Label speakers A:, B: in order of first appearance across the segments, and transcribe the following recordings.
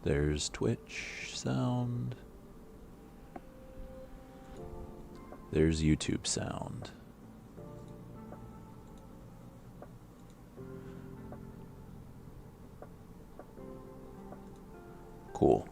A: There's Twitch sound. There's YouTube sound. Cool.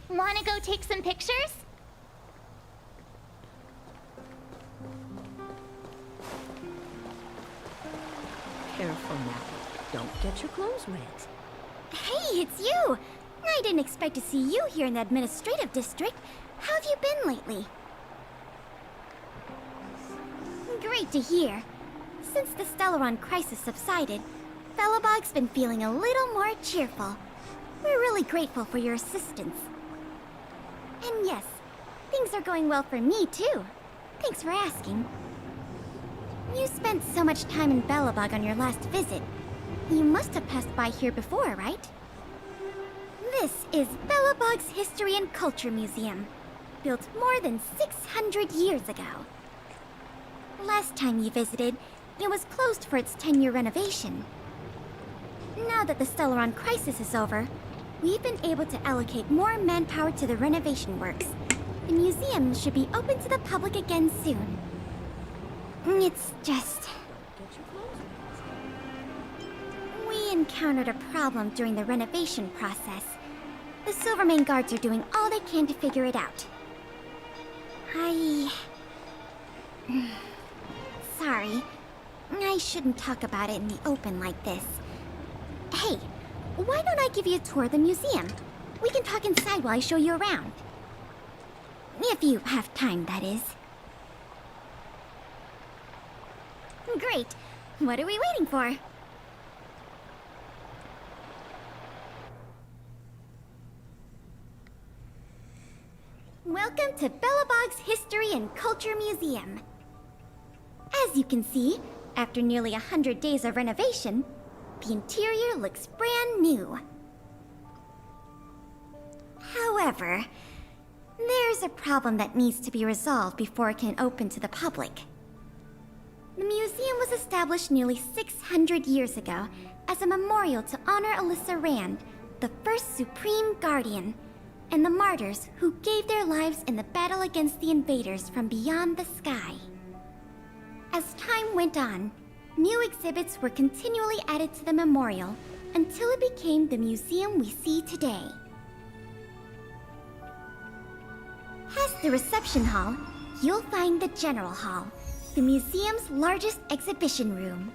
B: Wanna go take some pictures?
C: Careful now. Don't get your clothes wet.
B: Hey, it's you! I didn't expect to see you here in the administrative district. How have you been lately? Great to hear. Since the Stellaron crisis subsided, Belobog's been feeling a little more cheerful. We're really grateful for your assistance. And yes, things are going well for me too. Thanks for asking. You spent so much time in Belobog on your last visit. You must have passed by here before, right? This is Belobog's History and Culture Museum, built more than 600 years ago. Last time you visited, it was closed for its 10-year renovation. Now that the Stellaron crisis is over, we've been able to allocate more manpower to the renovation works. The museum should be open to the public again soon. It's just... we encountered a problem during the renovation process. The Silvermane guards are doing all they can to figure it out. Sorry. I shouldn't talk about it in the open like this. Hey, why don't I give you a tour of the museum? We can talk inside while I show you around. If you have time, that is. Great. What are we waiting for? Welcome to Belobog's History and Culture Museum. As you can see, after nearly 100 days of renovation, the interior looks brand new. However, there's a problem that needs to be resolved before it can open to the public. The museum was established nearly 600 years ago as a memorial to honor Alyssa Rand, the first Supreme Guardian, and the martyrs who gave their lives in the battle against the invaders from beyond the sky. As time went on, new exhibits were continually added to the memorial until it became the museum we see today. Past the reception hall, you'll find the General Hall, the museum's largest exhibition room.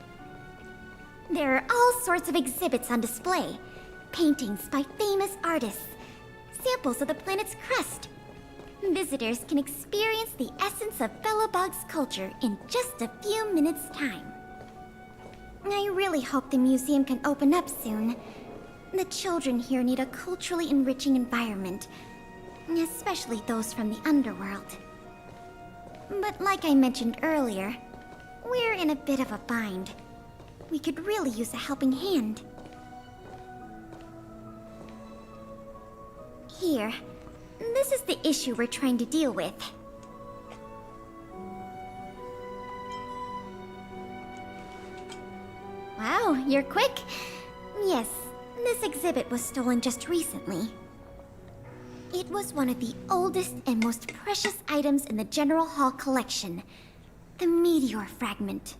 B: There are all sorts of exhibits on display. Paintings by famous artists, samples of the planet's crust. Visitors can experience the essence of Belobog's culture in just a few minutes' time. I really hope the museum can open up soon. The children here need a culturally enriching environment, especially those from the underworld. But like I mentioned earlier, we're in a bit of a bind. We could really use a helping hand. Here. This is the issue we're trying to deal with. Wow, you're quick. Yes, this exhibit was stolen just recently. It was one of the oldest and most precious items in the General Hall collection, the meteor fragment.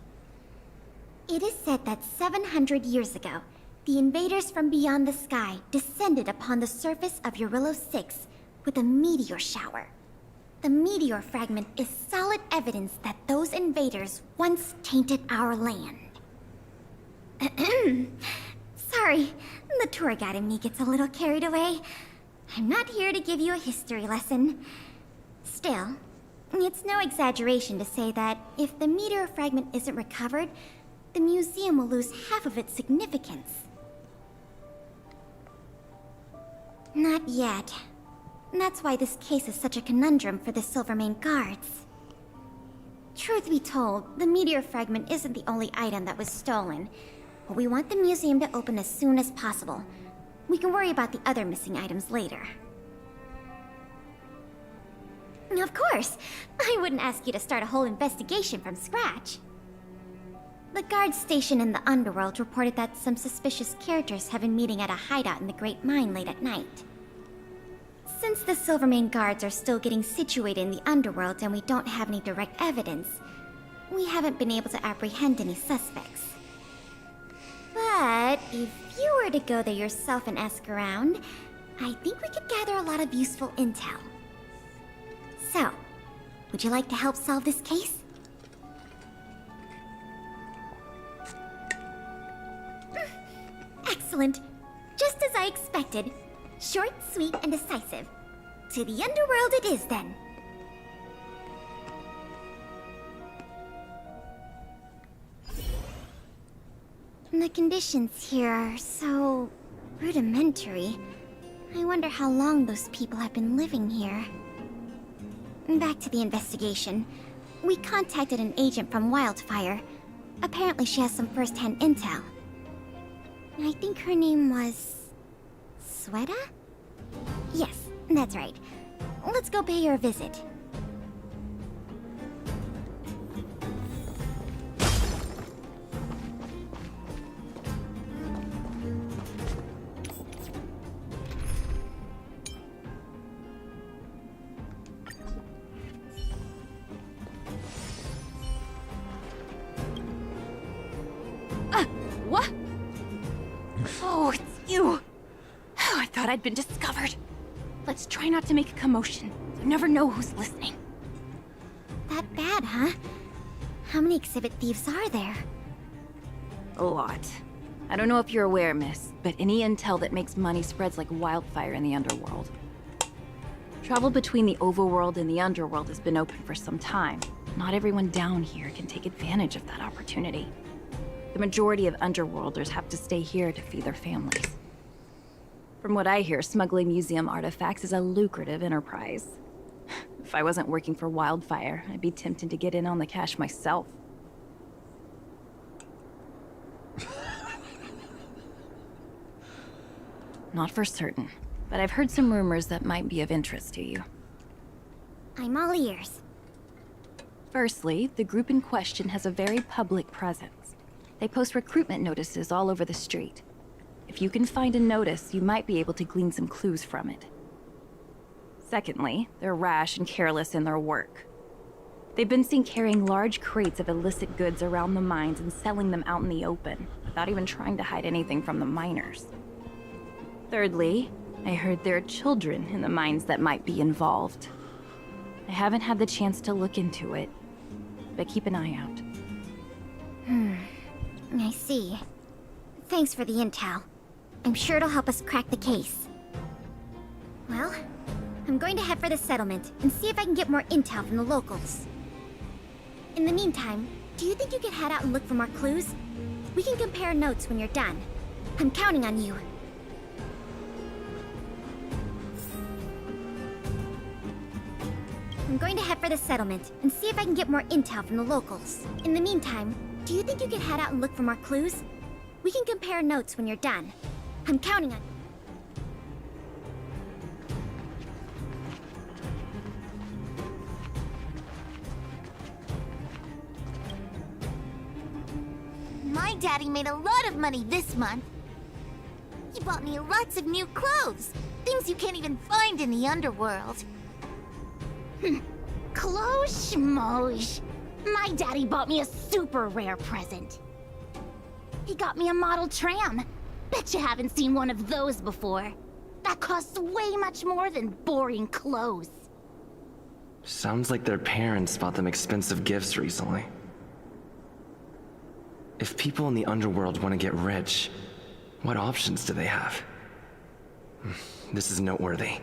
B: It is said that 700 years ago, the invaders from beyond the sky descended upon the surface of Eurillo 6 with a meteor shower. The meteor fragment is solid evidence that those invaders once tainted our land. Sorry, the tour guide in me gets a little carried away. I'm not here to give you a history lesson. Still, it's no exaggeration to say that if the meteor fragment isn't recovered, the museum will lose half of its significance. Not yet. That's why this case is such a conundrum for the Silvermane guards. Truth be told, the meteor fragment isn't the only item that was stolen. But we want the museum to open as soon as possible. We can worry about the other missing items later. Of course! I wouldn't ask you to start a whole investigation from scratch. The guards stationed in the underworld reported that some suspicious characters have been meeting at a hideout in the Great Mine late at night. Since the Silvermane guards are still getting situated in the underworld and we don't have any direct evidence, we haven't been able to apprehend any suspects. But if you were to go there yourself and ask around, I think we could gather a lot of useful intel. So, would you like to help solve this case? Excellent. Just as I expected. Short, sweet, and decisive. To the underworld it is, then. The conditions here are so rudimentary. I wonder how long those people have been living here. Back to the investigation. We contacted an agent from Wildfire. Apparently she has some first-hand intel. I think her name was... Sweta? Yes, that's right. Let's go pay her a visit.
D: What? Oh, it's you! Oh, I thought I'd been discovered. Let's try not to make a commotion. You never know who's listening.
B: That bad, huh? How many exhibit thieves are there?
D: A lot. I don't know if you're aware, miss, but any intel that makes money spreads like wildfire in the underworld. Travel between the overworld and the underworld has been open for some time. Not everyone down here can take advantage of that opportunity. The majority of underworlders have to stay here to feed their families. From what I hear, smuggling museum artifacts is a lucrative enterprise. If I wasn't working for Wildfire, I'd be tempted to get in on the cash myself. Not for certain, but I've heard some rumors that might be of interest to you.
B: I'm all ears.
D: Firstly, the group in question has a very public presence. They post recruitment notices all over the street. If you can find a notice, you might be able to glean some clues from it. Secondly, they're rash and careless in their work. They've been seen carrying large crates of illicit goods around the mines and selling them out in the open, without even trying to hide anything from the miners. Thirdly, I heard there are children in the mines that might be involved. I haven't had the chance to look into it, but keep an eye out.
B: I see. Thanks for the intel. I'm sure it'll help us crack the case. Well, I'm going to head for the settlement and see if I can get more intel from the locals. In the meantime, do you think you could head out and look for more clues? We can compare notes when you're done. I'm counting on you. I'm going to head for the settlement and see if I can get more intel from the locals. In the meantime, Do you think you could head out and look for more clues? We can compare notes when you're done. I'm counting on you. My daddy made a lot of money this month. He bought me lots of new clothes. Things you can't even find in the underworld. Clothes schmoes. My daddy bought me a super rare present. He got me a model tram. Bet you haven't seen one of those before. That costs way much more than boring clothes.
E: Sounds like their parents bought them expensive gifts recently. If people in the underworld want to get rich, what options do they have? This is noteworthy.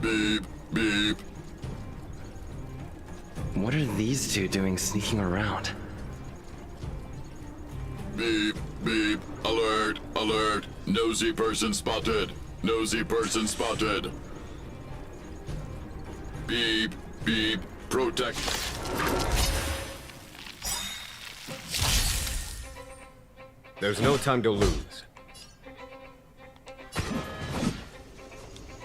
F: Beep, beep.
E: What are these two doing sneaking around?
F: Beep, beep. Alert, alert. Nosy person spotted. Nosy person spotted. Beep, beep. Protect.
G: There's no time to lose.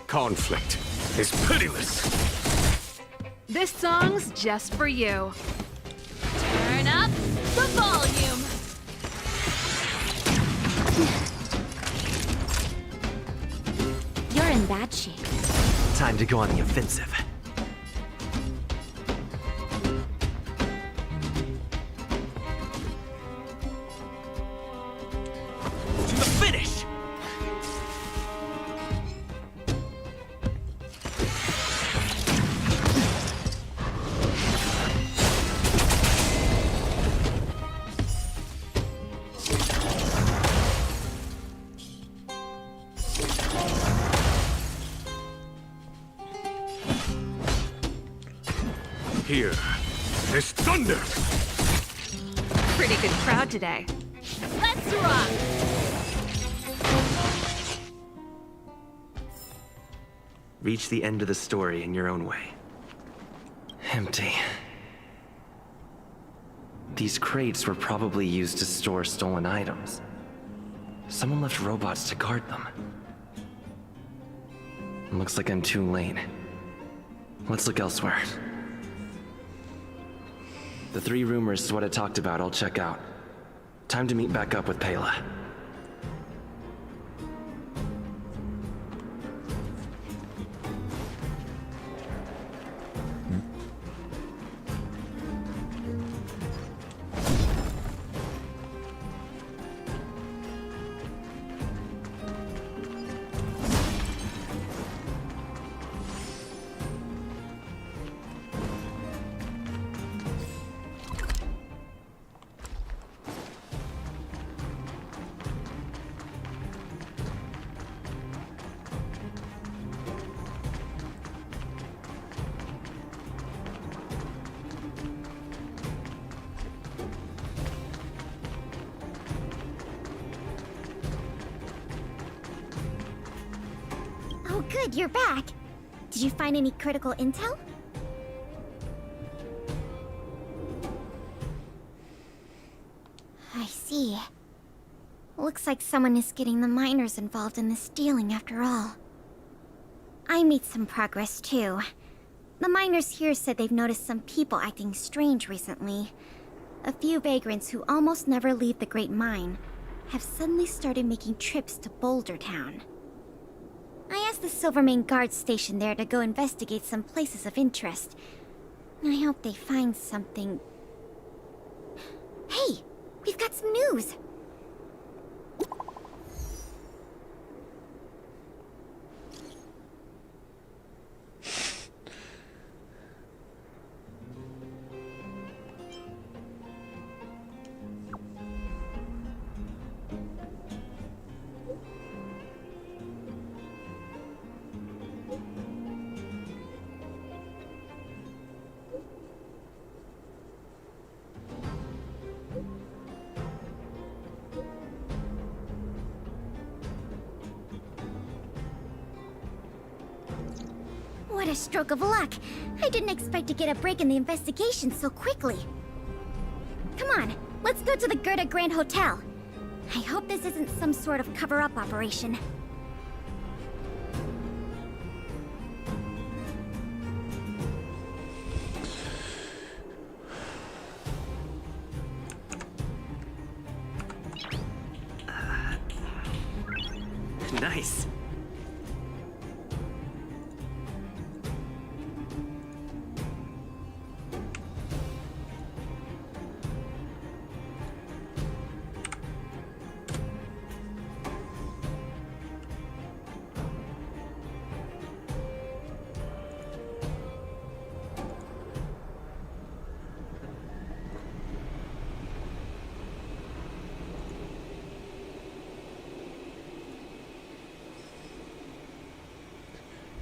G: Conflict is pitiless.
H: This song's just for you. Turn up the volume.
B: You're in bad shape.
E: Time to go on the offensive. To the finish!
G: Here is thunder!
H: Pretty good crowd today. Let's rock!
E: Reach the end of the story in your own way. Empty. These crates were probably used to store stolen items. Someone left robots to guard them. Looks like I'm too late. Let's look elsewhere. The 3 rumors is what I talked about, I'll check out. Time to meet back up with Pela.
B: Oh, good, you're back. Did you find any critical intel? I see. Looks like someone is getting the miners involved in the stealing after all. I made some progress too. The miners here said they've noticed some people acting strange recently. A few vagrants who almost never leave the Great Mine have suddenly started making trips to Boulder Town. I asked the Silvermane guard stationed there to go investigate some places of interest. I hope they find something. Hey! We've got some news! What a stroke of luck! I didn't expect to get a break in the investigation so quickly. Come on, let's go to the Gerda Grand Hotel. I hope this isn't some sort of cover-up operation.
E: Nice.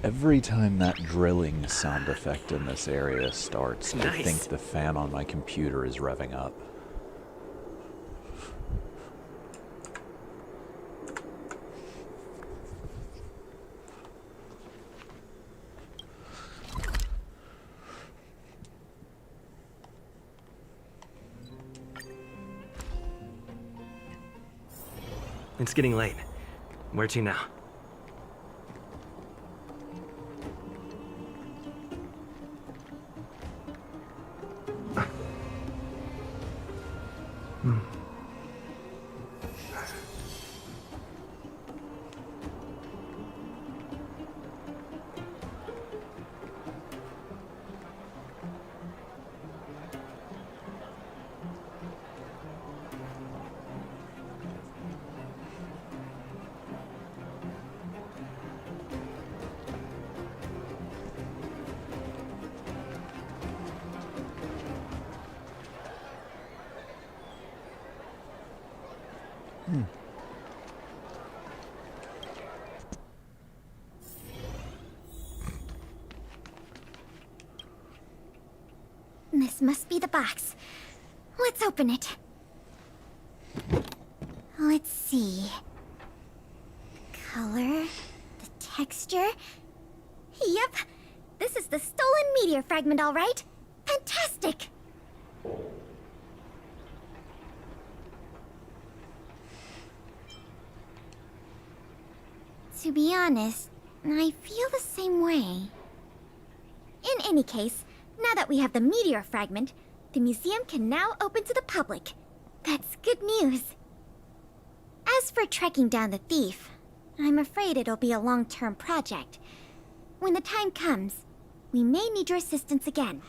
A: Every time that drilling sound effect in this area starts, I
E: Nice.
A: think the fan on my computer is revving up.
E: It's getting late. Where to now?
B: This must be the box. Let's open it. Let's see. The color, the texture. Yep, this is the stolen meteor fragment, all right. Fantastic! To be honest, I feel the same way. In any case, now that we have the meteor fragment, the museum can now open to the public. That's good news. As for tracking down the thief, I'm afraid it'll be a long-term project. When the time comes, we may need your assistance again.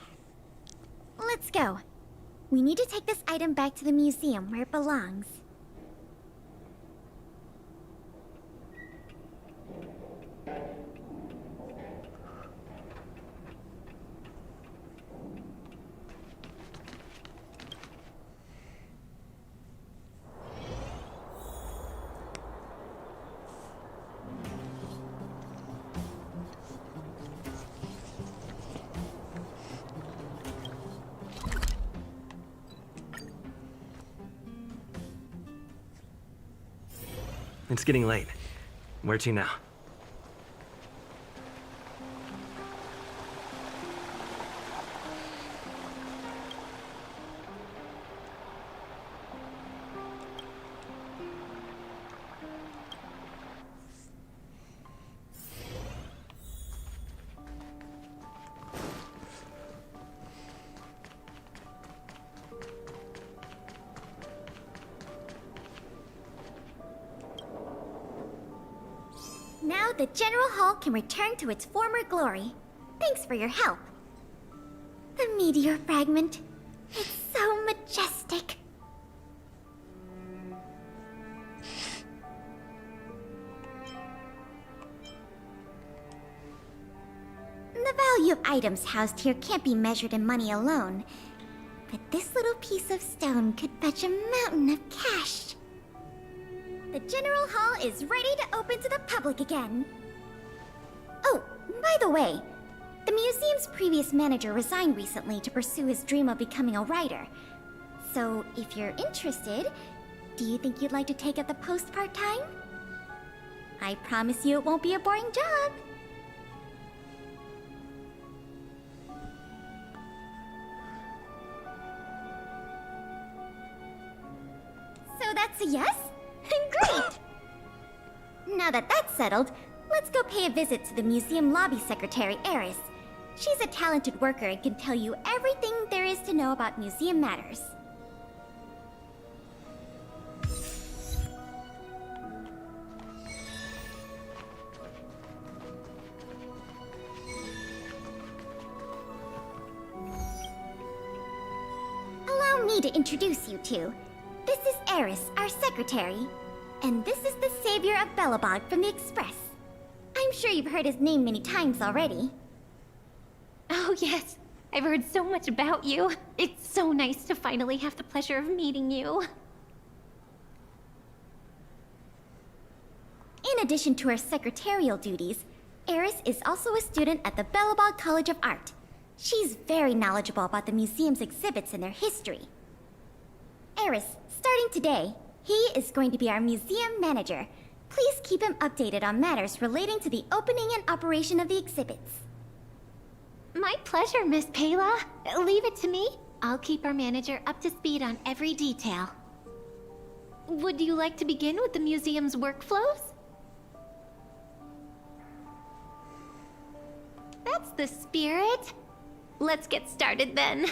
B: Let's go. We need to take this item back to the museum where it belongs.
E: It's getting late. Where to now?
B: the General Hall can return to its former glory. Thanks for your help. The meteor fragment. It's so majestic. The value of items housed here can't be measured in money alone. But this little piece of stone could fetch a mountain of cash. The General Hall is ready to open to the public again. Oh, by the way, the museum's previous manager resigned recently to pursue his dream of becoming a writer. So, if you're interested, do you think you'd like to take up the post part-time? I promise you it won't be a boring job. So that's a yes? Great! Now that that's settled, let's go pay a visit to the museum lobby secretary, Eris. She's a talented worker and can tell you everything there is to know about museum matters. Allow me to introduce you two. This is Eris, our secretary. And this is the savior of Belobog from the Express. I'm sure you've heard his name many times already.
I: Oh, yes. I've heard so much about you. It's so nice to finally have the pleasure of meeting you.
B: In addition to her secretarial duties, Eris is also a student at the Belobog College of Art. She's very knowledgeable about the museum's exhibits and their history. Eris, starting today, he is going to be our museum manager. Please keep him updated on matters relating to the opening and operation of the exhibits.
I: My pleasure, Miss Payla. Leave it to me. I'll keep our manager up to speed on every detail. Would you like to begin with the museum's workflows? That's the spirit. Let's get started then.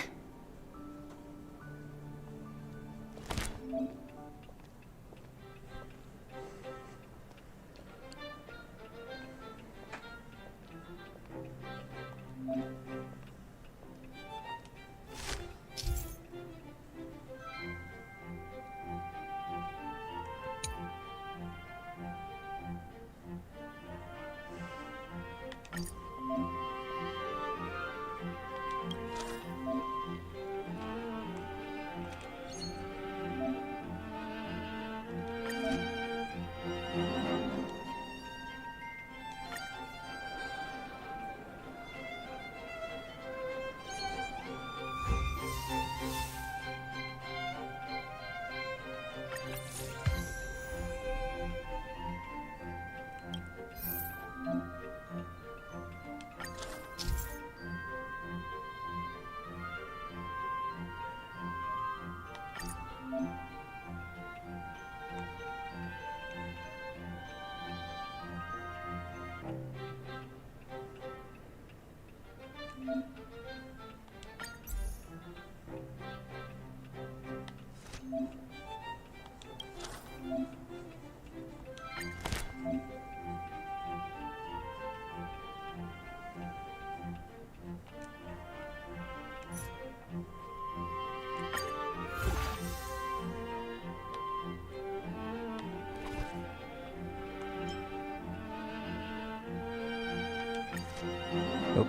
A: Oh.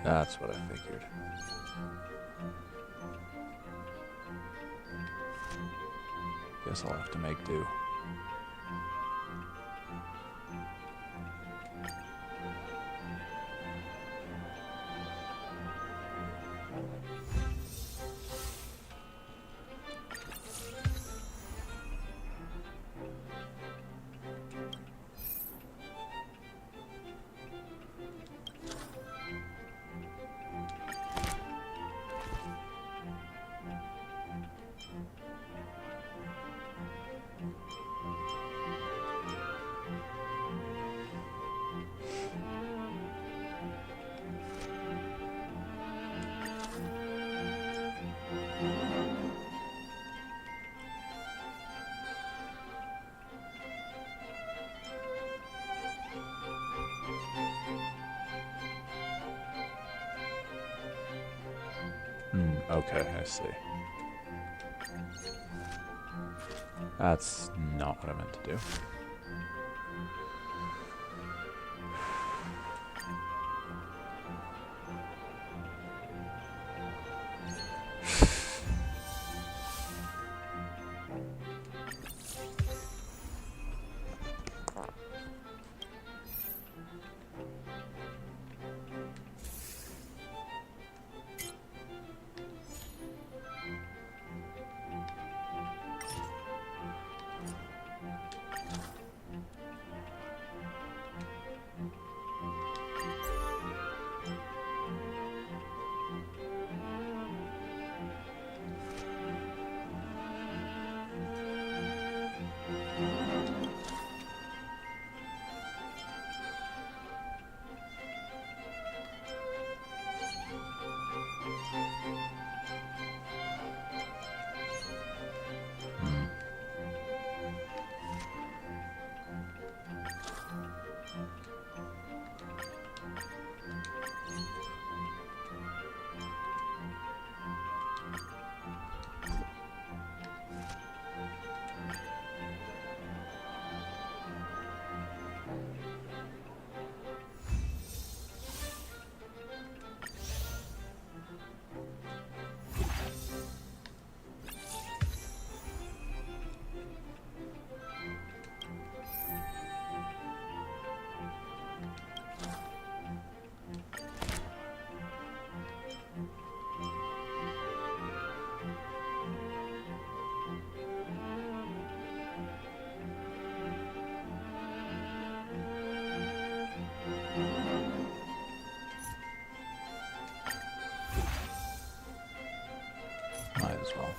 A: That's what I figured. Guess I'll have to make do. Okay, I see. That's not what I meant to do. Might as well.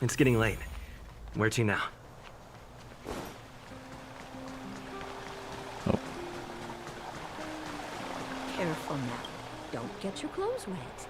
E: It's getting late. Where to now?
A: Oh,
C: Careful now. Don't get your clothes wet.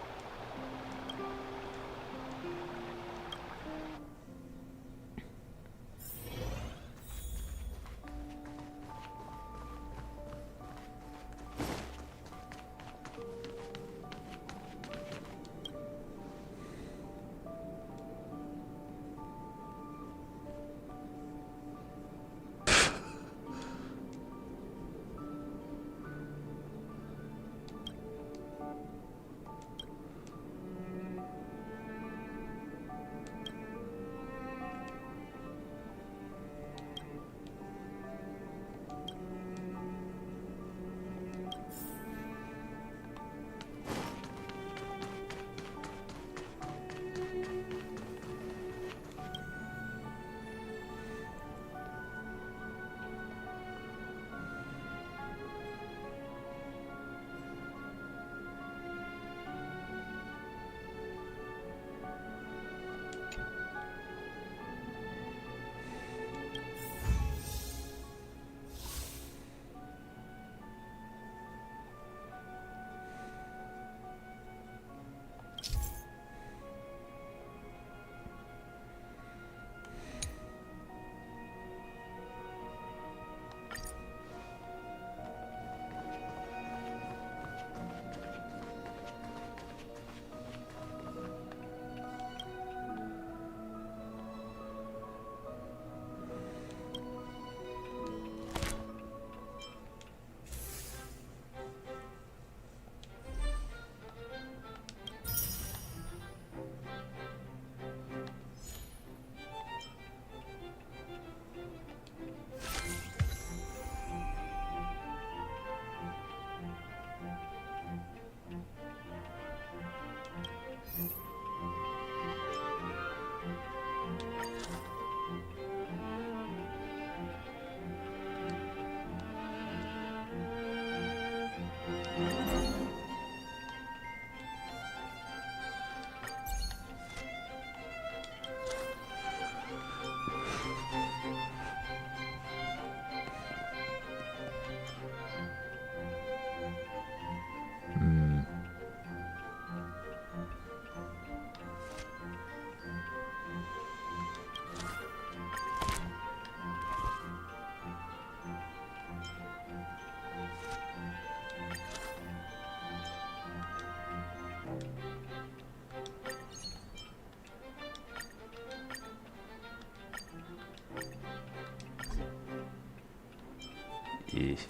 A: Eesh.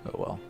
A: Oh well.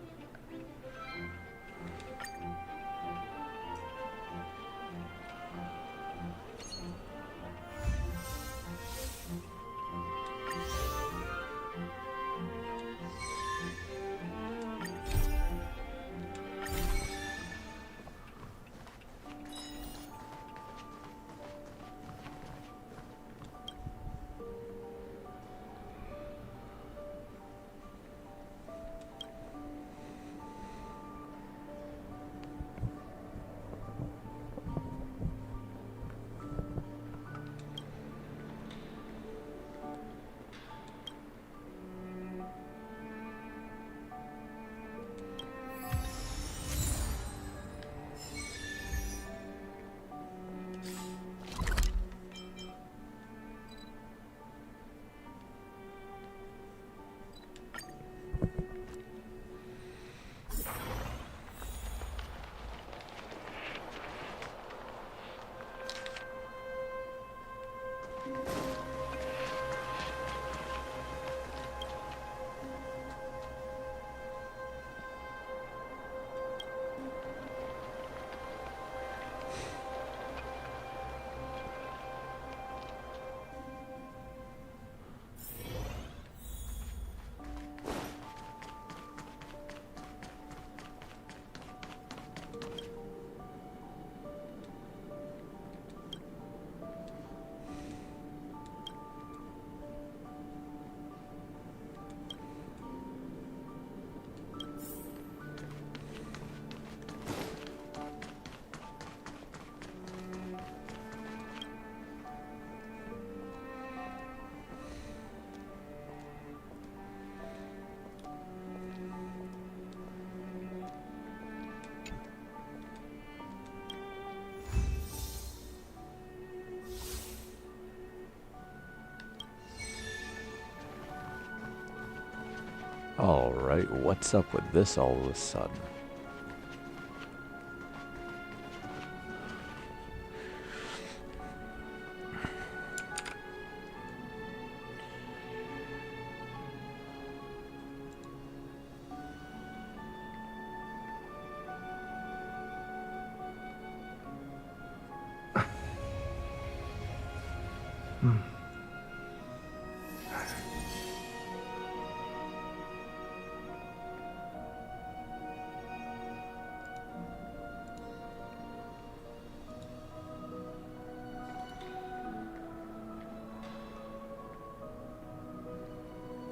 A: Alright, what's up with this all of a sudden?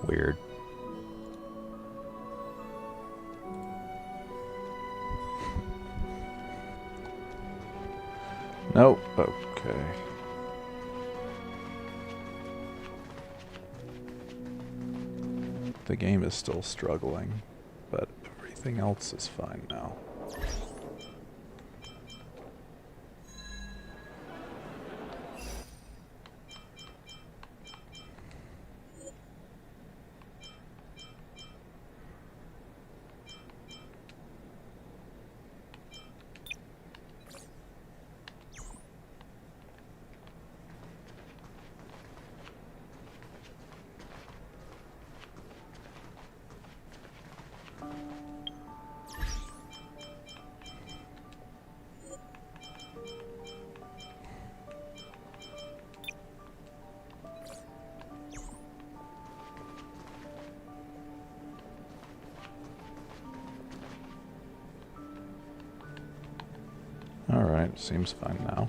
A: Weird. Nope. Okay. The game is still struggling, but everything else is fine now. Alright, seems fine now.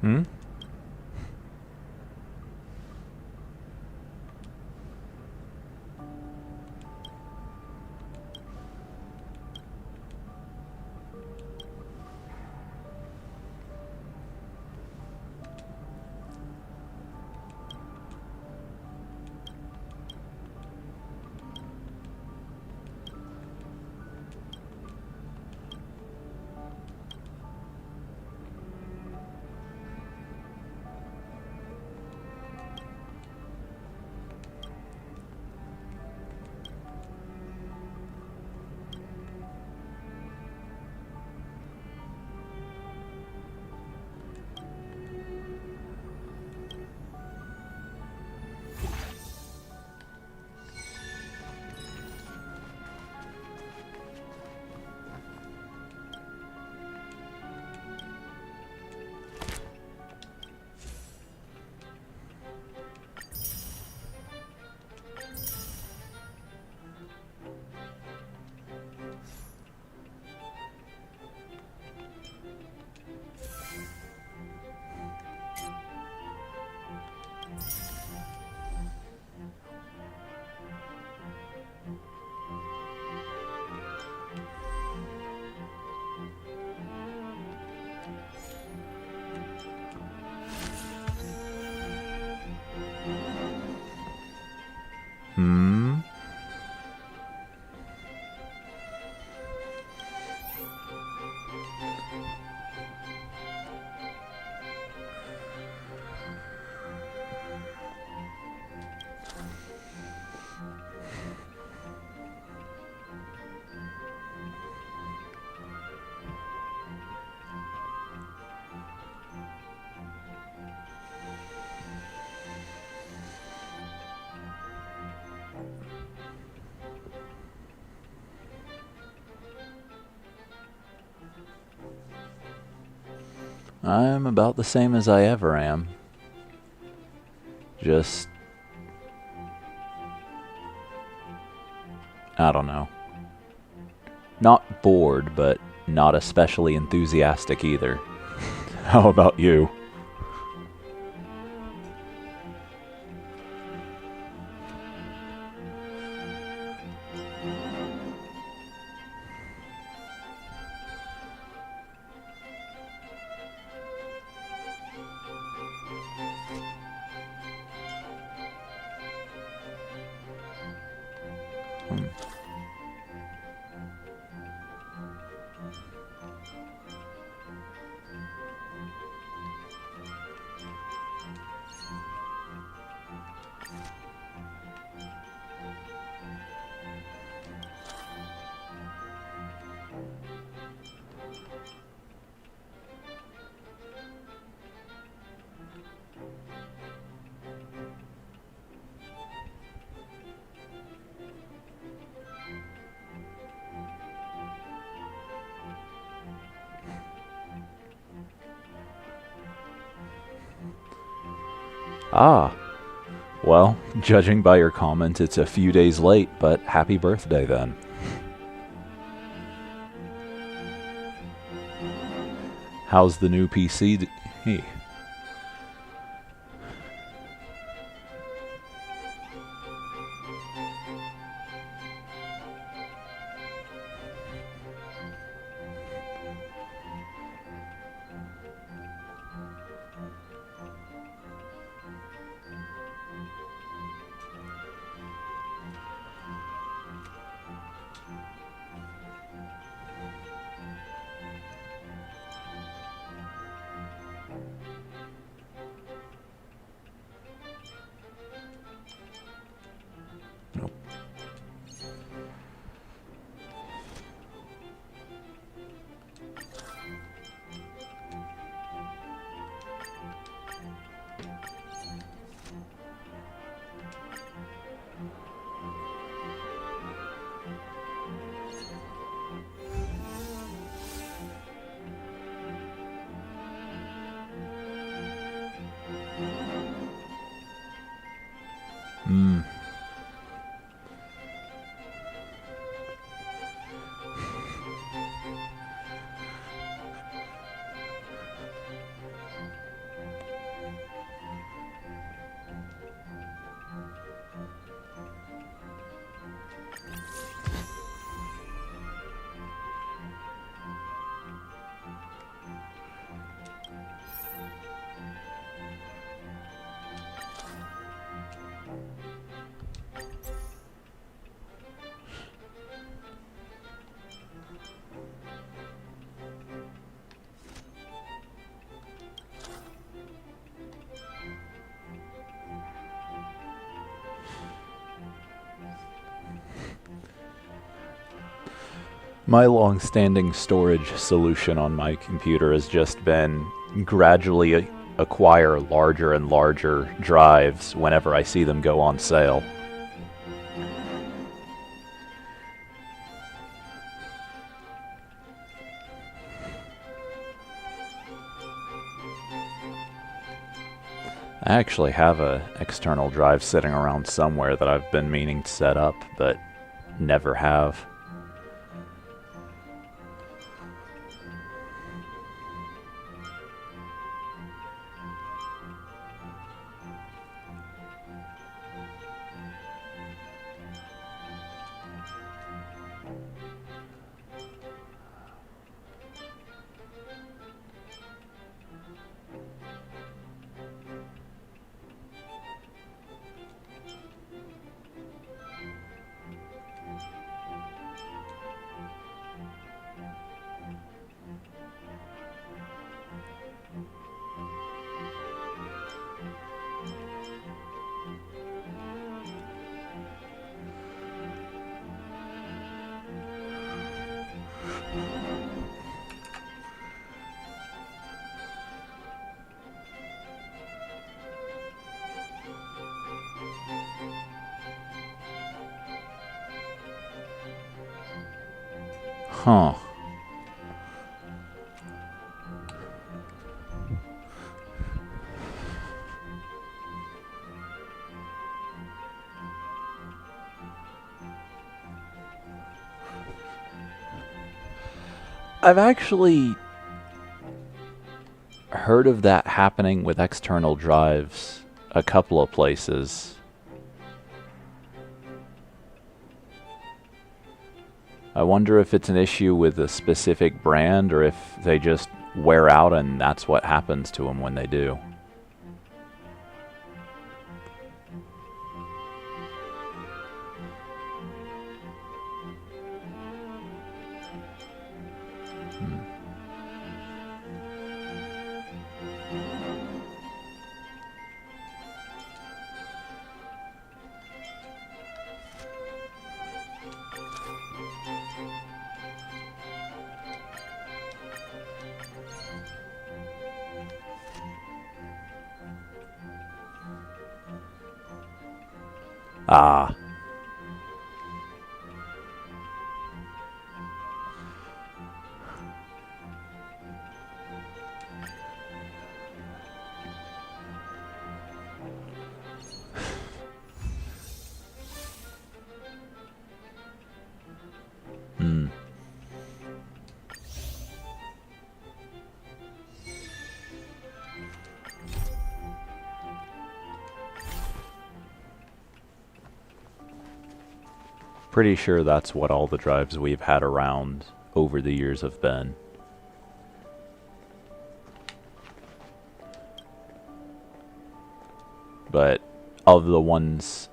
A: Hmm? Hmm? I'm about the same as I ever am. Just... I don't know. Not bored, but not especially enthusiastic either. How about you? Ah. Well, judging by your comment, it's a few days late, but happy birthday then. How's the new PC? Hey. My long-standing storage solution on my computer has just been gradually acquire larger and larger drives whenever I see them go on sale. I actually have an external drive sitting around somewhere that I've been meaning to set up, but never have. Huh. I've actually heard of that happening with external drives a couple of places. I wonder if it's an issue with a specific brand or if they just wear out and that's what happens to them when they do. Ah. Hmm. Pretty sure that's what all the drives we've had around over the years have been. But of the ones,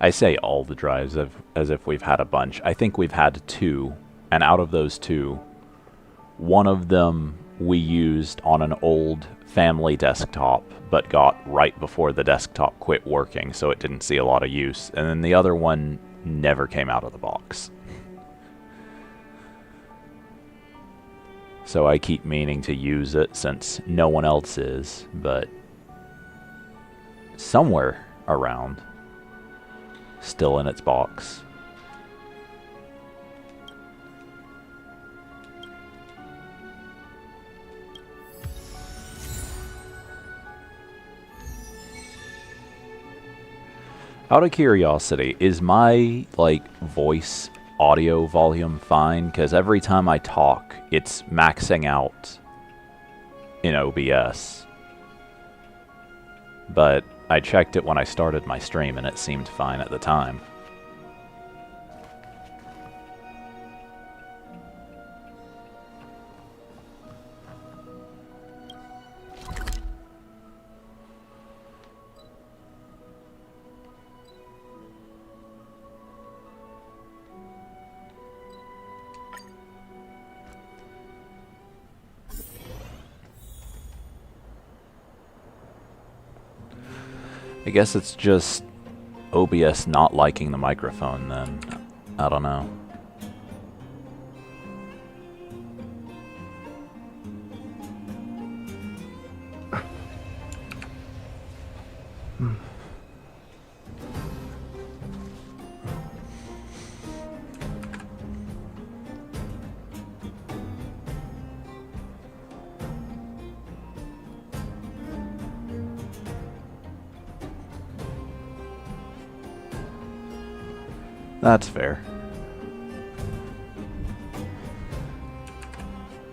A: I say all the drives as if we've had a bunch. I think we've had 2, and out of those 2, one of them we used on an old family desktop, but got right before the desktop quit working, so it didn't see a lot of use. And then the other one never came out of the box. So I keep meaning to use it since no one else is, but somewhere around, still in its box. Out of curiosity, is my, voice audio volume fine? Because every time I talk, it's maxing out in OBS. But I checked it when I started my stream and it seemed fine at the time. I guess it's just OBS not liking the microphone then. I don't know. That's fair.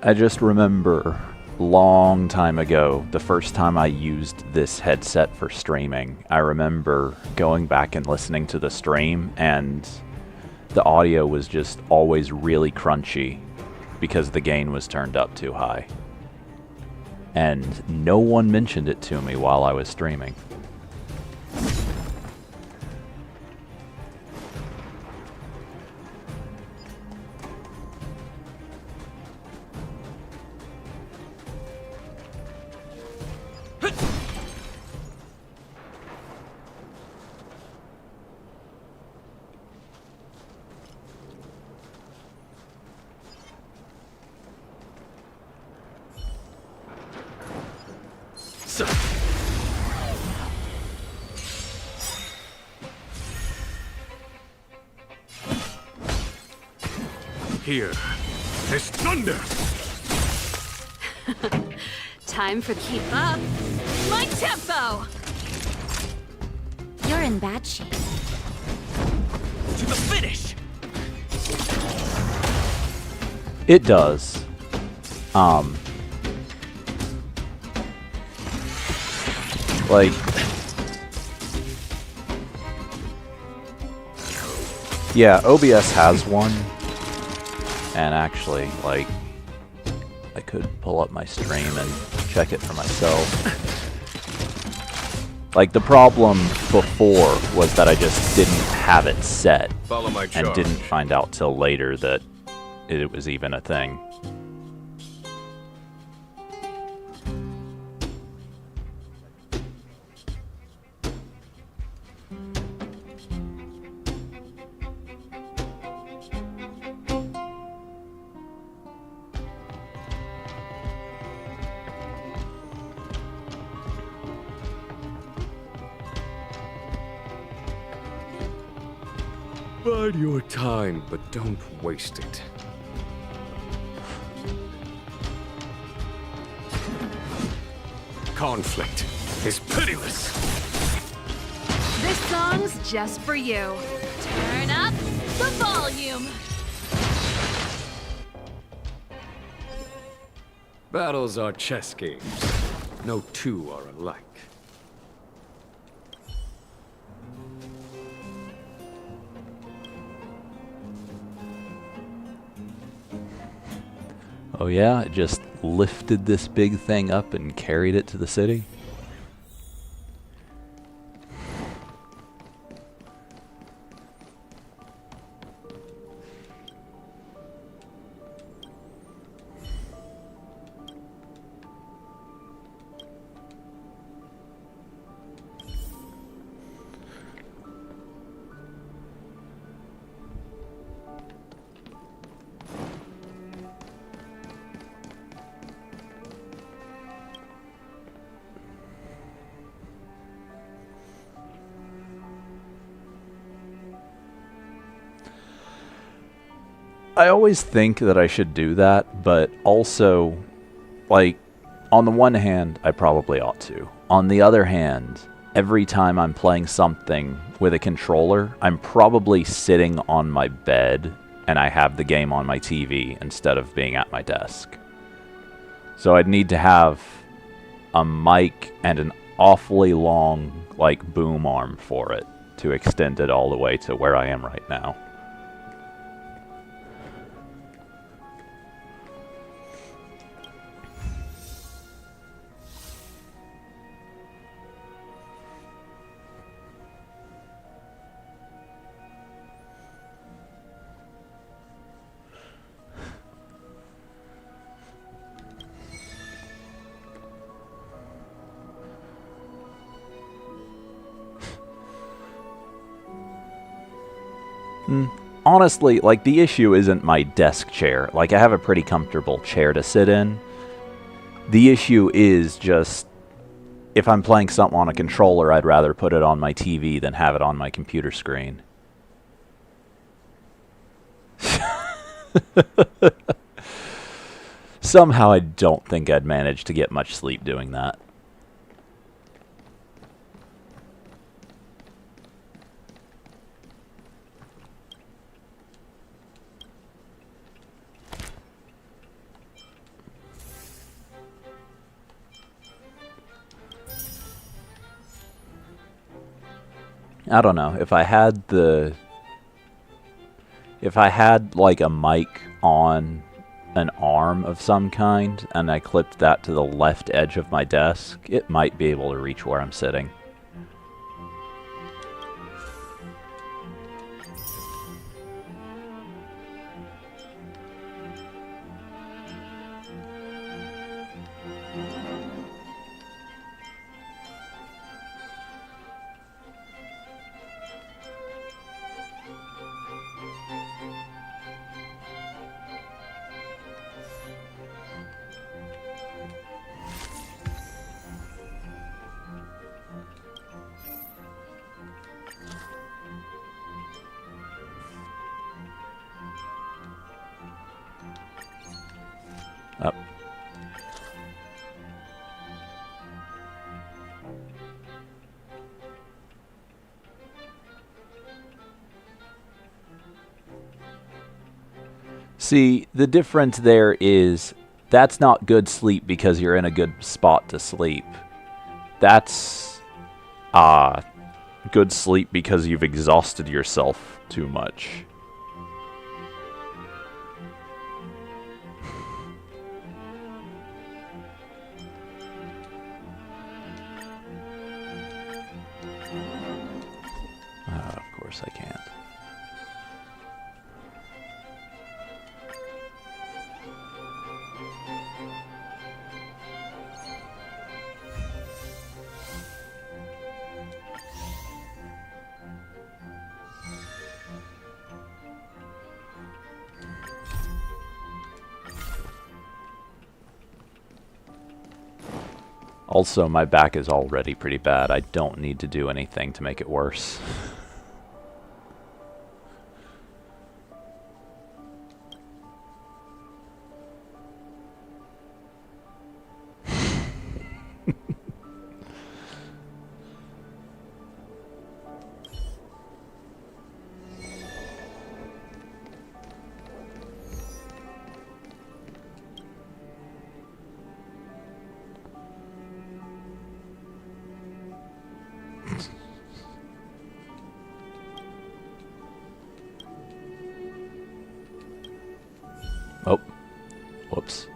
A: I just remember long time ago, the first time I used this headset for streaming, I remember going back and listening to the stream and the audio was just always really crunchy because the gain was turned up too high. And no one mentioned it to me while I was streaming.
G: Here is thunder!
H: Time for keep up. My tempo!
B: You're in bad shape.
G: To the finish!
A: It does. Like, yeah, OBS has one, and actually, like, I could pull up my stream and check it for myself. Like, the problem before was that I just didn't have it set,
G: Follow my charge.
A: and didn't find out till later that it was even a thing.
G: Bide your time, but don't waste it. Conflict is pitiless.
H: This song's just for you. Turn up the volume.
G: Battles are chess games. No two are alike.
A: Oh yeah, it just lifted this big thing up and carried it to the city? I always think that I should do that, but also, like, on the one hand, I probably ought to. On the other hand, every time I'm playing something with a controller, I'm probably sitting on my bed and I have the game on my TV instead of being at my desk. So I'd need to have a mic and an awfully long, like, boom arm for it to extend it all the way to where I am right now. Honestly, like, the issue isn't my desk chair. Like, I have a pretty comfortable chair to sit in. The issue is just, if I'm playing something on a controller, I'd rather put it on my TV than have it on my computer screen. Somehow I don't think I'd manage to get much sleep doing that. I don't know, if I had like a mic on an arm of some kind and I clipped that to the left edge of my desk, it might be able to reach where I'm sitting. See, the difference there is that's not good sleep because you're in a good spot to sleep. That's good sleep because you've exhausted yourself too much. Of course I can't. Also, my back is already pretty bad. I don't need to do anything to make it worse. Oh, whoops.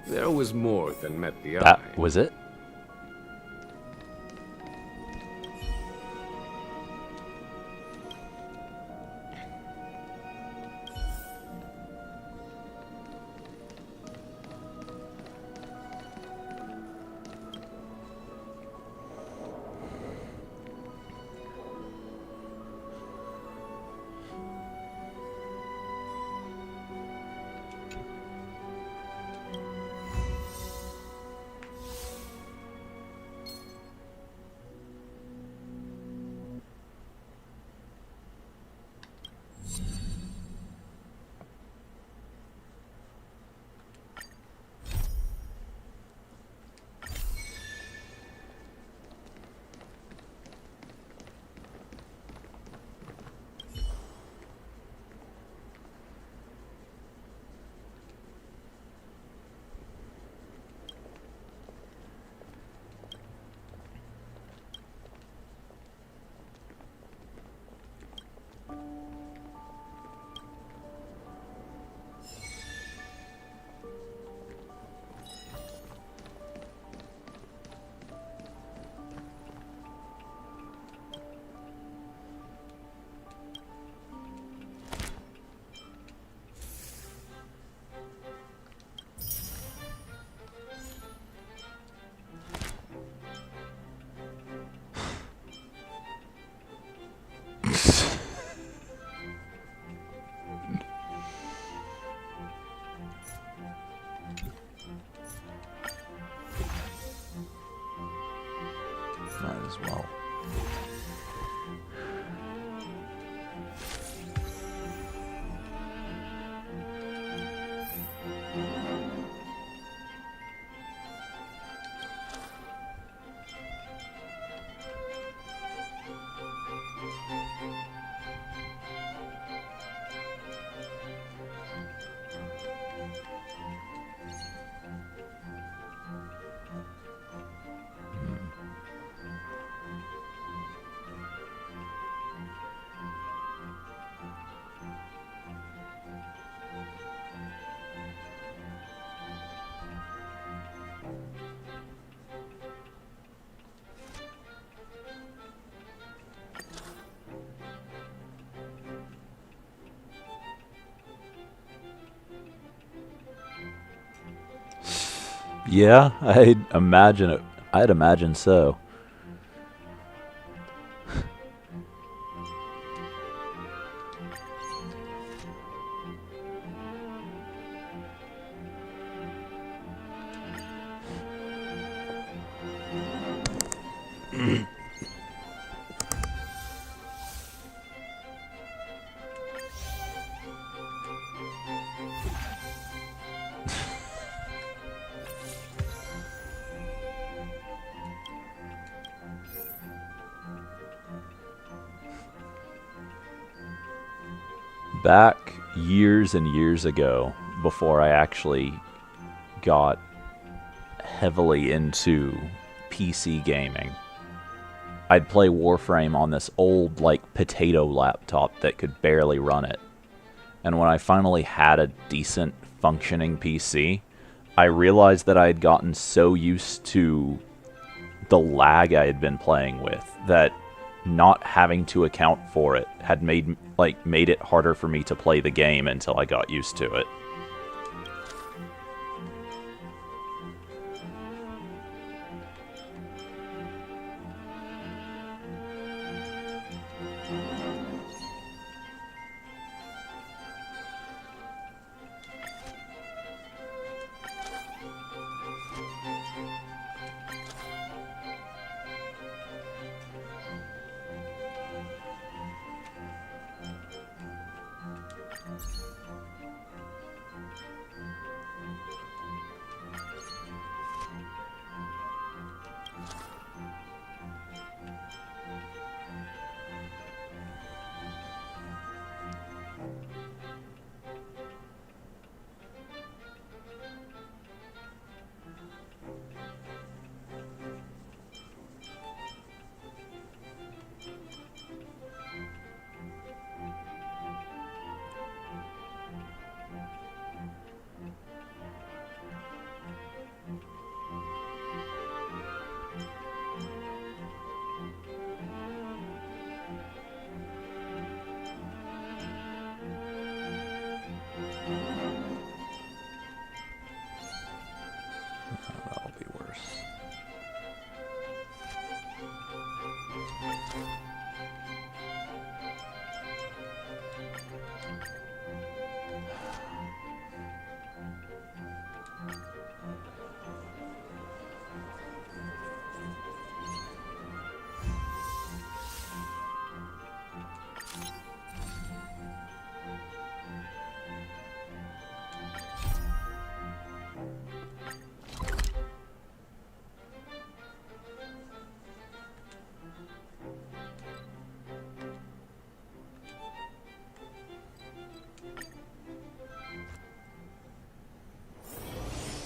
G: There was more than met the eye.
A: That was it? Might as well. Yeah, I'd imagine it. I'd imagine so. Back years and years ago, before I actually got heavily into PC gaming, I'd play Warframe on this old, like, potato laptop that could barely run it. And when I finally had a decent functioning PC, I realized that I had gotten so used to the lag I had been playing with that not having to account for it had made it harder for me to play the game until I got used to it. That'll be worse.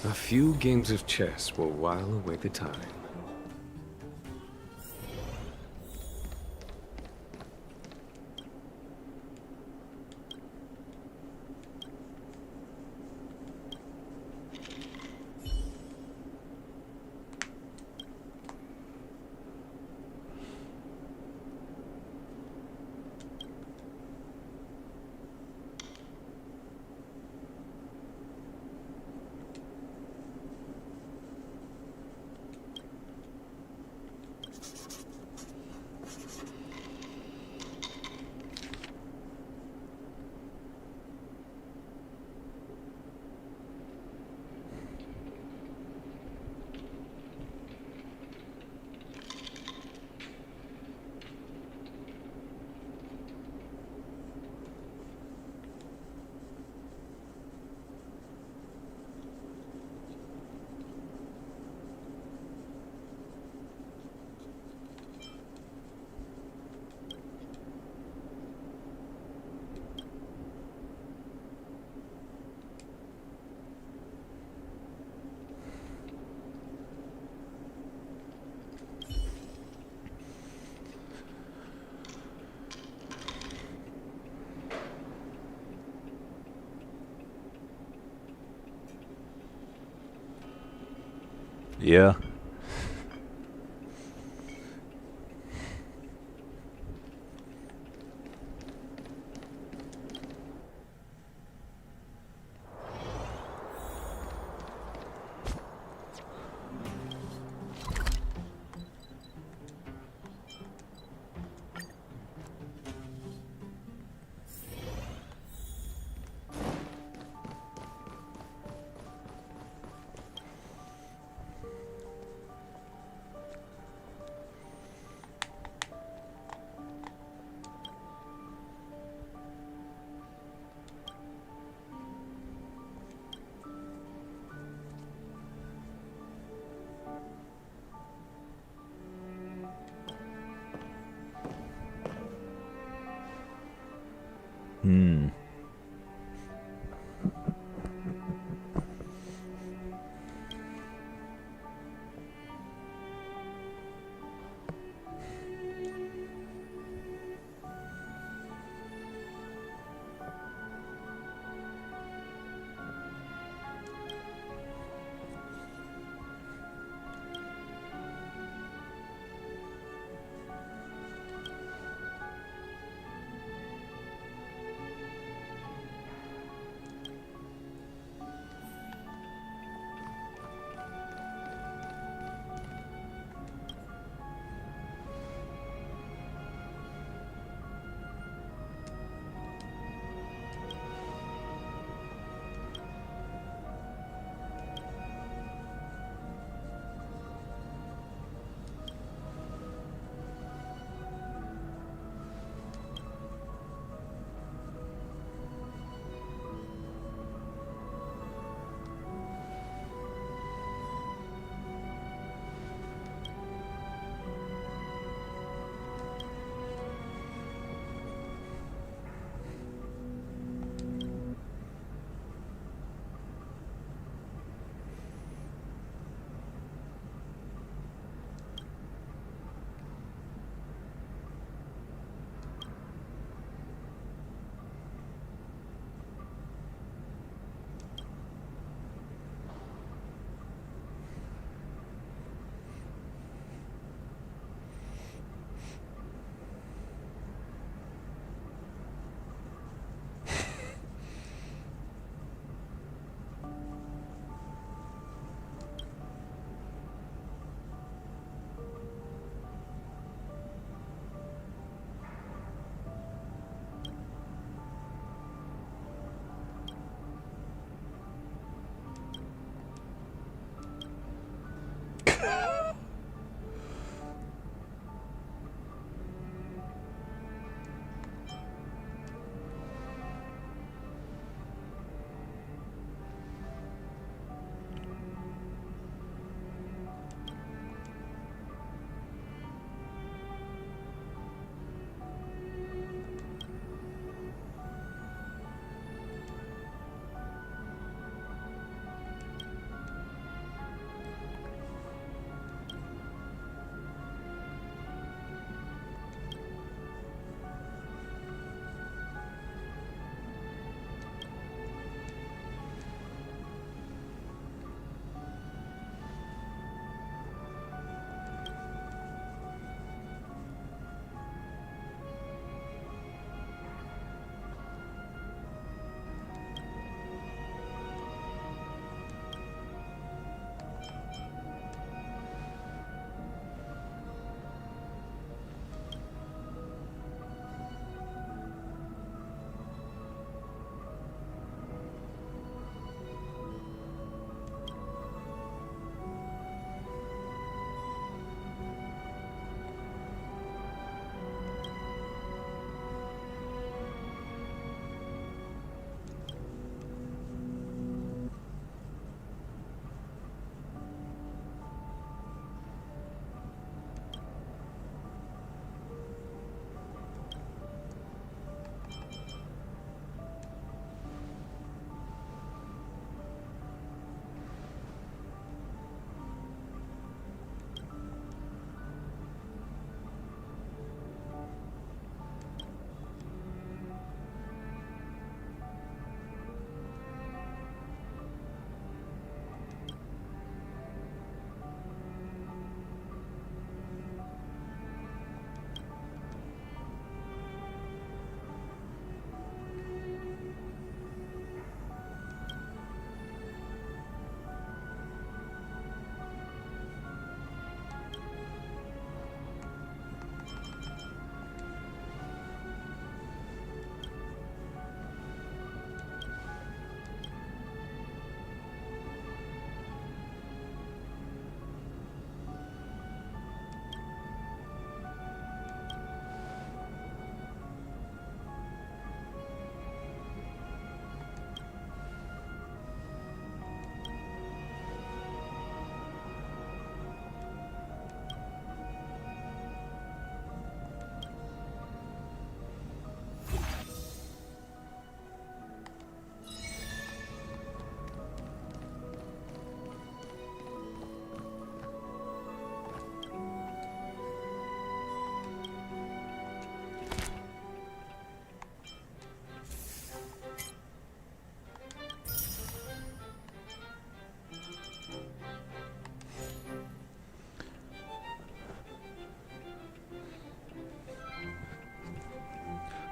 G: A few games of chess will while away the time. Yeah.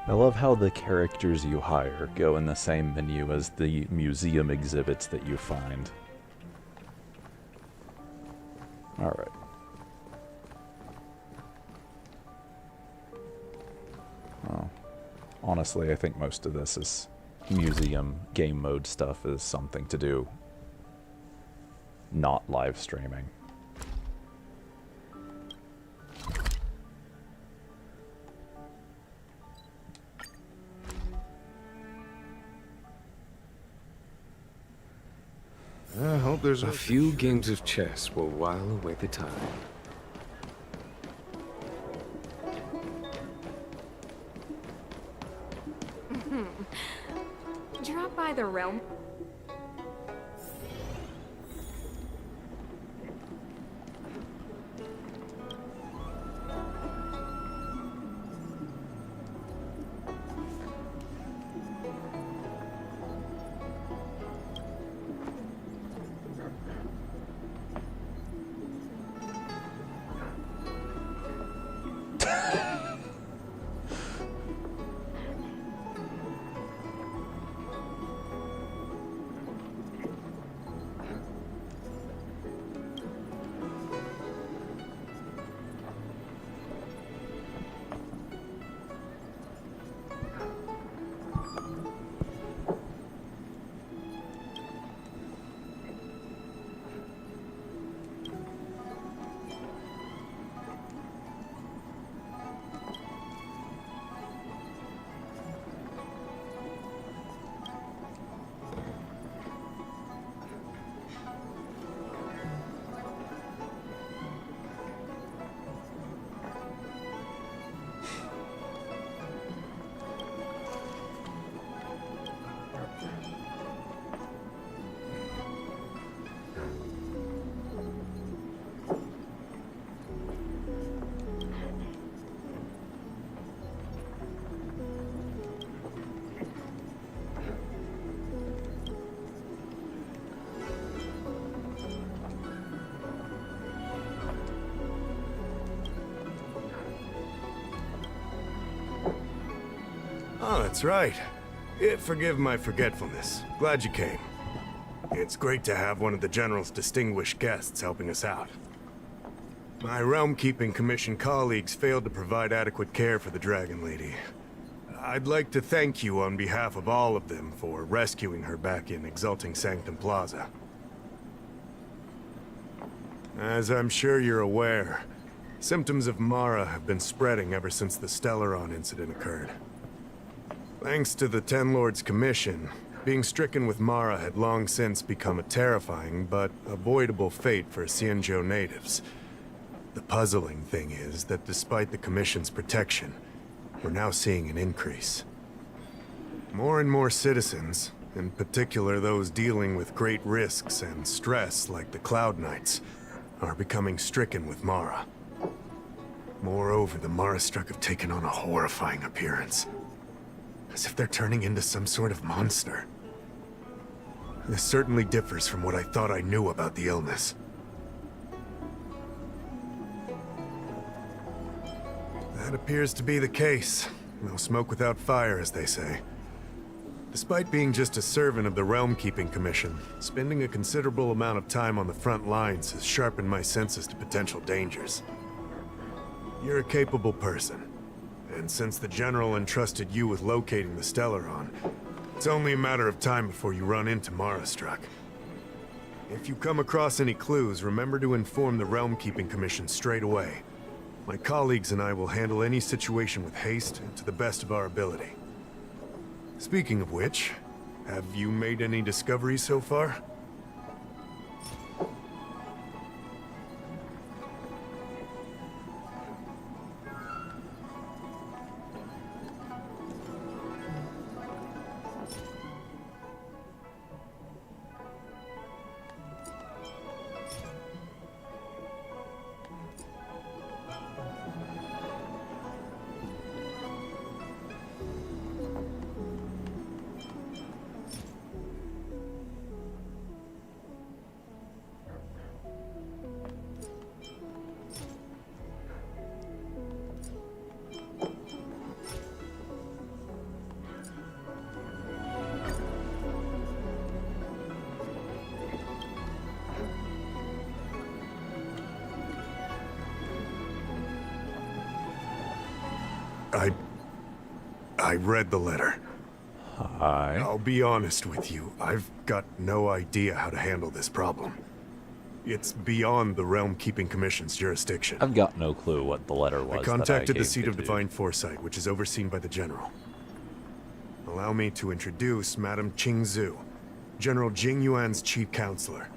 A: I love how the characters you hire go in the same menu as the museum exhibits that you find. Alright. Well, honestly, I think most of this is museum game mode stuff is something to do, not live streaming.
G: I hope there's a few games of chess will while away the time.
H: Drop by the realm.
J: Oh, that's right. Forgive my forgetfulness. Glad you came. It's great to have one of the General's distinguished guests helping us out. My Realm-Keeping Commission colleagues failed to provide adequate care for the Dragon Lady. I'd like to thank you on behalf of all of them for rescuing her back in Exalting Sanctum Plaza. As I'm sure you're aware, symptoms of Mara have been spreading ever since the Stellaron incident occurred. Thanks to the Ten Lords Commission, being stricken with Mara had long since become a terrifying but avoidable fate for Xianzhou natives. The puzzling thing is that despite the Commission's protection, we're now seeing an increase. More and more citizens, in particular those dealing with great risks and stress like the Cloud Knights, are becoming stricken with Mara. Moreover, the Mara-struck have taken on a horrifying appearance. As if they're turning into some sort of monster. This certainly differs from what I thought I knew about the illness. That appears to be the case. No smoke without fire, as they say. Despite being just a servant of the Realm-Keeping Commission, spending a considerable amount of time on the front lines has sharpened my senses to potential dangers. You're a capable person. And since the General entrusted you with locating the Stellaron, it's only a matter of time before you run into Mara-struck. If you come across any clues, remember to inform the Realm-Keeping Commission straight away. My colleagues and I will handle any situation with haste and to the best of our ability. Speaking of which, have you made any discoveries so far? I read the letter.
A: Hi.
J: I'll be honest with you, I've got no idea how to handle this problem. It's beyond the Realm Keeping Commission's jurisdiction.
A: I've got no clue what the letter was.
J: I contacted the
A: gave
J: Seat
A: to
J: of
A: dude.
J: Divine Foresight, which is overseen by the General. Allow me to introduce Madame Qingzhu, General Jing Yuan's chief counselor.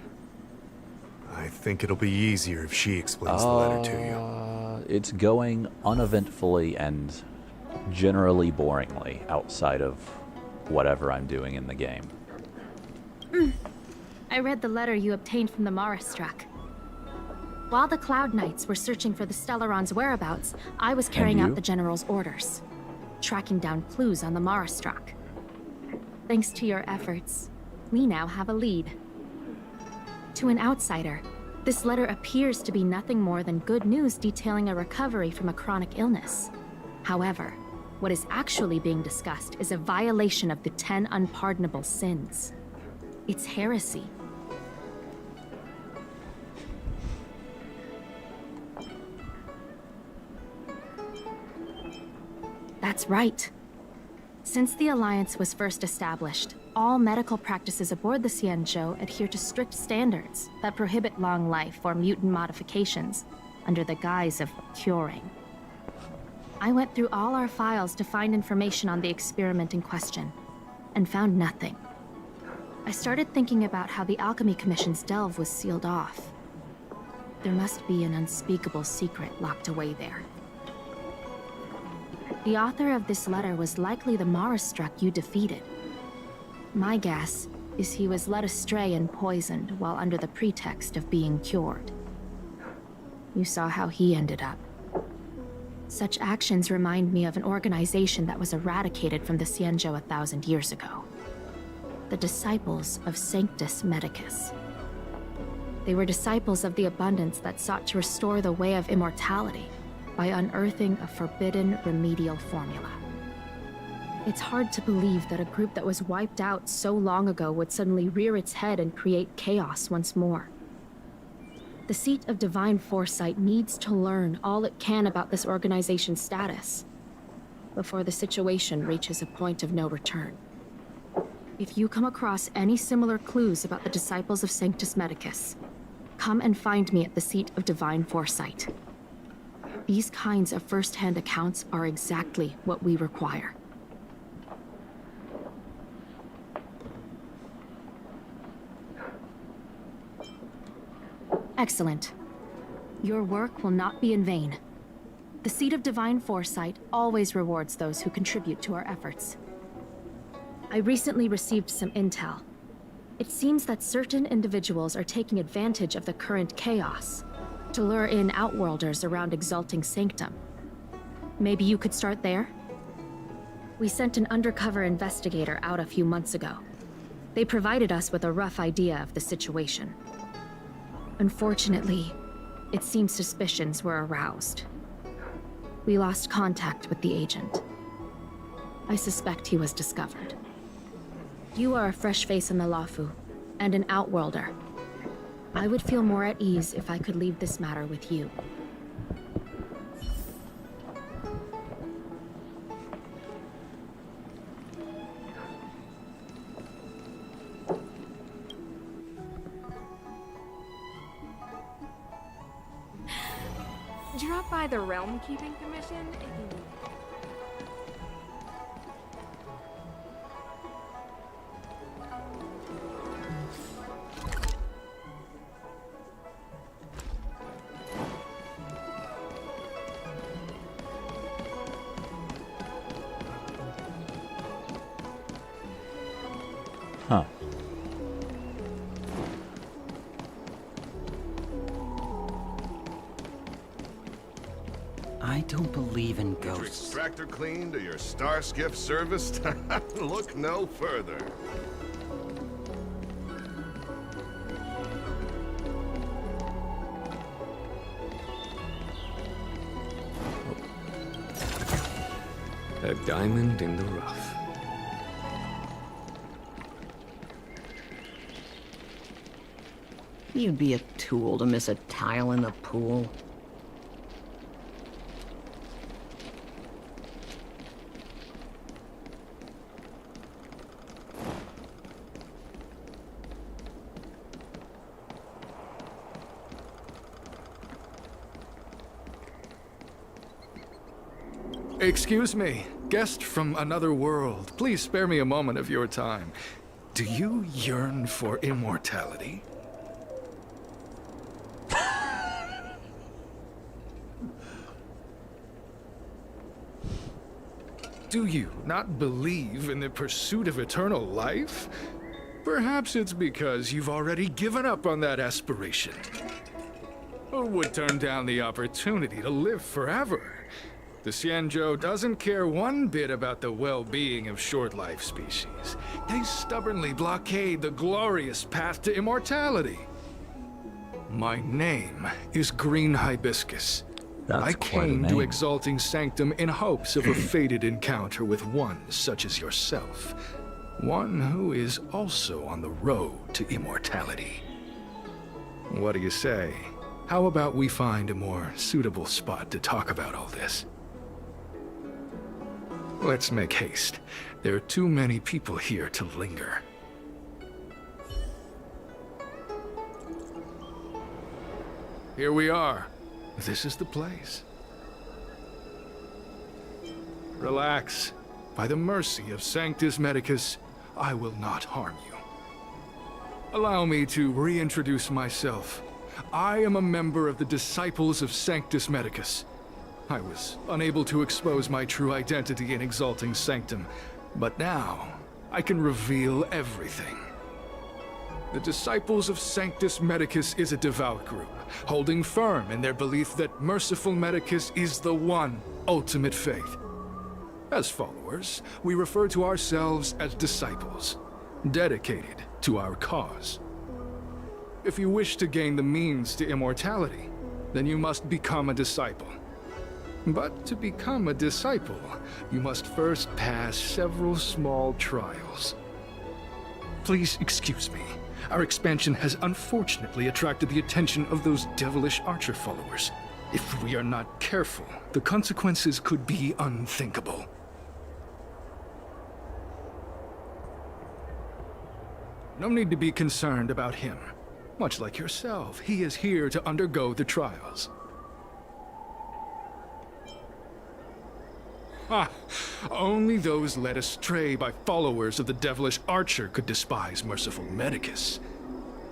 J: I think it'll be easier if she explains the letter to you.
A: It's going uneventfully and generally boringly outside of whatever I'm doing in the game.
H: I read the letter you obtained from the Marastruck. While the Cloud Knights were searching for the Stellaron's whereabouts, I was carrying out the General's orders, tracking down clues on the Marastruck. Thanks to your efforts, we now have a lead. To an outsider, this letter appears to be nothing more than good news detailing a recovery from a chronic illness. However, what is actually being discussed is a violation of the 10 unpardonable sins. It's heresy. That's right. Since the Alliance was first established, all medical practices aboard the Xianzhou adhere to strict standards that prohibit long life or mutant modifications under the guise of curing. I went through all our files to find information on the experiment in question, and found nothing. I started thinking about how the Alchemy Commission's delve was sealed off. There must be an unspeakable secret locked away there. The author of this letter was likely the Marastruck you defeated. My guess is he was led astray and poisoned while under the pretext of being cured. You saw how he ended up. Such actions remind me of an organization that was eradicated from the Xianzhou 1,000 years ago. The Disciples of Sanctus Medicus. They were disciples of the Abundance that sought to restore the way of immortality by unearthing a forbidden remedial formula. It's hard to believe that a group that was wiped out so long ago would suddenly rear its head and create chaos once more. The Seat of Divine Foresight needs to learn all it can about this organization's status before the situation reaches a point of no return. If you come across any similar clues about the Disciples of Sanctus Medicus, come and find me at the Seat of Divine Foresight. These kinds of first-hand accounts are exactly what we require. Excellent. Your work will not be in vain. The Seat of Divine Foresight always rewards those who contribute to our efforts. I recently received some intel. It seems that certain individuals are taking advantage of the current chaos to lure in Outworlders around Exalting Sanctum. Maybe you could start there? We sent an undercover investigator out a few months ago. They provided us with a rough idea of the situation. Unfortunately, it seems suspicions were aroused. We lost contact with the agent. I suspect he was discovered. You are a fresh face in the Luofu, and an Outworlder. I would feel more at ease if I could leave this matter with you.
K: Drop by the Realm Keeping Commission if you need.
A: Huh.
L: I don't believe in
M: Your
L: ghosts.
M: extractor cleaned or your star skiff serviced? Look no further.
G: A diamond in the rough.
C: You'd be a tool to miss a tile in the pool.
L: Excuse me, guest from another world. Please spare me a moment of your time. Do you yearn for immortality? Do you not believe in the pursuit of eternal life? Perhaps it's because you've already given up on that aspiration. Or would turn down the opportunity to live forever. The Xianzhou doesn't care one bit about the well-being of short-life species. They stubbornly blockade the glorious path to immortality. My name is Green Hibiscus. I came to Exalting Sanctum in hopes of a fated encounter with one such as yourself. One who is also on the road to immortality. What do you say? How about we find a more suitable spot to talk about all this? Let's make haste. There are too many people here to linger. Here we are. This is the place. Relax. By the mercy of Sanctus Medicus, I will not harm you. Allow me to reintroduce myself. I am a member of the Disciples of Sanctus Medicus. I was unable to expose my true identity in Exalting Sanctum, but now I can reveal everything. The Disciples of Sanctus Medicus is a devout group, holding firm in their belief that Merciful Medicus is the one ultimate faith. As followers, we refer to ourselves as disciples, dedicated to our cause. If you wish to gain the means to immortality, then you must become a disciple. But to become a disciple, you must first pass several small trials. Please excuse me. Our expansion has unfortunately attracted the attention of those devilish Archer followers. If we are not careful, the consequences could be unthinkable. No need to be concerned about him. Much like yourself, he is here to undergo the trials. Only those led astray by followers of the devilish Archer could despise Merciful Medicus.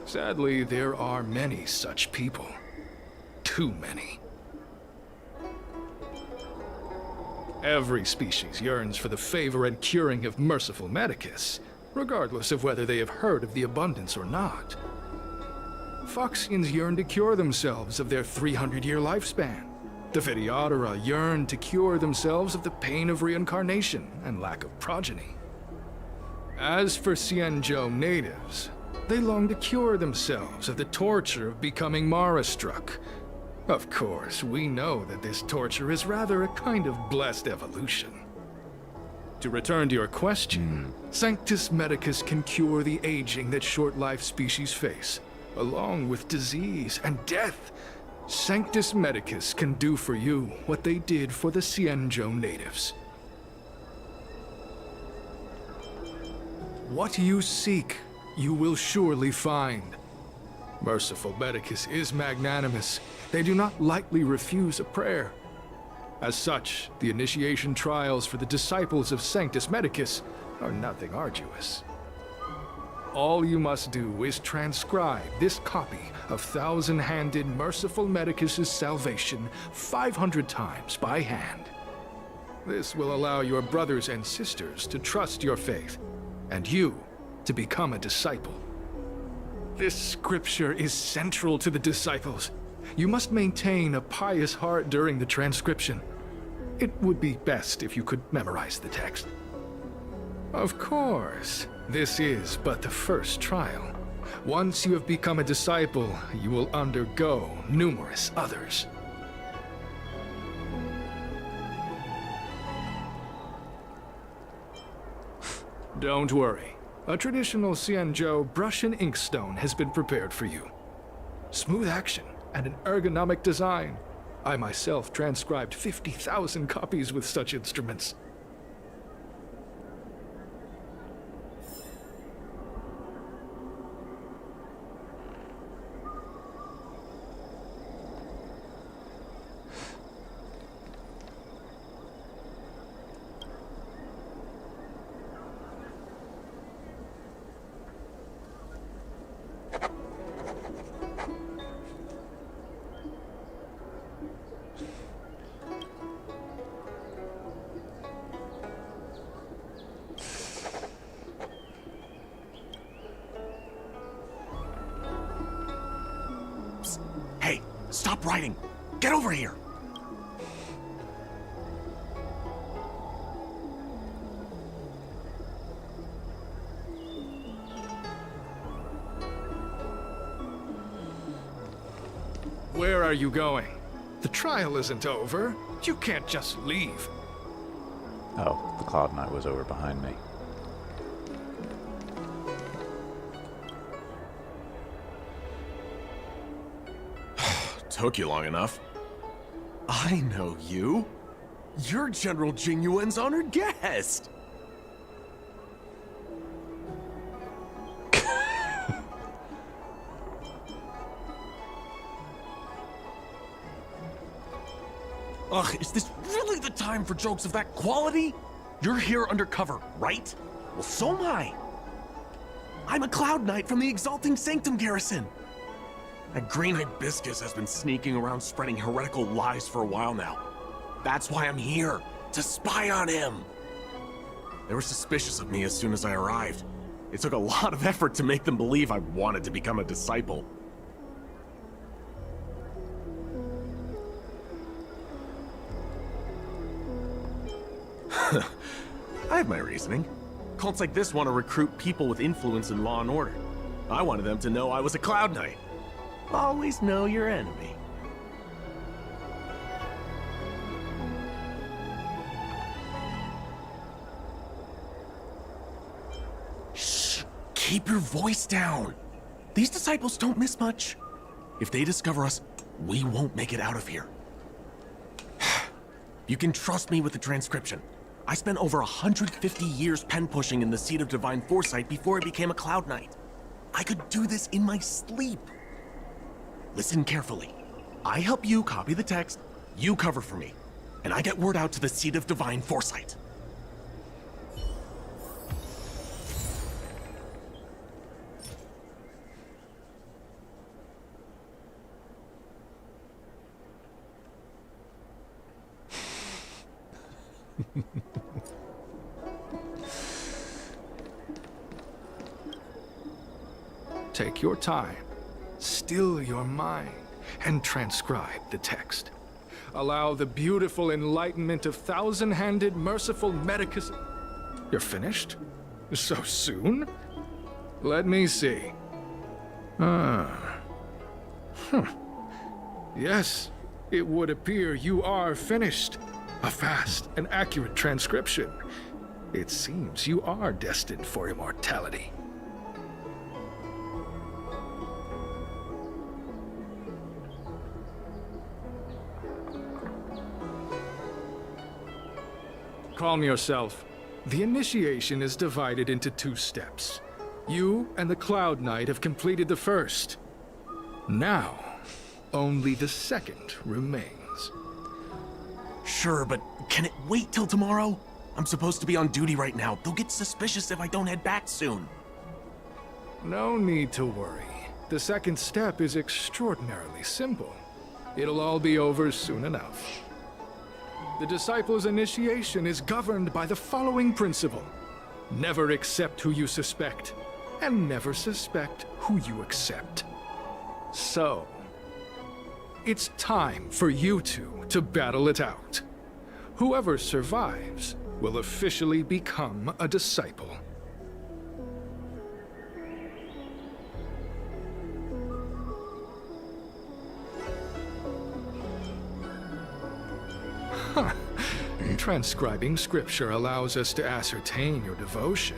L: Sadly, there are many such people. Too many. Every species yearns for the favor and curing of Merciful Medicus, regardless of whether they have heard of the abundance or not. Foxians yearn to cure themselves of their 300-year lifespan. The Videodora yearn to cure themselves of the pain of reincarnation and lack of progeny. As for Xianzhou natives, they long to cure themselves of the torture of becoming Mara-struck. Of course, we know that this torture is rather a kind of blessed evolution. To return to your question, Sanctus Medicus can cure the aging that short-life species face, along with disease and death. Sanctus Medicus can do for you what they did for the Xianzhou natives. What you seek, you will surely find. Merciful Medicus is magnanimous. They do not lightly refuse a prayer. As such, the initiation trials for the disciples of Sanctus Medicus are nothing arduous. All you must do is transcribe this copy of Thousand-Handed Merciful Medicus's Salvation 500 times by hand. This will allow your brothers and sisters to trust your faith, and you to become a disciple. This scripture is central to the disciples. You must maintain a pious heart during the transcription. It would be best if you could memorize the text. Of course, this is but the first trial. Once you have become a disciple, you will undergo numerous others. Don't worry. A traditional Xianzhou brush and inkstone has been prepared for you. Smooth action and an ergonomic design. I myself transcribed 50,000 copies with such instruments.
N: Stop writing! Get over here!
L: Where are you going? The trial isn't over. You can't just leave.
A: Oh, the Cloud Knight was over behind me.
N: Took you long enough. I know you. You're General Jing Yuan's honored guest. Ugh, is this really the time for jokes of that quality? You're here undercover, right? Well, so am I. I'm a Cloud Knight from the Exalting Sanctum Garrison. That green hibiscus has been sneaking around spreading heretical lies for a while now. That's why I'm here, to spy on him. They were suspicious of me as soon as I arrived. It took a lot of effort to make them believe I wanted to become a disciple. I have my reasoning. Cults like this want to recruit people with influence in law and order. I wanted them to know I was a Cloud Knight. Always know your enemy. Shh! Keep your voice down. These disciples don't miss much. If they discover us, we won't make it out of here. You can trust me with the transcription. I spent over 150 years pen pushing in the Seat of Divine Foresight before I became a Cloud Knight. I could do this in my sleep. Listen carefully. I help you copy the text, you cover for me, and I get word out to the Seat of Divine Foresight.
L: Take your time, still your mind, and transcribe the text. Allow the beautiful enlightenment of thousand-handed, merciful Medicus... You're finished? So soon? Let me see. Yes, it would appear you are finished. A fast and accurate transcription. It seems you are destined for immortality. Calm yourself. The initiation is divided into 2 steps. You and the Cloud Knight have completed the first. Now, only the second remains.
N: Sure, but can it wait till tomorrow? I'm supposed to be on duty right now. They'll get suspicious if I don't head back soon.
L: No need to worry. The second step is extraordinarily simple. It'll all be over soon enough. The disciple's initiation is governed by the following principle. Never accept who you suspect, and never suspect who you accept. So, it's time for you two to battle it out. Whoever survives will officially become a disciple. Transcribing scripture allows us to ascertain your devotion,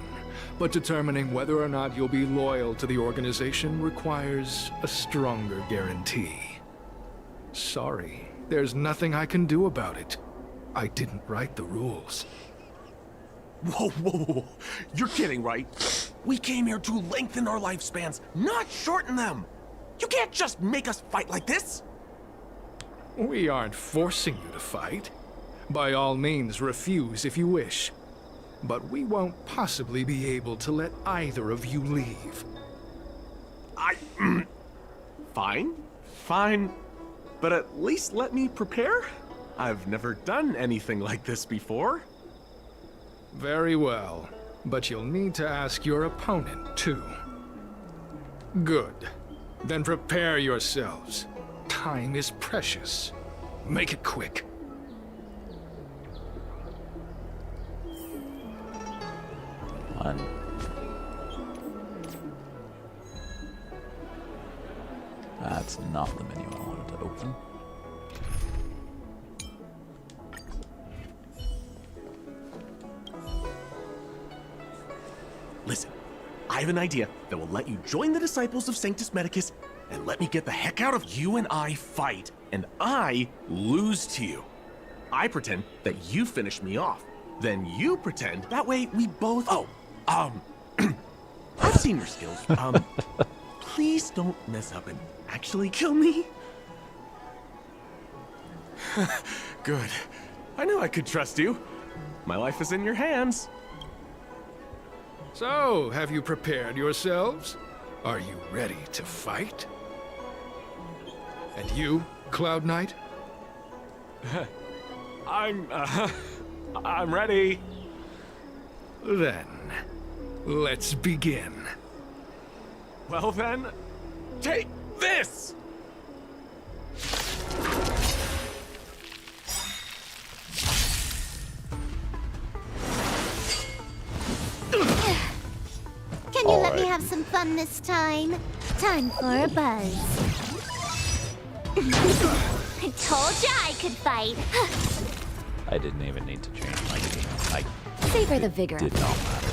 L: but determining whether or not you'll be loyal to the organization requires a stronger guarantee. Sorry, there's nothing I can do about it. I didn't write the rules.
N: Whoa, whoa, whoa. You're kidding, right? We came here to lengthen our lifespans, not shorten them. You can't just make us fight like this.
L: We aren't forcing you to fight. By all means, refuse if you wish. But we won't possibly be able to let either of you leave.
N: Fine. But at least let me prepare. I've never done anything like this before.
L: Very well. But you'll need to ask your opponent, too. Good. Then prepare yourselves. time is precious. Make it quick.
A: One. That's not the menu I wanted to open.
N: Listen, I have an idea that will let you join the Disciples of Sanctus Medicus and let me get the heck out of you and I fight, and I lose to you. I pretend that you finish me off. Then you pretend, that way we both... I've seen your skills. Please don't mess up and actually kill me. Good. I knew I could trust you. My life is in your hands.
L: So, have you prepared yourselves? Are you ready to fight? And you, Cloud Knight?
N: I'm ready.
L: Then, let's begin.
N: Well then, take this!
B: Can you let me have some fun this time? Time for a buzz.
I: I told ya I could fight.
A: I didn't even need to change my game.
D: Savor the vigor.
A: Did not matter.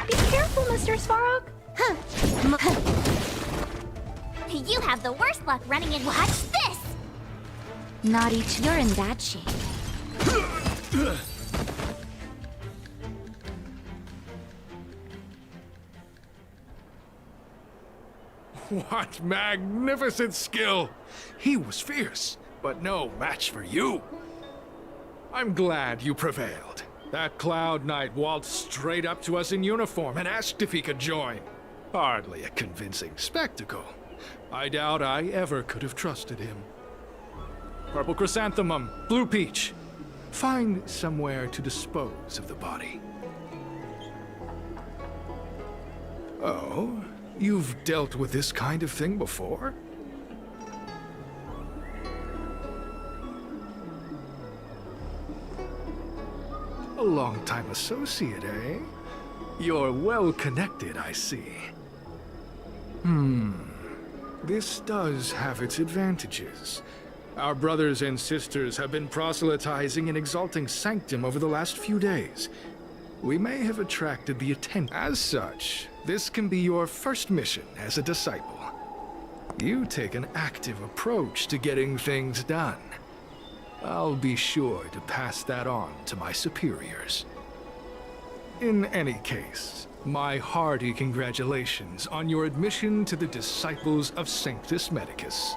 D: Be careful, Mr. Svarog.
B: You have the worst luck running in. Watch this!
H: Not each. You're in bad shape.
L: What magnificent skill! He was fierce, but no match for you. I'm glad you prevailed. That Cloud Knight waltzed straight up to us in uniform and asked if he could join. Hardly a convincing spectacle. I doubt I ever could have trusted him. Purple Chrysanthemum, Blue Peach. Find somewhere to dispose of the body. Oh, you've dealt with this kind of thing before? A long-time associate, eh? You're well connected, I see. This does have its advantages. Our brothers and sisters have been proselytizing and exalting Sanctum over the last few days. We may have attracted the attention. As such, this can be your first mission as a disciple. You take an active approach to getting things done. I'll be sure to pass that on to my superiors. In any case, my hearty congratulations on your admission to the Disciples of Sanctus Medicus.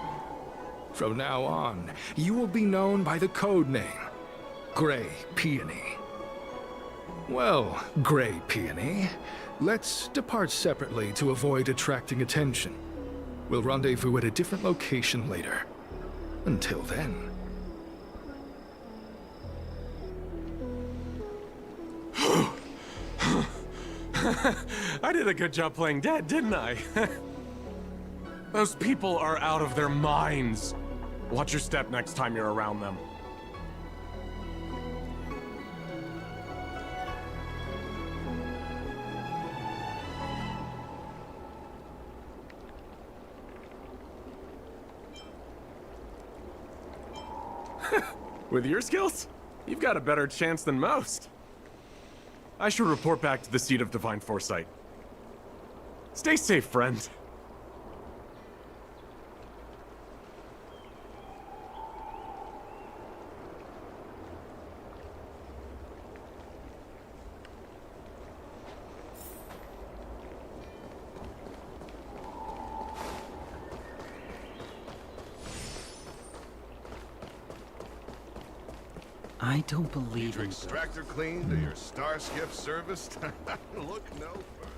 L: From now on, you will be known by the code name, Grey Peony. Well, Grey Peony, let's depart separately to avoid attracting attention. We'll rendezvous at a different location later. Until then...
N: I did a good job playing dead, didn't I? Those people are out of their minds. Watch your step next time you're around them. With your skills, you've got a better chance than most. I should report back to the Seat of Divine Foresight. Stay safe, friend.
E: I don't believe in
M: Extractor clean to your star skiff service? Look no further.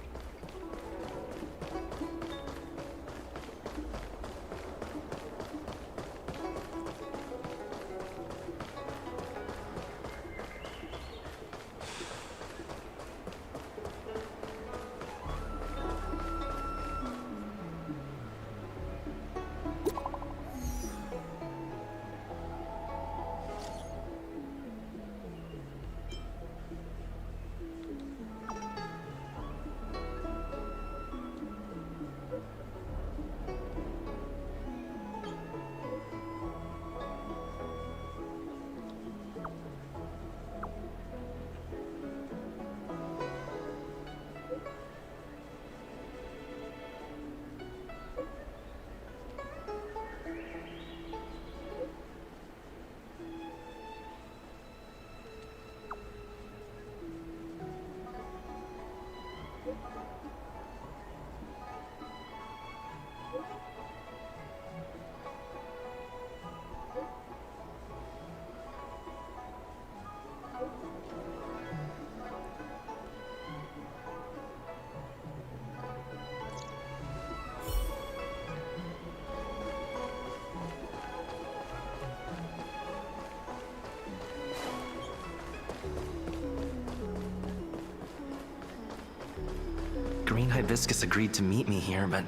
E: Green Hibiscus agreed to meet me here, but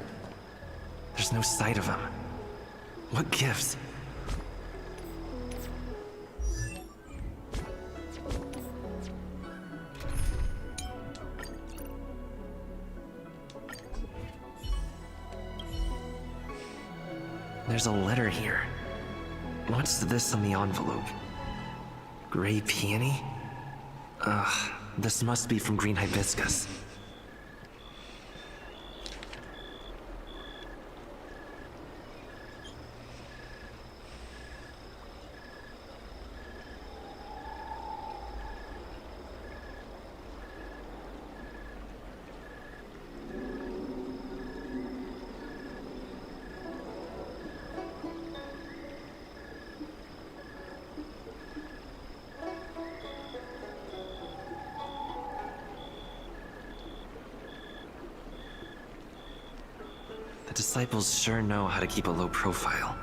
E: there's no sight of him. What gives? There's a letter here. What's this on the envelope? Gray peony? Ugh, this must be from Green Hibiscus. The disciples sure know how to keep a low profile.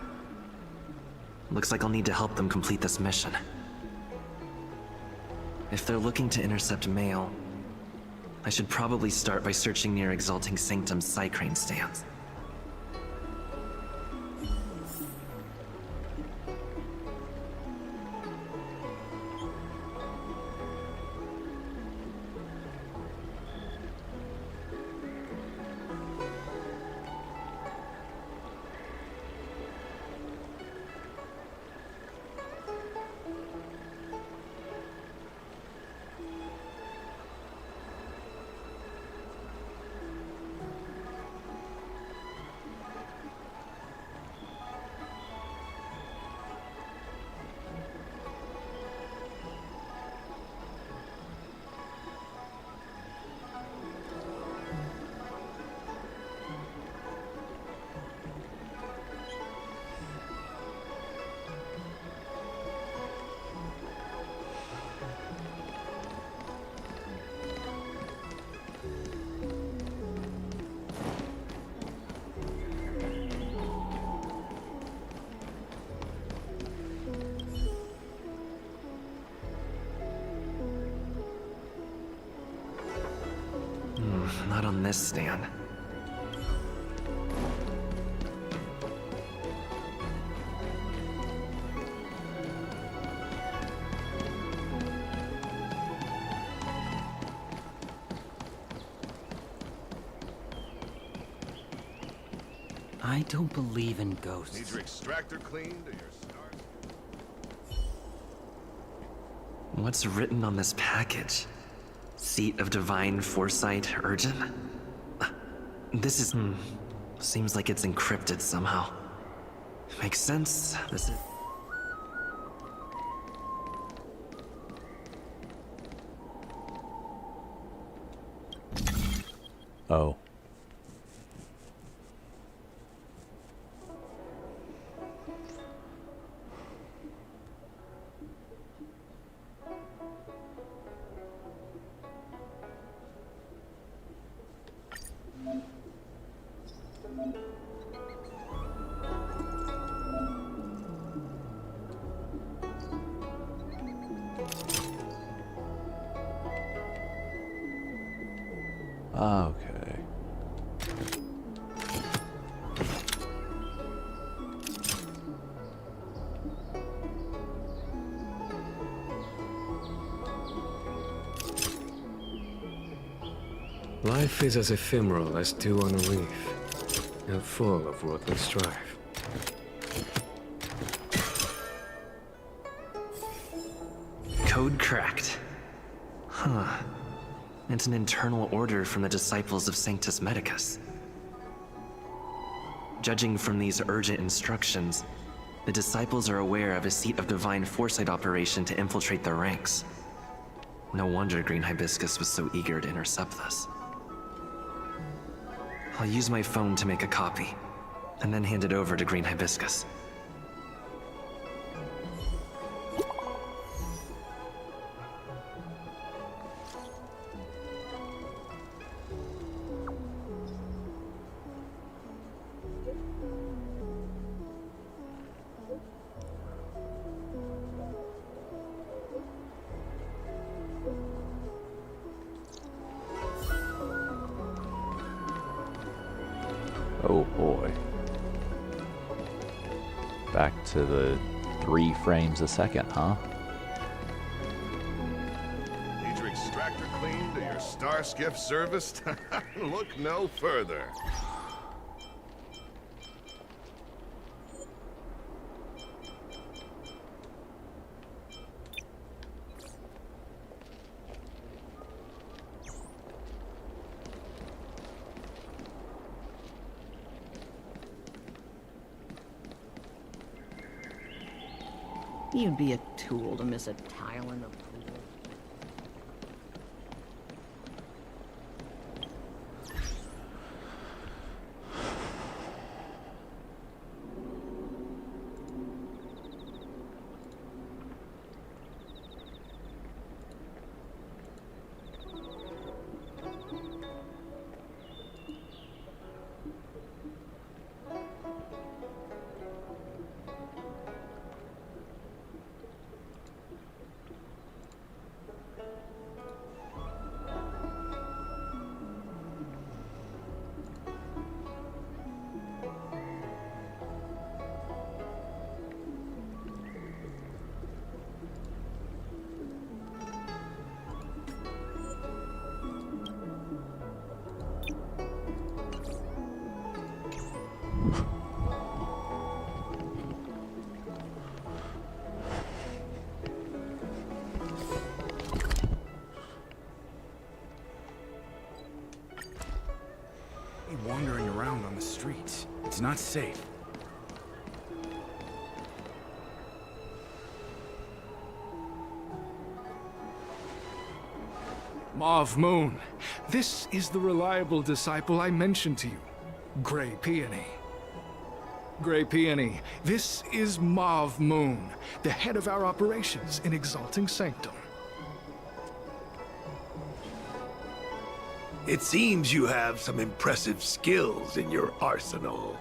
E: Looks like I'll need to help them complete this mission. If they're looking to intercept mail, I should probably start by searching near Exalting Sanctum's Psycrane stands. Not on this stand.
O: I don't believe in ghosts.
M: Need your extractor cleaned or your stars?
E: What's written on this package? Seat of Divine Foresight, Urgent? This is... Seems like it's encrypted somehow. Makes sense. This is...
A: Oh. Okay.
G: Life is as ephemeral as dew on a leaf, and full of worldly strife.
E: Code cracked. Huh. It's an internal order from the disciples of Sanctus Medicus. Judging from these urgent instructions, the disciples are aware of a Seat of Divine Foresight operation to infiltrate their ranks. No wonder Green Hibiscus was so eager to intercept this. I'll use my phone to make a copy, and then hand it over to Green Hibiscus.
A: Oh boy. Back to the 3 frames a second, huh?
M: Need your extractor cleaned or your star skiff serviced? Look no further.
C: You'd be a tool to miss a tile in the pool.
L: Wandering around on the streets. It's not safe. Mauve Moon. This is the reliable disciple I mentioned to you. Grey Peony. Grey Peony, this is Mauve Moon, the head of our operations in Exalting Sanctum.
P: It seems you have some impressive skills in your arsenal.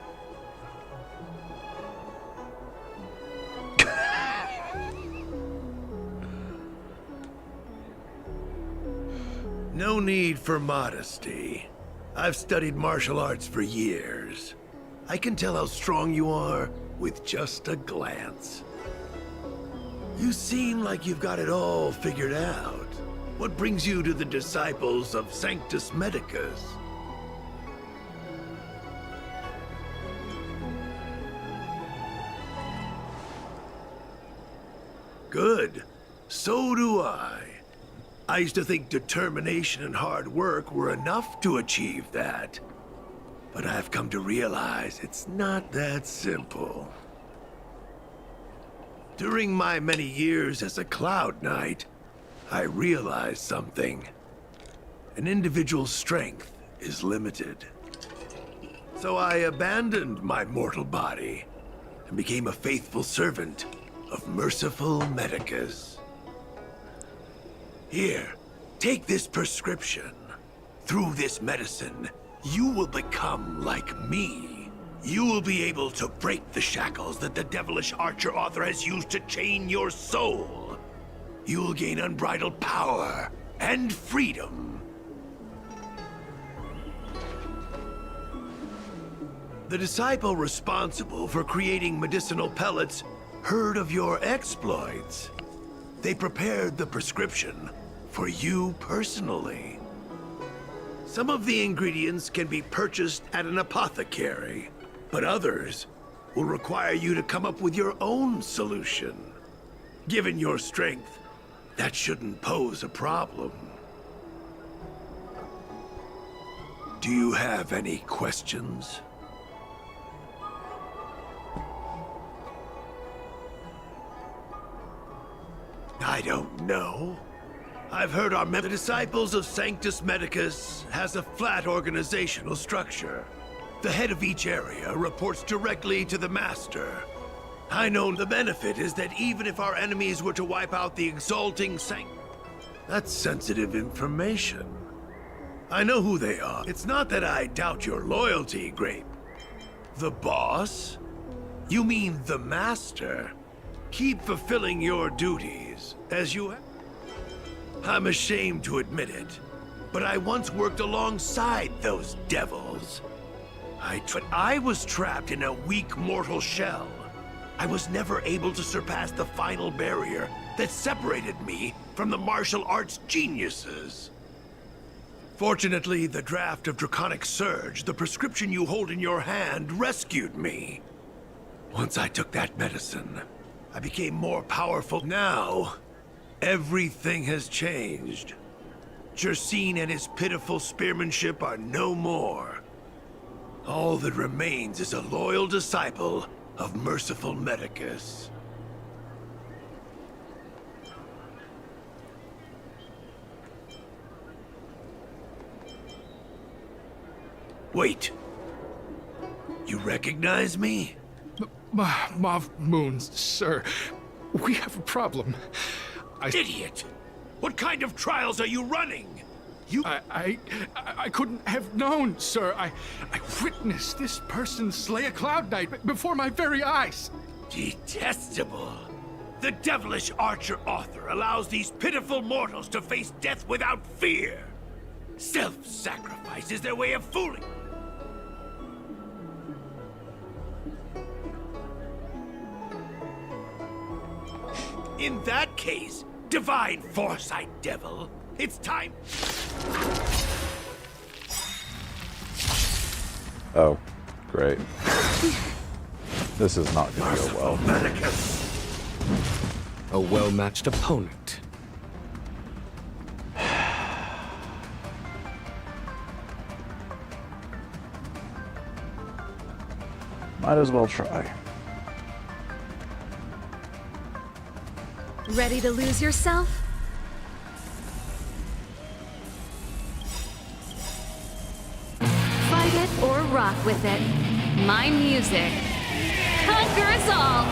P: No need for modesty. I've studied martial arts for years. I can tell how strong you are with just a glance. You seem like you've got it all figured out. What brings you to the disciples of Sanctus Medicus? Good. So do I. I used to think determination and hard work were enough to achieve that. But I've come to realize it's not that simple. During my many years as a Cloud Knight, I realized something. An individual's strength is limited. So I abandoned my mortal body and became a faithful servant of merciful Medicus. Here, take this prescription. Through this medicine, you will become like me. You will be able to break the shackles that the devilish Archer Author has used to chain your soul. You will gain unbridled power and freedom. The disciple responsible for creating medicinal pellets heard of your exploits. They prepared the prescription for you personally. Some of the ingredients can be purchased at an apothecary, but others will require you to come up with your own solution. Given your strength, that shouldn't pose a problem. Do you have any questions? I don't know. I've heard the Disciples of Sanctus Medicus has a flat organizational structure. The head of each area reports directly to the Master. I know the benefit is that even if our enemies were to wipe out the Exalting Sanctum... That's sensitive information. I know who they are. It's not that I doubt your loyalty, Grape. The boss? You mean the Master? Keep fulfilling your duties, as you have. I'm ashamed to admit it, but I once worked alongside those devils. But I was trapped in a weak mortal shell. I was never able to surpass the final barrier that separated me from the martial arts geniuses. Fortunately, the draft of Draconic Surge, the prescription you hold in your hand, rescued me. Once I took that medicine, I became more powerful. Now, everything has changed. Jersine and his pitiful spearmanship are no more. All that remains is a loyal disciple of Merciful Medicus. Wait. You recognize me?
L: Mav Moons, sir. We have a problem.
P: Idiot! What kind of trials are you running?
L: I couldn't have known, sir. I witnessed this person slay a Cloud Knight before my very eyes.
P: Detestable. The devilish archer author allows these pitiful mortals to face death without fear. Self-sacrifice is their way of fooling. In that case, divine foresight, devil, it's time.
A: Oh, great. This is not going to go well.
G: A well-matched opponent.
A: Might as well try.
Q: Ready to lose yourself? Fight it or rock with it. My music conquers all!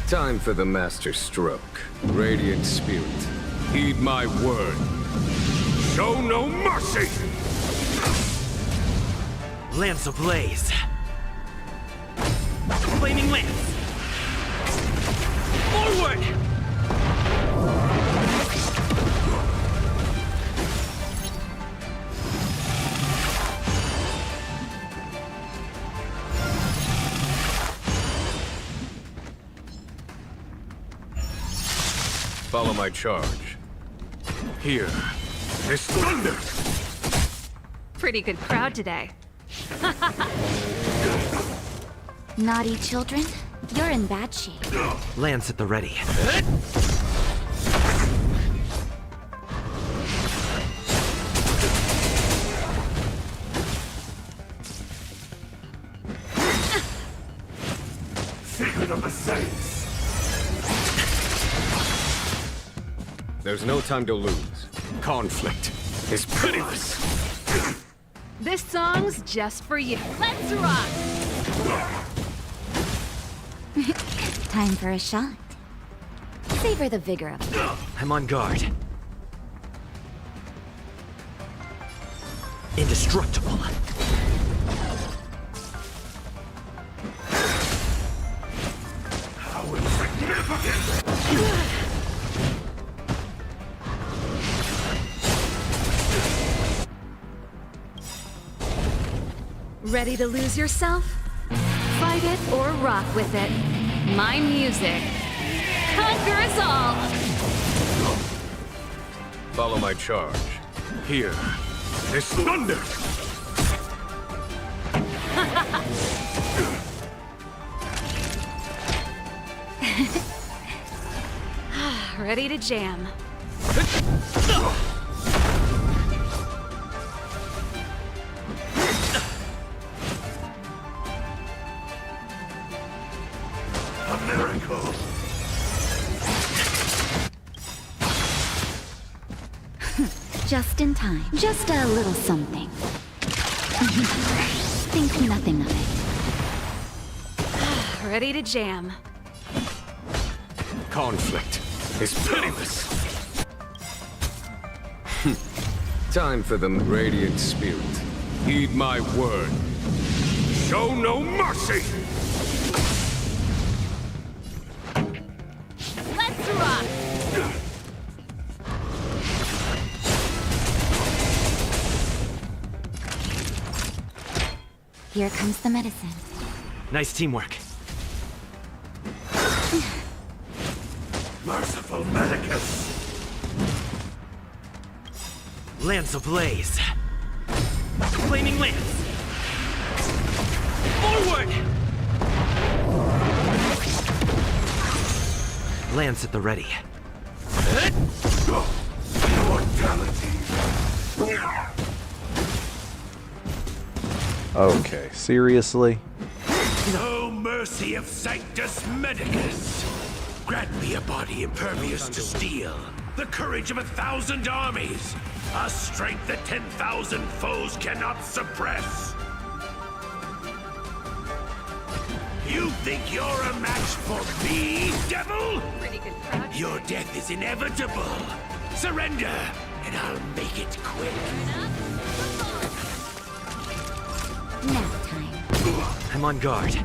G: Time for the Master Stroke. Radiant Spirit, heed my word. Show no mercy!
E: Lance ablaze. Flaming lance. Forward!
G: Follow my charge. Here is thunder!
Q: Pretty good crowd today.
B: Naughty children, you're in bad shape.
E: Lance at the ready.
P: Secret of the Saints.
G: There's no time to lose. Conflict is pitiless.
Q: This song's just for you. Let's rock!
B: Time for a shot. Savor the vigor of it.
E: I'm on guard. Indestructible.
P: How insignificant!
Q: Ready to lose yourself? Fight it or rock with it. My music conquers all!
G: Follow my charge. Here is thunder!
Q: Ready to jam.
P: A miracle!
B: Just in time. Just a little something. Think nothing of it.
Q: Ready to jam.
G: Conflict is pitiless. Time for the Radiant Spirit. Heed my word. Show no mercy!
Q: Let's rock!
B: Here comes the medicine.
E: Nice teamwork.
P: Merciful Medicus!
E: Lance ablaze. Flaming lance. Forward! Lance at the ready.
A: Okay, seriously?
P: No mercy of Sanctus Medicus! Grant me a body impervious to steel, the courage of 1,000 armies, a strength that 10,000 foes cannot suppress. You think you're a match for me, devil? Your death is inevitable. Surrender, and I'll make it quick.
B: Nap time.
E: I'm on guard.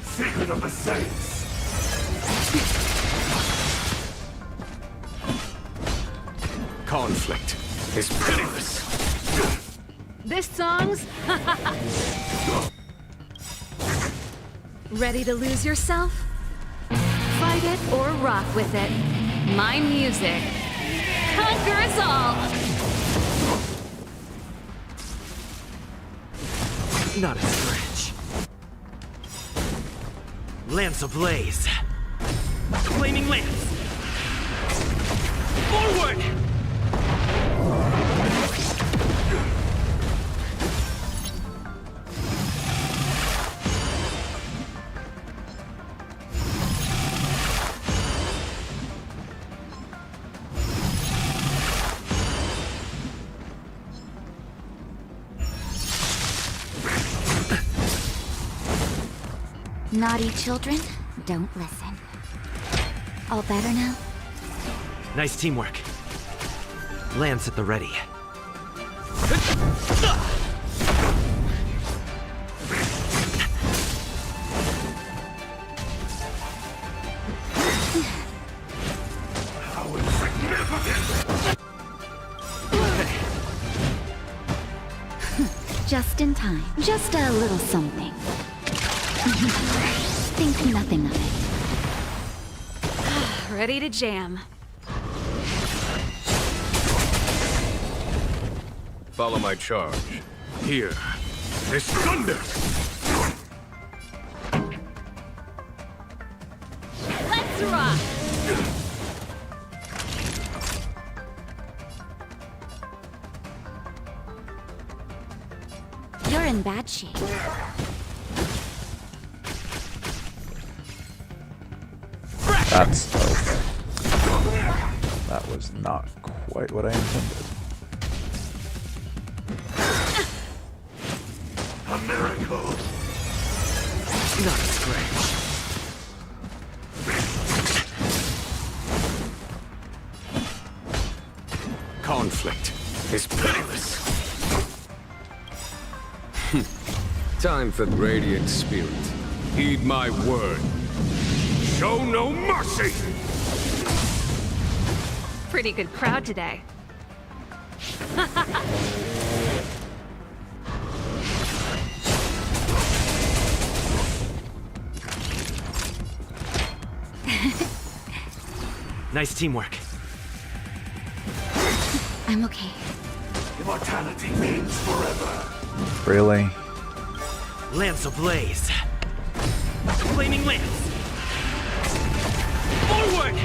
P: Secret of the Saints!
G: Conflict is pitiless.
Q: This song's... Ready to lose yourself? Fight it or rock with it. My music conquers all!
E: Not a stretch. Lance ablaze. Flaming lance. Forward!
B: Naughty children, don't listen. All better now?
E: Nice teamwork. Lance at the ready.
B: Just in time. Just a little something. Think nothing of it.
Q: Ready to jam.
G: Follow my charge. Here. This thunder!
Q: Let's rock!
B: You're in bad shape.
A: That's tough. That was not quite what I intended.
P: A miracle!
E: Not a scratch.
G: Conflict is pitiless. Time for Radiant Spirit. Heed my word. Show no mercy!
Q: Pretty good crowd today.
E: Nice teamwork.
B: I'm okay.
P: Immortality means forever.
A: Really?
E: Lance ablaze. Flaming lance. Forward!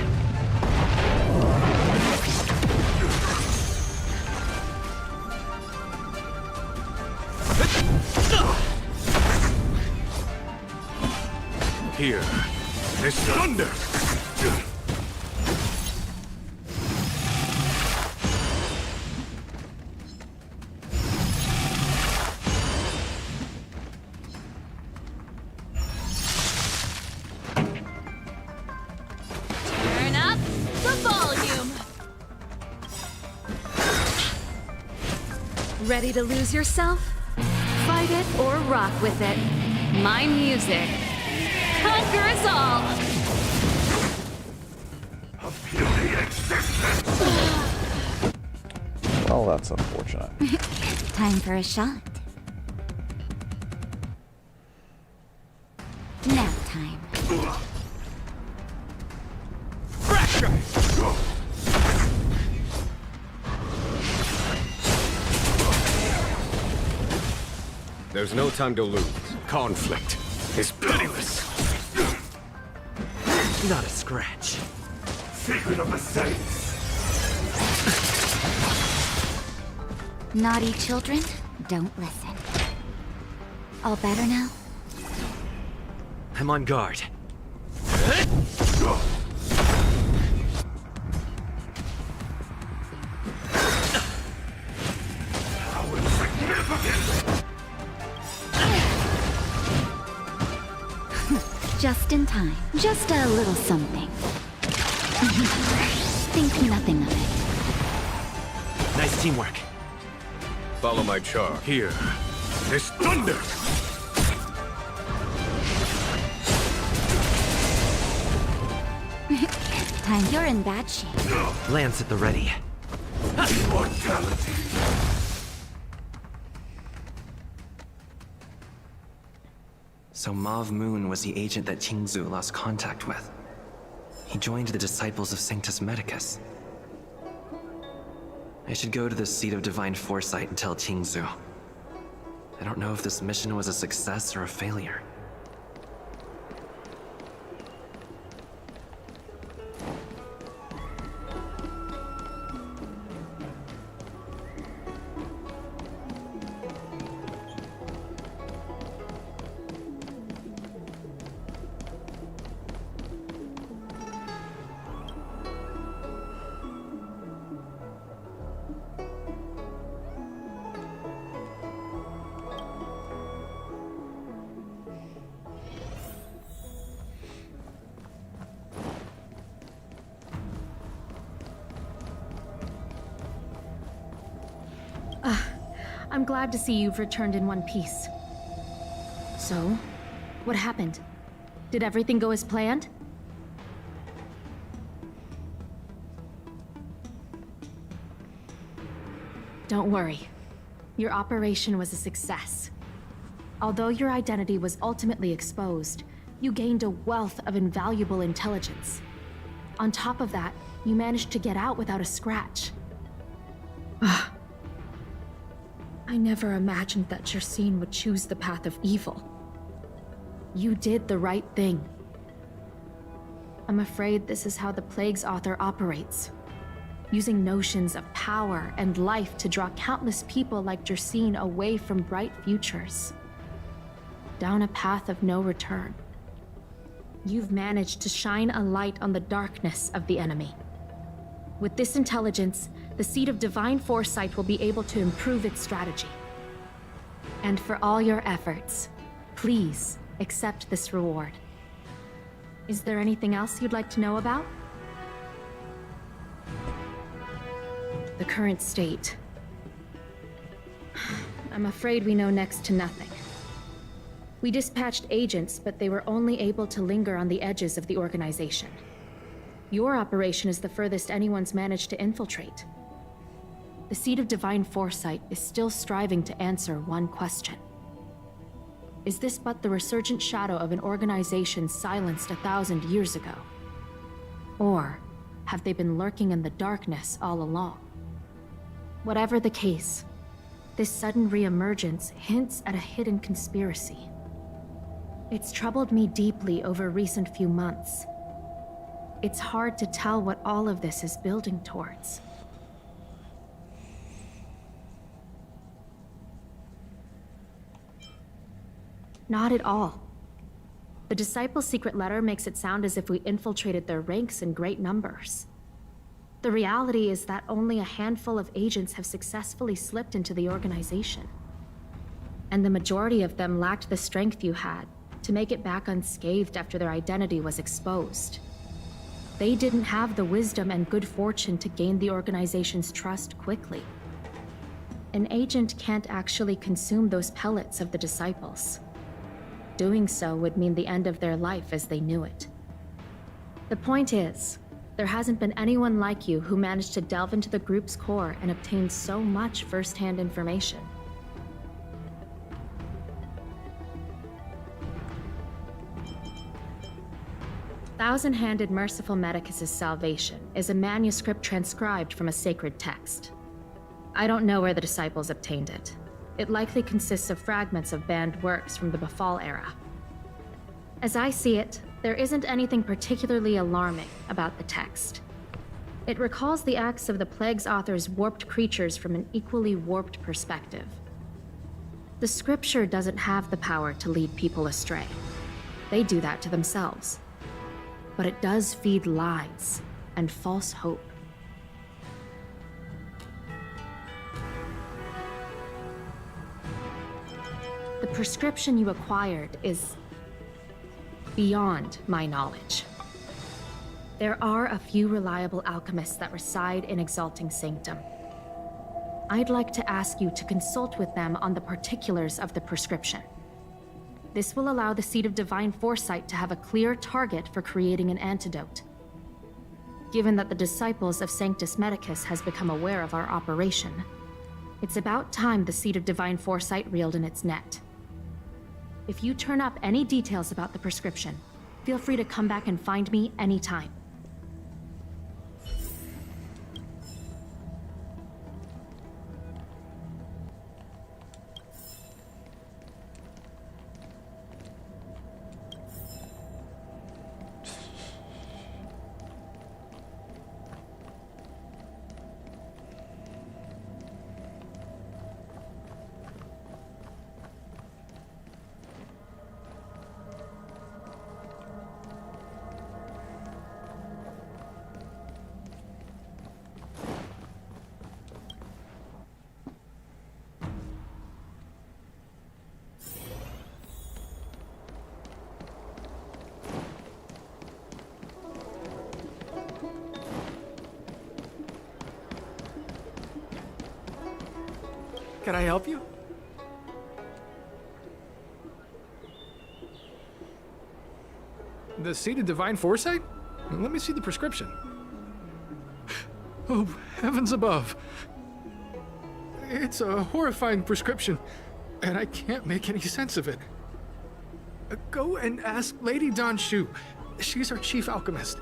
G: Here. This thunder!
Q: Turn up the volume. Ready to lose yourself? Fight it or rock with it. My music conquers all!
A: Well, that's unfortunate.
B: Time for a shot. Nap time.
G: There's no time to lose. Conflict is pitiless.
E: Not a scratch.
P: Secret of the Saints.
B: Naughty children, don't listen. All better now?
E: I'm on guard.
B: Just in time. Just a little something. Think nothing of it.
E: Nice teamwork.
G: Follow my charm. Here is thunder!
B: Time. You're in bad shape.
E: Lance at the ready.
P: Immortality.
E: So Mauve Moon was the agent that Qingzu lost contact with. He joined the Disciples of Sanctus Medicus. I should go to the Seat of Divine Foresight and tell Qingzu. I don't know if this mission was a success or a failure.
H: I'm glad to see you've returned in one piece. So, what happened? Did everything go as planned? Don't worry. Your operation was a success. Although your identity was ultimately exposed, you gained a wealth of invaluable intelligence. On top of that, you managed to get out without a scratch. I never imagined that Jersine would choose the path of evil. You did the right thing. I'm afraid this is how the Plague's author operates. Using notions of power and life to draw countless people like Jersine away from bright futures. Down a path of no return. You've managed to shine a light on the darkness of the enemy. With this intelligence, the Seat of Divine Foresight will be able to improve its strategy. And for all your efforts, please accept this reward. Is there anything else you'd like to know about? The current state. I'm afraid we know next to nothing. We dispatched agents, but they were only able to linger on the edges of the organization. Your operation is the furthest anyone's managed to infiltrate. The Seat of Divine Foresight is still striving to answer one question. Is this but the resurgent shadow of an organization silenced 1,000 years ago? Or have they been lurking in the darkness all along? Whatever the case, this sudden reemergence hints at a hidden conspiracy. It's troubled me deeply over recent few months. It's hard to tell what all of this is building towards. Not at all. The Disciples' secret letter makes it sound as if we infiltrated their ranks in great numbers. The reality is that only a handful of agents have successfully slipped into the organization. And the majority of them lacked the strength you had to make it back unscathed after their identity was exposed. They didn't have the wisdom and good fortune to gain the organization's trust quickly. An agent can't actually consume those pellets of the disciples. Doing so would mean the end of their life as they knew it. The point is, there hasn't been anyone like you who managed to delve into the group's core and obtain so much first-hand information. Thousand-Handed Merciful Medicus' Salvation is a manuscript transcribed from a sacred text. I don't know where the disciples obtained it. It likely consists of fragments of banned works from the Befall era. As I see it, there isn't anything particularly alarming about the text. It recalls the acts of the Plague's author's warped creatures from an equally warped perspective. The scripture doesn't have the power to lead people astray. They do that to themselves. But it does feed lies and false hope. The prescription you acquired is beyond my knowledge. There are a few reliable alchemists that reside in Exalting Sanctum. I'd like to ask you to consult with them on the particulars of the prescription. This will allow the Seed of Divine Foresight to have a clear target for creating an antidote. Given that the disciples of Sanctus Medicus has become aware of our operation, it's about time the Seed of Divine Foresight reeled in its net. If you turn up any details about the prescription, feel free to come back and find me anytime.
R: Can I help you? The Seed of Divine Foresight? Let me see the prescription. Oh, heavens above. It's a horrifying prescription, and I can't make any sense of it. Go and ask Lady Don Shu. She's our chief alchemist.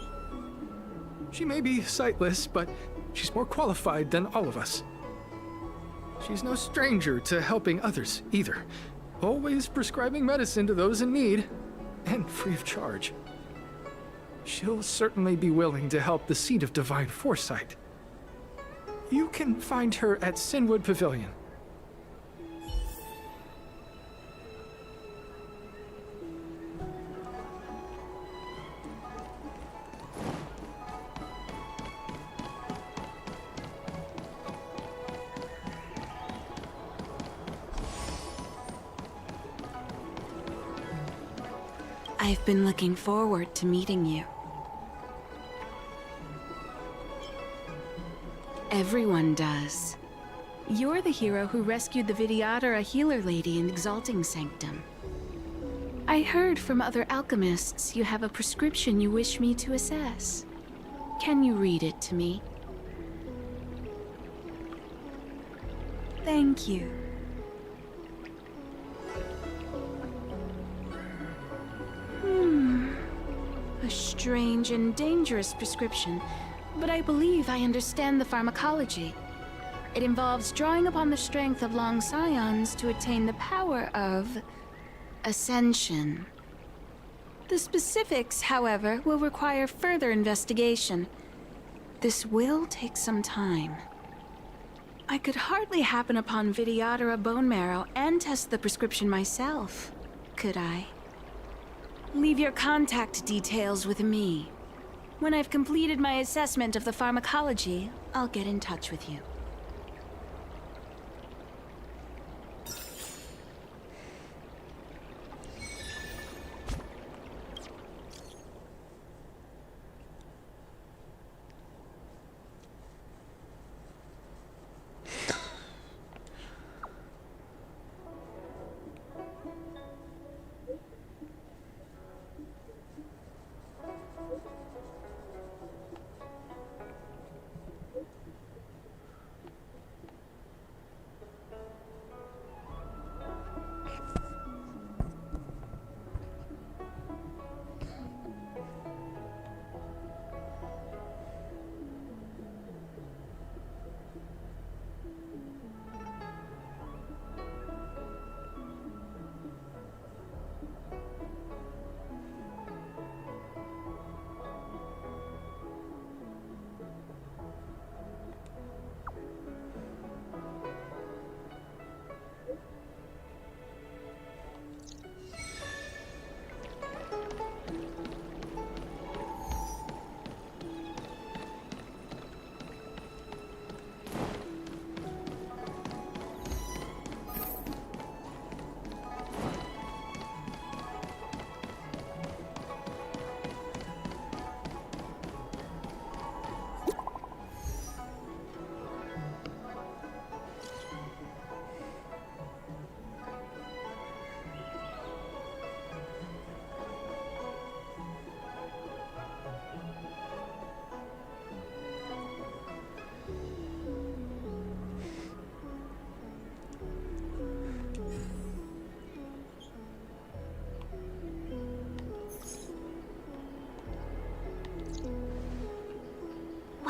R: She may be sightless, but she's more qualified than all of us. She's no stranger to helping others, either. Always prescribing medicine to those in need, and free of charge. She'll certainly be willing to help the Seed of Divine Foresight. You can find her at Sinwood Pavilion.
S: I've been looking forward to meeting you. Everyone does. You're the hero who rescued the Vidyadhara healer lady in Exalting Sanctum. I heard from other alchemists you have a prescription you wish me to assess. Can you read it to me? Thank you. A strange and dangerous prescription, but I believe I understand the pharmacology. It involves drawing upon the strength of long scions to attain the power of ascension. The specifics, however, will require further investigation. This will take some time. I could hardly happen upon Vidyadhara bone marrow and test the prescription myself, could I? Leave your contact details with me. When I've completed my assessment of the pharmacology, I'll get in touch with you.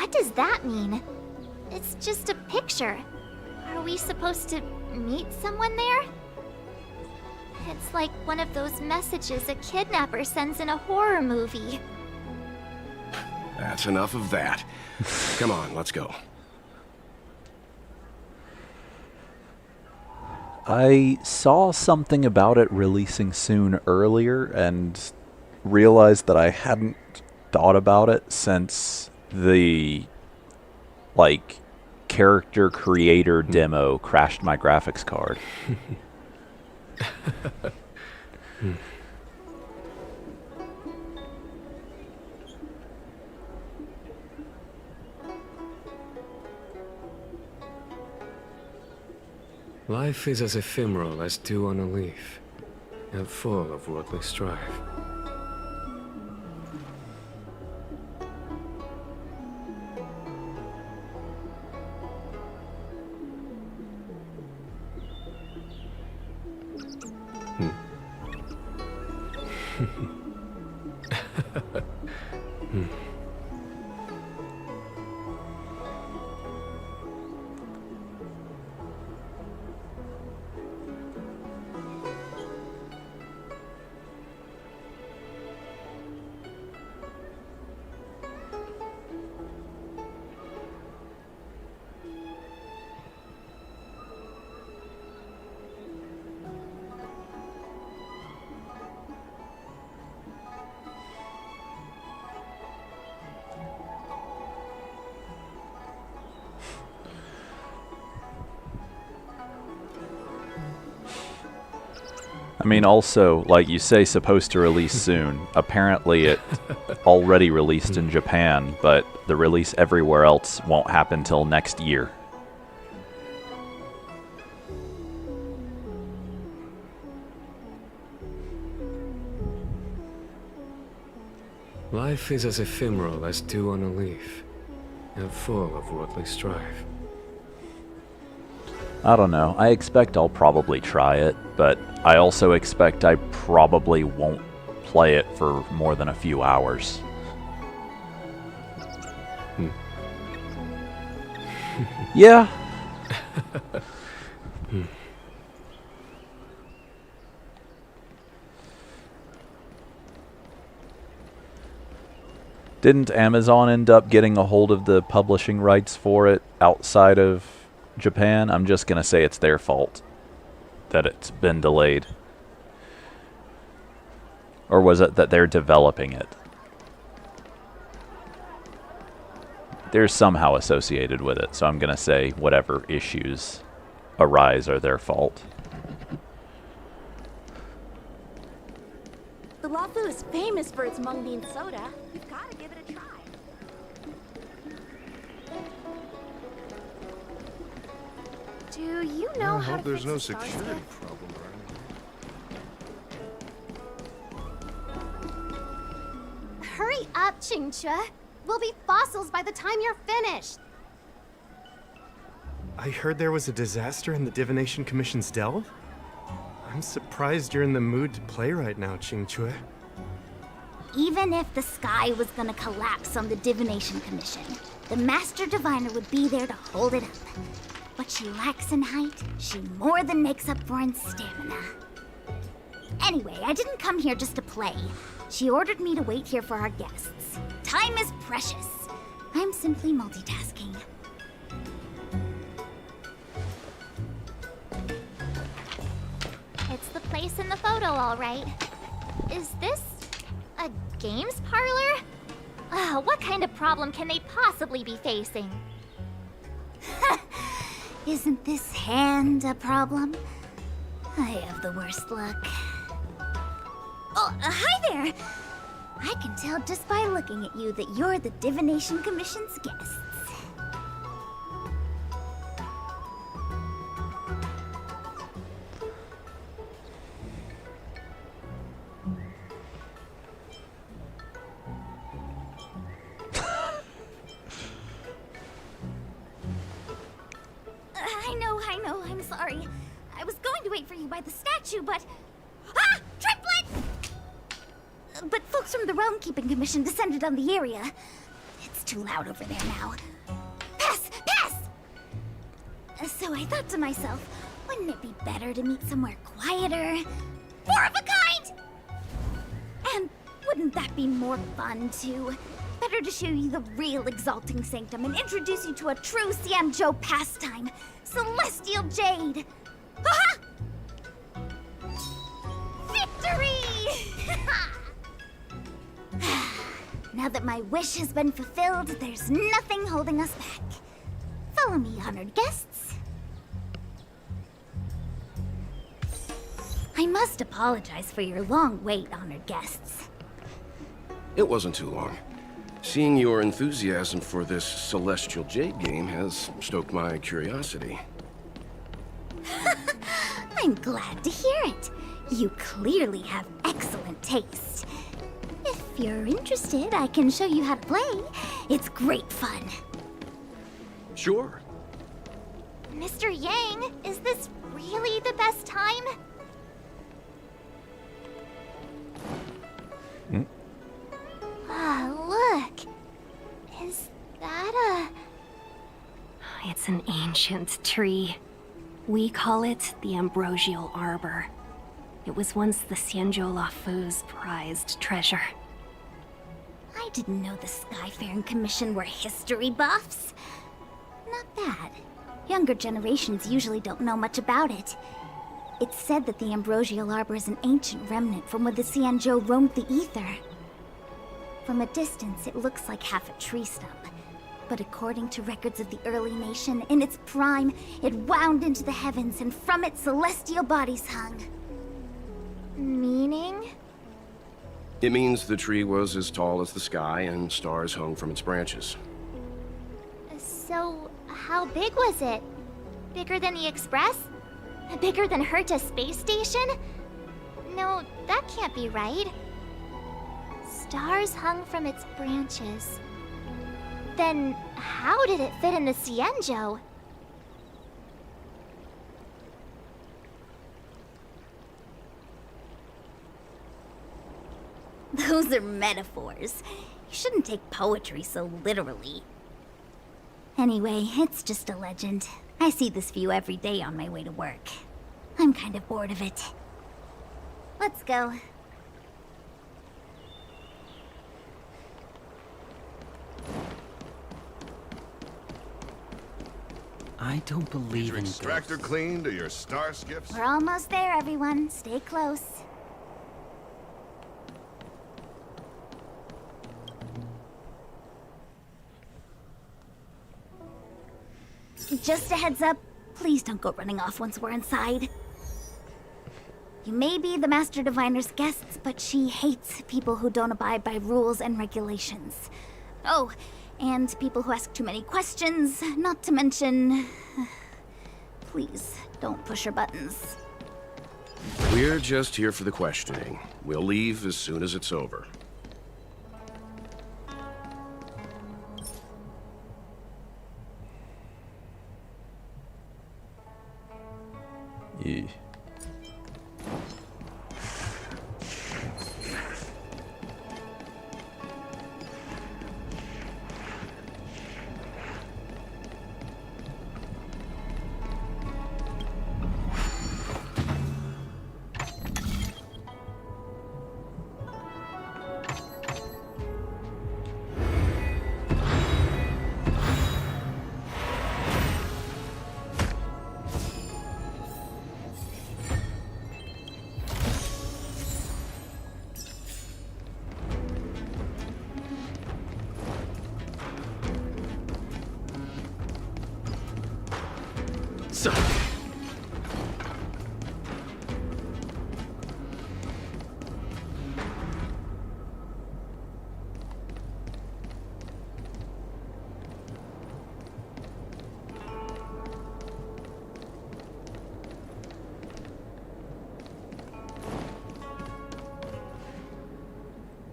B: What does that mean? It's just a picture. Are we supposed to meet someone there? It's like one of those messages a kidnapper sends in a horror movie.
T: That's enough of that. Come on, let's go.
A: I saw something about it releasing soon earlier and realized that I hadn't thought about it since the, like, character creator demo crashed my graphics card.
G: Life is as ephemeral as dew on a leaf, and full of worldly strife.
A: I mean, also, like you say, supposed to release soon. Apparently it already released in Japan, but the release everywhere else won't happen till next year.
G: Life is as ephemeral as dew on a leaf, and full of worldly strife.
A: I don't know. I expect I'll probably try it, but I also expect I probably won't play it for more than a few hours. Yeah. Didn't Amazon end up getting a hold of the publishing rights for it outside of Japan? I'm just gonna say it's their fault that it's been delayed. Or was it that they're developing it? They're somehow associated with it, so I'm gonna say whatever issues arise are their fault.
U: The Lafu is famous for its mung bean soda. You've got to give it a try.
B: Do you know
M: I
B: how
M: hope
B: to
M: there's
B: fix
M: no
B: a star
M: security
B: skiff?
M: problem around here.
U: Hurry up, Qingque. We'll be fossils by the time you're finished.
J: I heard there was a disaster in the Divination Commission's delve? I'm surprised you're in the mood to play right now, Qingque.
B: Even if the sky was gonna collapse on the Divination Commission, the Master Diviner would be there to hold it up. What she lacks in height, she more than makes up for in stamina. Anyway, I didn't come here just to play. She ordered me to wait here for our guests. Time is precious. I'm simply multitasking. It's the place in the photo, all right. Is this a games parlor? What kind of problem can they possibly be facing? Isn't this hand a problem? I have the worst luck. Oh, hi there! I can tell just by looking at you that you're the Divination Commission's guests. I know, I'm sorry. I was going to wait for you by the statue, but... Ah! Triplet! But folks from the Realm Keeping Commission descended on the area. It's too loud over there now. Pass! Pass! So I thought to myself, wouldn't it be better to meet somewhere quieter? More of a kind! And wouldn't that be more fun, too? Better to show you the real Exalting Sanctum and introduce you to a true Xianzhou pastime, Celestial Jade! Ha-ha! Victory! Now that my wish has been fulfilled, there's nothing holding us back. Follow me, honored guests. I must apologize for your long wait, honored guests.
T: It wasn't too long. Seeing your enthusiasm for this Celestial Jade game has stoked my curiosity.
B: I'm glad to hear it. You clearly have excellent taste. If you're interested, I can show you how to play. It's great fun.
T: Sure.
U: Mr. Yang, is this really the best time? Look. Is that a...
Q: It's an ancient tree. We call it the Ambrosial Arbor. It was once the Xianzhou Luofu's prized treasure.
B: I didn't know the Skyfaring Commission were history buffs. Not bad. Younger generations usually don't know much about it. It's said that the Ambrosial Arbor is an ancient remnant from when the Xianzhou roamed the ether. From a distance, it looks like half a tree stump. But according to records of the early nation, in its prime, it wound into the heavens and from it celestial bodies hung.
U: Meaning?
T: It means the tree was as tall as the sky and stars hung from its branches.
U: So, how big was it? Bigger than the Express? Bigger than Herta Space Station? No, that can't be right. Stars hung from its branches. Then, how did it fit in the Xianzhou?
B: Those are metaphors. You shouldn't take poetry so literally. Anyway, it's just a legend. I see this view every day on my way to work. I'm kind of bored of it. Let's go.
O: I don't believe
M: your
O: in
M: extractor
O: ghosts.
M: cleaned or your star skiffs?
B: We're almost there, everyone. Stay close. Just a heads up, please don't go running off once we're inside. You may be the Master Diviner's guests, but she hates people who don't abide by rules and regulations. Oh, and people who ask too many questions, not to mention... Please, don't push her buttons.
T: We're just here for the questioning. We'll leave as soon as it's over.
A: Yeah.
N: So.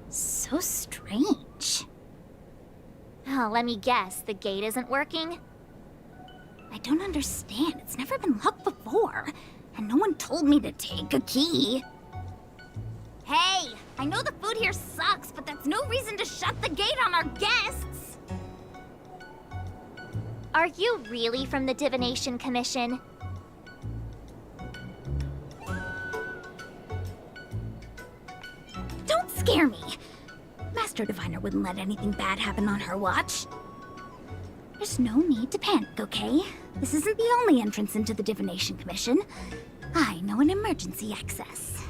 B: So strange.
U: Oh, let me guess, the gate isn't working?
B: I don't understand. It's never been locked before. And no one told me to take a key. Hey, I know the food here sucks, but that's no reason to shut the gate on our guests.
U: Are you really from the Divination Commission?
B: Don't scare me! Master Diviner wouldn't let anything bad happen on her watch. There's no need to panic, okay? This isn't the only entrance into the Divination Commission. I know an emergency access.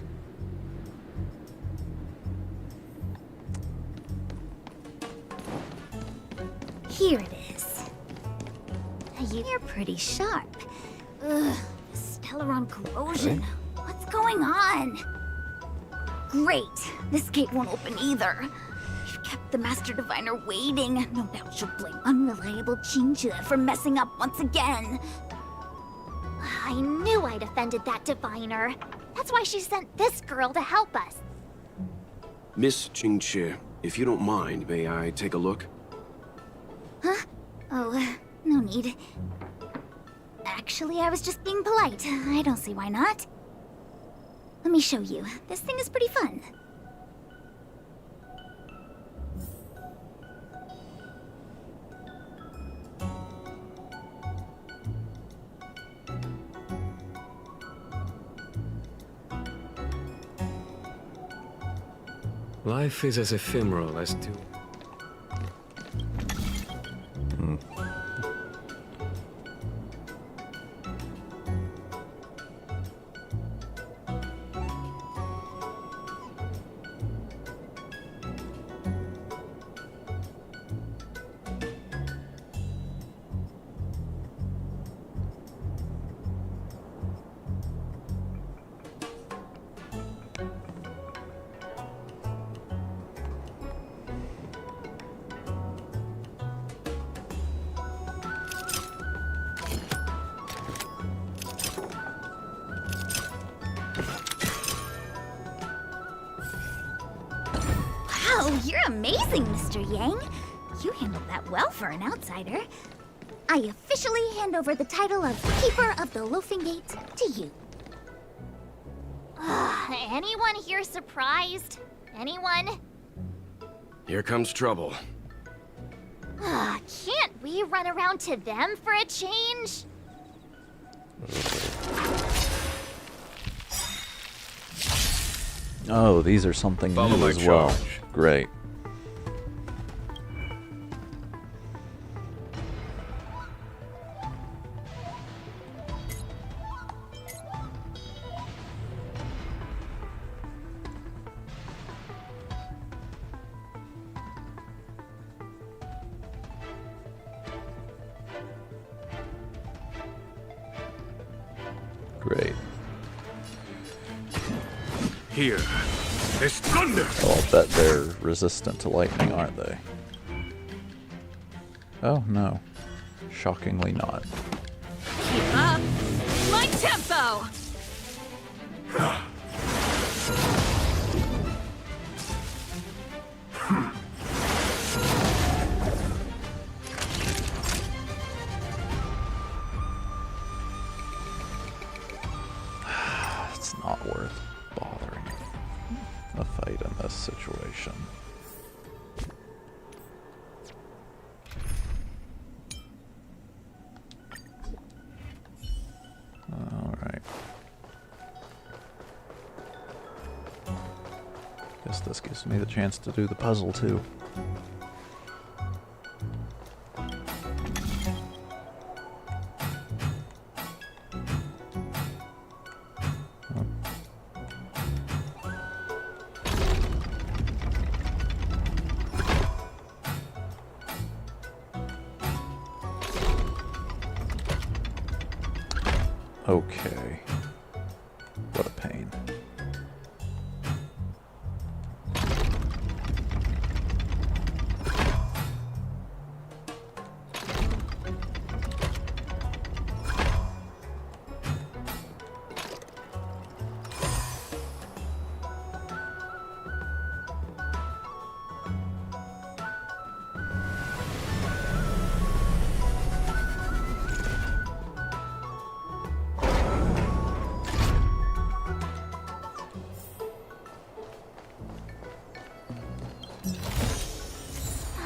B: Here it is. You're pretty sharp. Ugh, Stellaron corrosion. What's going on? Great. This gate won't open either. You've kept the Master Diviner waiting. No doubt she'll blame unreliable Qingzhe for messing up once again.
U: I knew I'd offended that Diviner. That's why she sent this girl to help us.
T: Miss Qingzhe, if you don't mind, may I take a look?
B: Huh? Oh, no need. Actually, I was just being polite. I don't see why not. Let me show you. This thing is pretty fun.
F: Life is as ephemeral as two.
B: Wow, you're amazing, Mr. Yang. You handled that well for an outsider. I officially hand over the title of Keeper of the Loafing Gate to you.
U: Anyone here surprised? Anyone?
T: Here comes trouble.
U: Can't we run around to them for a change?
A: Oh, these are something
T: Follow
A: new
T: my
A: as well.
T: charge.
A: Great. Great.
P: Here, there's thunder!
A: Oh, I'll bet they're resistant to lightning, aren't they? Oh, no. Shockingly not.
S: Keep up my tempo!
A: It's not worth bothering a fight in this situation. Alright. Guess this gives me the chance to do the puzzle too. Okay. What a pain.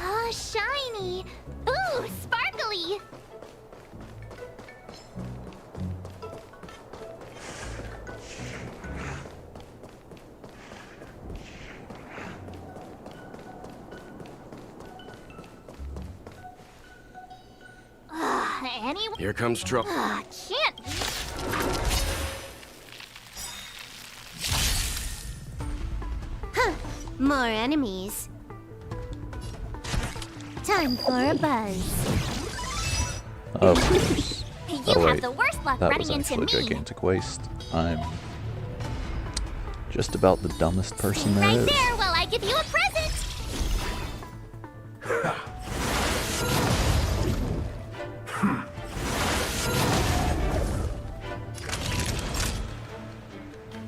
U: Oh, shiny! Ooh, sparkly! anyone?
T: Here comes trouble.
U: Can't. Huh. More enemies. Time for a buzz.
A: Of course.
U: You
A: Oh,
U: have
A: wait.
U: the worst luck
A: That
U: running
A: was
U: into
A: actually
U: me.
A: gigantic waste. I'm just about the dumbest person there
U: Right
A: is.
U: there while I give you a present.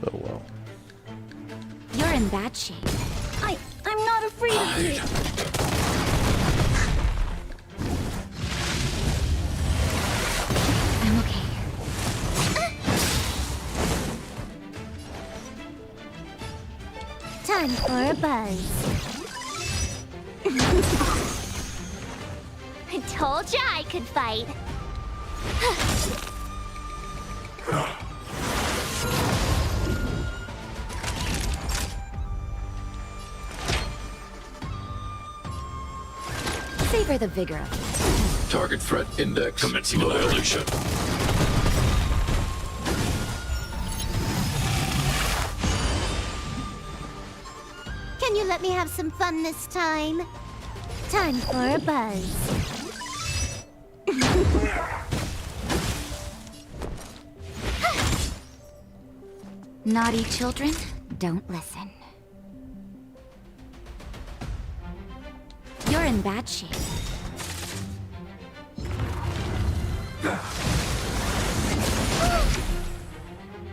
A: Oh well.
U: You're in bad shape. I'm not afraid of you. I'm okay. Time for a buzz. I told ya I could fight. Savor the vigor of it.
G: Target threat index. Commencing annihilation.
U: Can you let me have some fun this time? Time for a buzz. Naughty children, don't listen. You're in bad shape.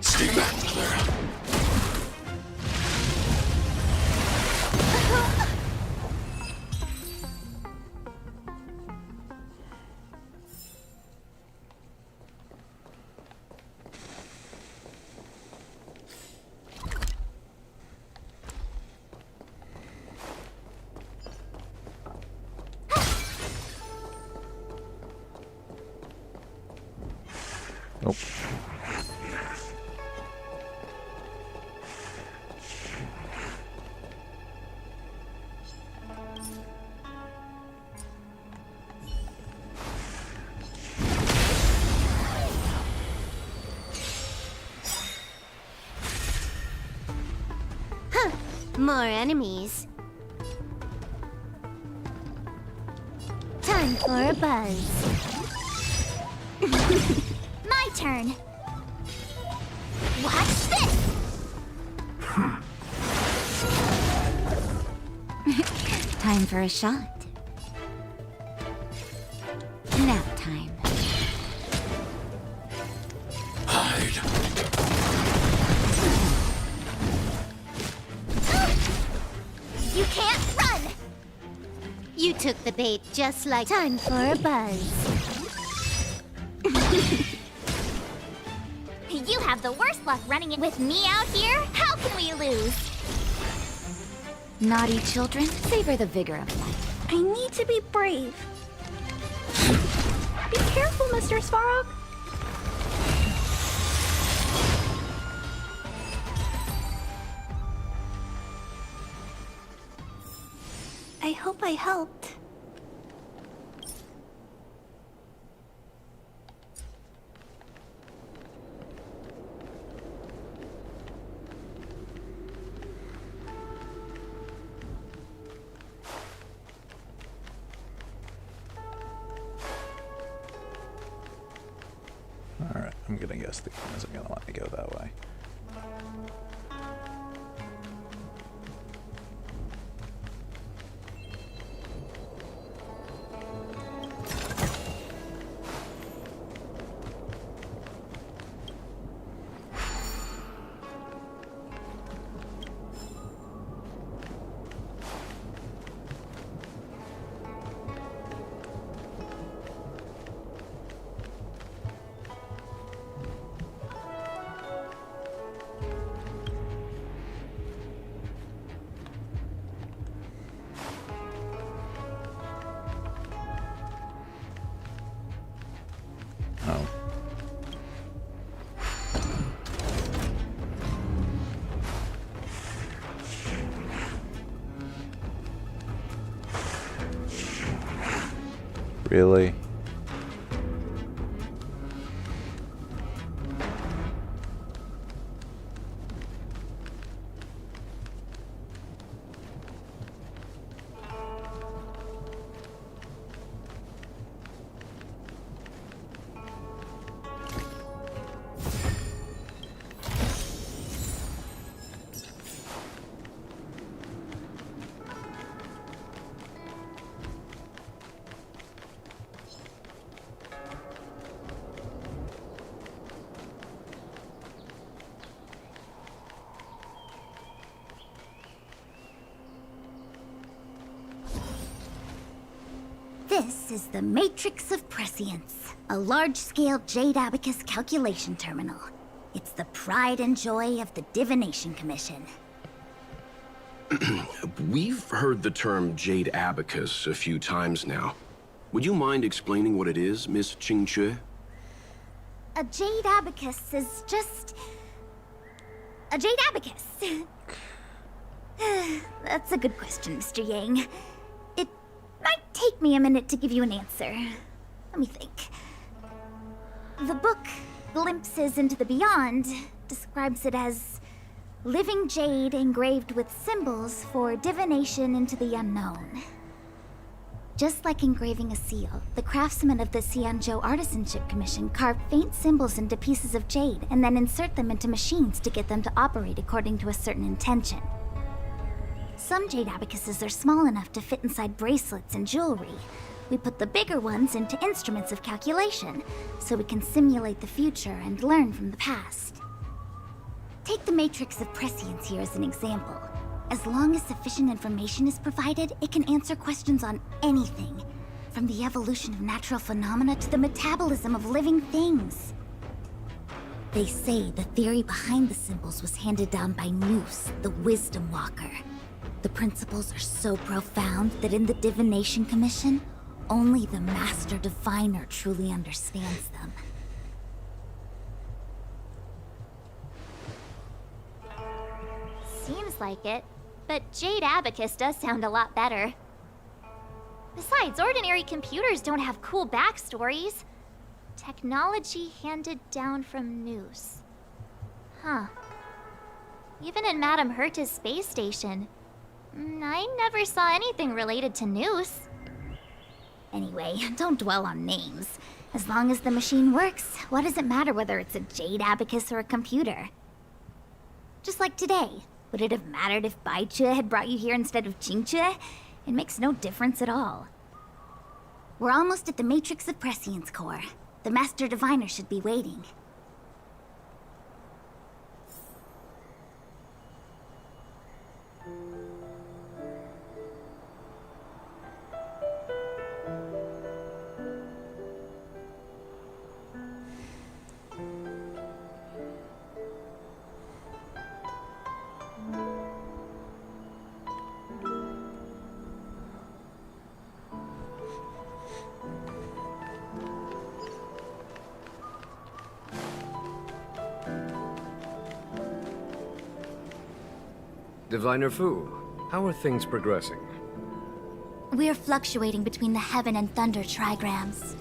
G: Stay back, Clara.
A: Nope.
U: Huh. More enemies. Time for a buzz. My turn. Watch this. Time for a shot. Nap time.
G: Hide.
U: You can't run. You took the bait just like time for a buzz. You have the worst luck running it with me out here. How can we lose? Naughty children, savor the vigor of life.
I: I need to be brave. Be careful, Mr. Svarog. I hope I helped.
A: Alright, I'm gonna guess the game isn't gonna let me go that way. Oh. Really?
B: This is the Matrix of Prescience, a large-scale Jade Abacus calculation terminal. It's the pride and joy of the Divination Commission.
T: We've heard the term Jade Abacus a few times now. Would you mind explaining what it is, Miss Qingque?
B: A Jade Abacus is just... a Jade Abacus. That's a good question, Mr. Yang. It might take me a minute to give you an answer. Let me think. The book, Glimpses into the Beyond, describes it as living jade engraved with symbols for divination into the unknown. Just like engraving a seal, the craftsmen of the Xianzhou Artisanship Commission carve faint symbols into pieces of jade and then insert them into machines to get them to operate according to a certain intention. Some jade abacuses are small enough to fit inside bracelets and jewelry. We put the bigger ones into instruments of calculation, so we can simulate the future and learn from the past. Take the Matrix of Prescience here as an example. As long as sufficient information is provided, it can answer questions on anything, from the evolution of natural phenomena to the metabolism of living things. They say the theory behind the symbols was handed down by Nous, the Wisdom Walker. The principles are so profound that in the Divination Commission, only the Master Diviner truly understands them.
U: Seems like it, but Jade Abacus does sound a lot better. Besides, ordinary computers don't have cool backstories. Technology handed down from Nous. Huh. Even in Madame Herta's space station, I never saw anything related to Nous.
B: Anyway, don't dwell on names. As long as the machine works, what does it matter whether it's a Jade Abacus or a computer? Just like today. Would it have mattered if Baichue had brought you here instead of Qingque? It makes no difference at all. We're almost at the Matrix of Prescience core. The Master Diviner should be waiting.
F: Diviner Fu, how are things progressing?
B: We're fluctuating between the Heaven and Thunder trigrams.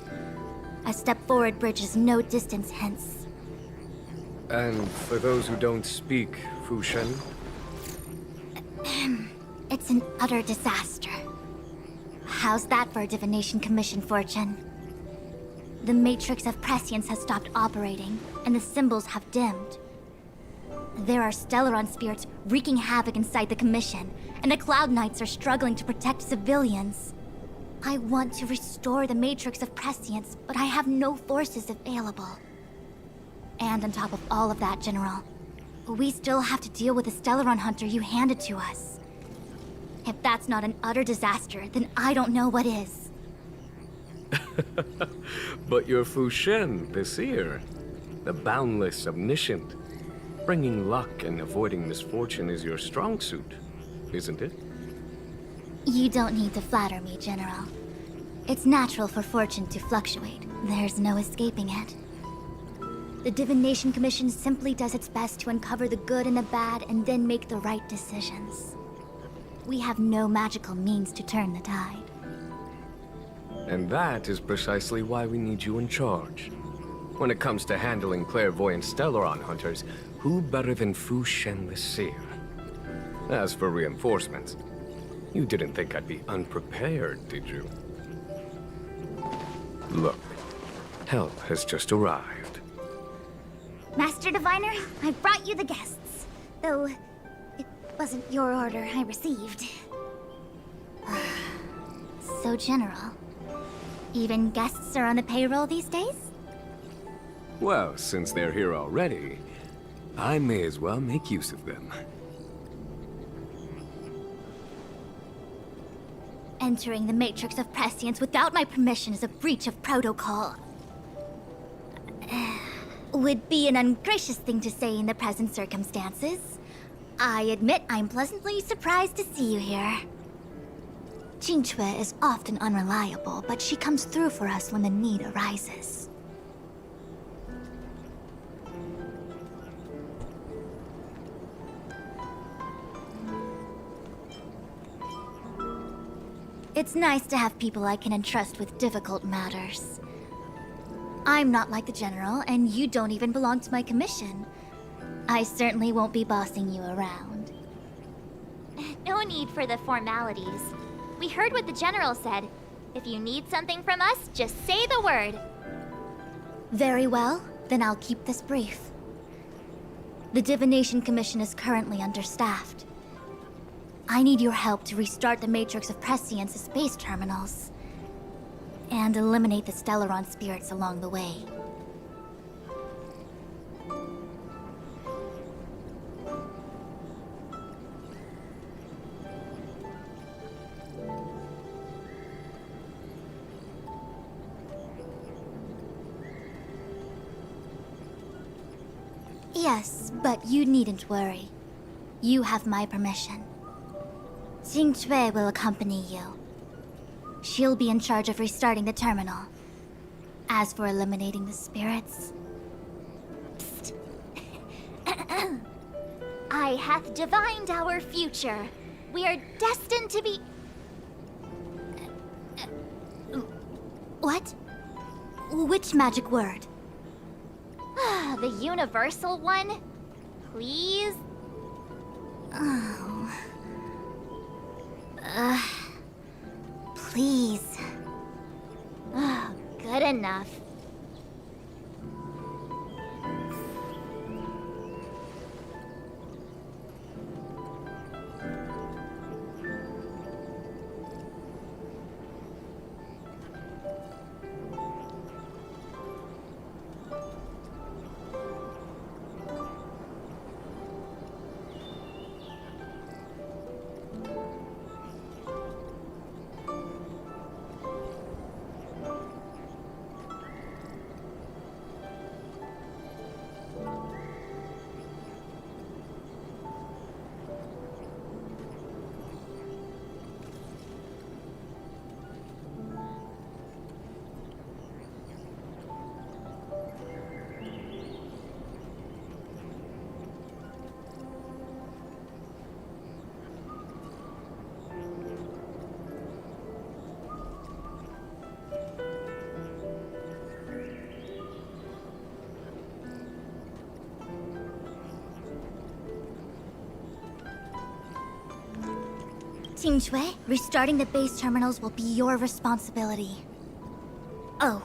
B: A step forward bridges no distance hence.
F: And for those who don't speak Fu Shen?
B: It's an utter disaster. How's that for a Divination Commission fortune? The Matrix of Prescience has stopped operating, and the symbols have dimmed. There are Stellaron spirits wreaking havoc inside the Commission, and the Cloud Knights are struggling to protect civilians. I want to restore the Matrix of Prescience, but I have no forces available. And on top of all of that, General, we still have to deal with the Stellaron Hunter you handed to us. If that's not an utter disaster, then I don't know what is.
F: But you're Fu Shen, the seer. The boundless, omniscient. Bringing luck and avoiding misfortune is your strong suit, isn't it?
B: You don't need to flatter me, General. It's natural for fortune to fluctuate. There's no escaping it. The Divination Commission simply does its best to uncover the good and the bad and then make the right decisions. We have no magical means to turn the tide.
F: And that is precisely why we need you in charge. When it comes to handling clairvoyant Stellaron hunters, who better than Fu Shen the Seer? As for reinforcements, you didn't think I'd be unprepared, did you? Look, help has just arrived.
B: Master Diviner, I brought you the guests. Though, it wasn't your order I received. So, General, even guests are on the payroll these days?
F: Well, since they're here already, I may as well make use of them.
B: Entering the Matrix of Prescience without my permission is a breach of protocol. Would be an ungracious thing to say in the present circumstances. I admit I'm pleasantly surprised to see you here. Qingque is often unreliable, but she comes through for us when the need arises. It's nice to have people I can entrust with difficult matters. I'm not like the General, and you don't even belong to my commission. I certainly won't be bossing you around.
U: No need for the formalities. We heard what the General said. If you need something from us, just say the word.
B: Very well, then I'll keep this brief. The Divination Commission is currently understaffed. I need your help to restart the Matrix of Prescience's space terminals, and eliminate the Stellaron spirits along the way. Yes, but you needn't worry. You have my permission. Qingque will accompany you. She'll be in charge of restarting the terminal. As for eliminating the spirits...
U: Psst. I hath divined our future. We are destined to be...
B: What? Which magic word?
U: The universal one? Please?
B: Oh... please.
U: Good enough.
B: Qingque, restarting the base terminals will be your responsibility. Oh,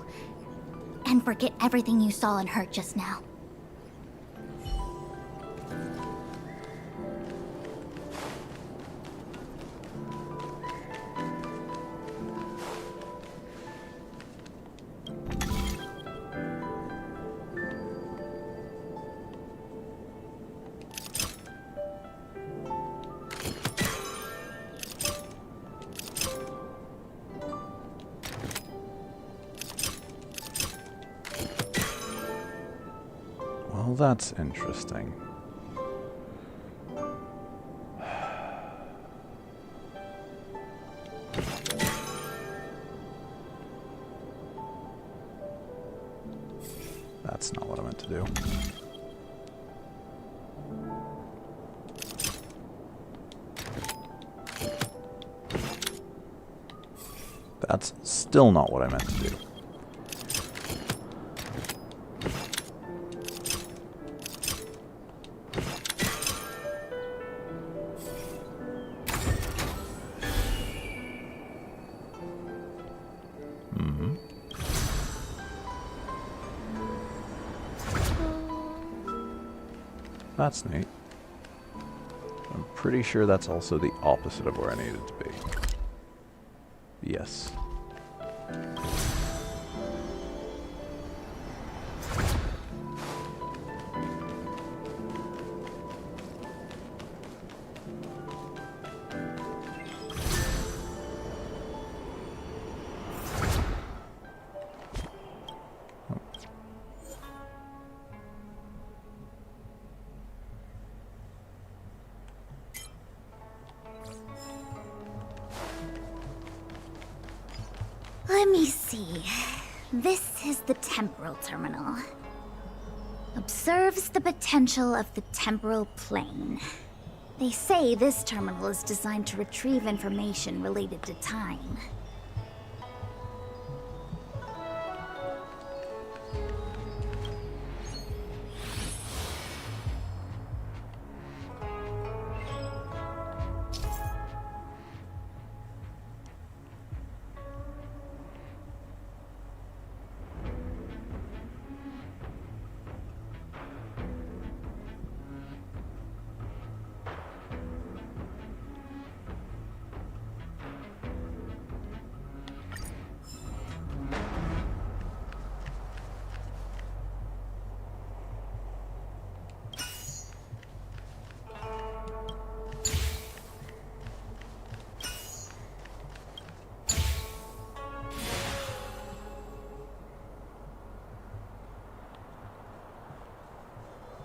B: and forget everything you saw and heard just now.
A: Well, that's interesting. That's not what I meant to do. That's still not what I meant to do. That's neat. I'm pretty sure that's also the opposite of where I needed to be. Yes.
B: Let me see. This is the temporal terminal. Observes the potential of the temporal plane. They say this terminal is designed to retrieve information related to time.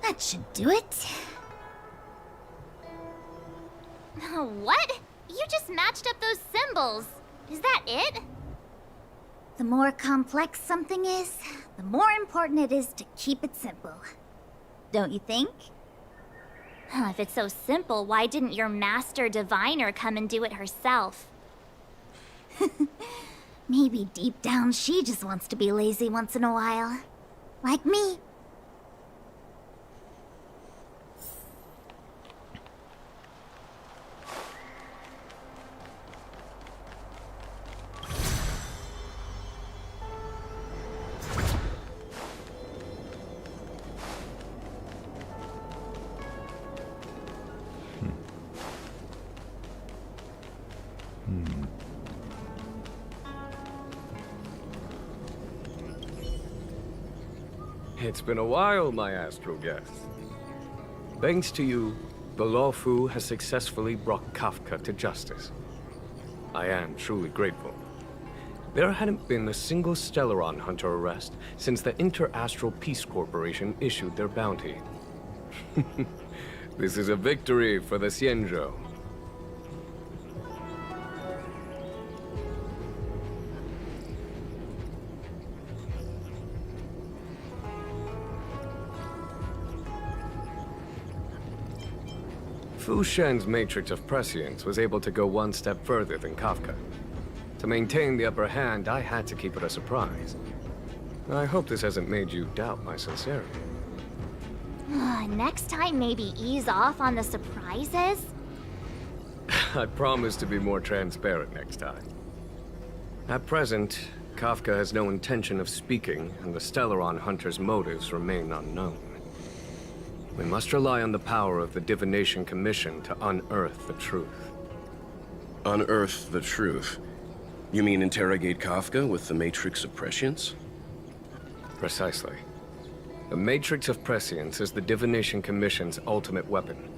B: That should do it.
U: What? You just matched up those symbols. Is that it?
B: The more complex something is, the more important it is to keep it simple. Don't you think?
U: If it's so simple, why didn't your master diviner come and do it herself?
B: Maybe deep down she just wants to be lazy once in a while. Like me.
F: It's been a while, my astral guest. Thanks to you, the Lawfu has successfully brought Kafka to justice. I am truly grateful. There hadn't been a single Stellaron hunter arrest since the Inter-Astral Peace Corporation issued their bounty. This is a victory for the Xianzhou. Fu Shen's Matrix of Prescience was able to go one step further than Kafka. To maintain the upper hand, I had to keep it a surprise. I hope this hasn't made you doubt my sincerity.
U: Next time, maybe ease off on the surprises?
F: I promise to be more transparent next time. At present, Kafka has no intention of speaking, and the Stellaron hunter's motives remain unknown. We must rely on the power of the Divination Commission to unearth the truth.
T: Unearth the truth? You mean interrogate Kafka with the Matrix of Prescience?
F: Precisely. The Matrix of Prescience is the Divination Commission's ultimate weapon.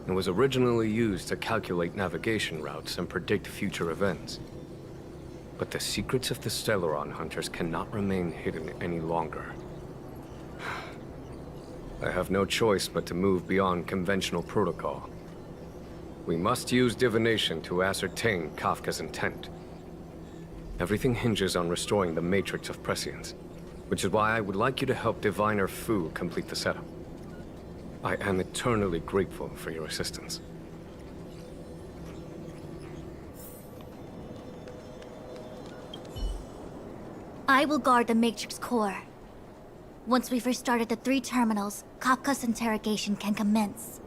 F: It was originally used to calculate navigation routes and predict future events. But the secrets of the Stellaron hunters cannot remain hidden any longer. I have no choice but to move beyond conventional protocol. We must use divination to ascertain Kafka's intent. Everything hinges on restoring the Matrix of Prescience, which is why I would like you to help Diviner Fu complete the setup. I am eternally grateful for your assistance.
B: I will guard the Matrix core. Once we've restarted the 3 terminals, Kafka's interrogation can commence.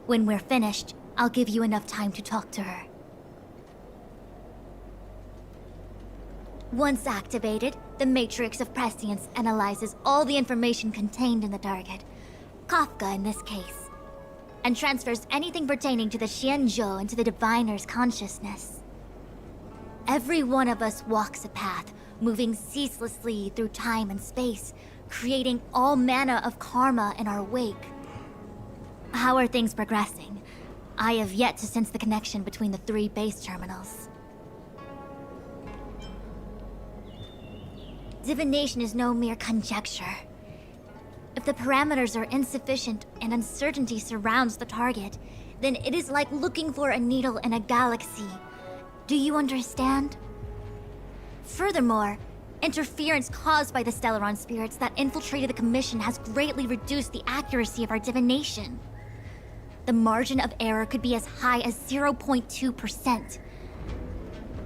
B: When we're finished, I'll give you enough time to talk to her. Once activated, the Matrix of Prescience analyzes all the information contained in the target, Kafka in this case, and transfers anything pertaining to the Xianzhou into the Diviner's consciousness. Every one of us walks a path, moving ceaselessly through time and space, creating all manner of karma in our wake. How are things progressing? I have yet to sense the connection between the 3 base terminals. Divination is no mere conjecture. If the parameters are insufficient and uncertainty surrounds the target, then it is like looking for a needle in a galaxy. Do you understand? Furthermore, interference caused by the Stellaron spirits that infiltrated the Commission has greatly reduced the accuracy of our divination. The margin of error could be as high as 0.2%.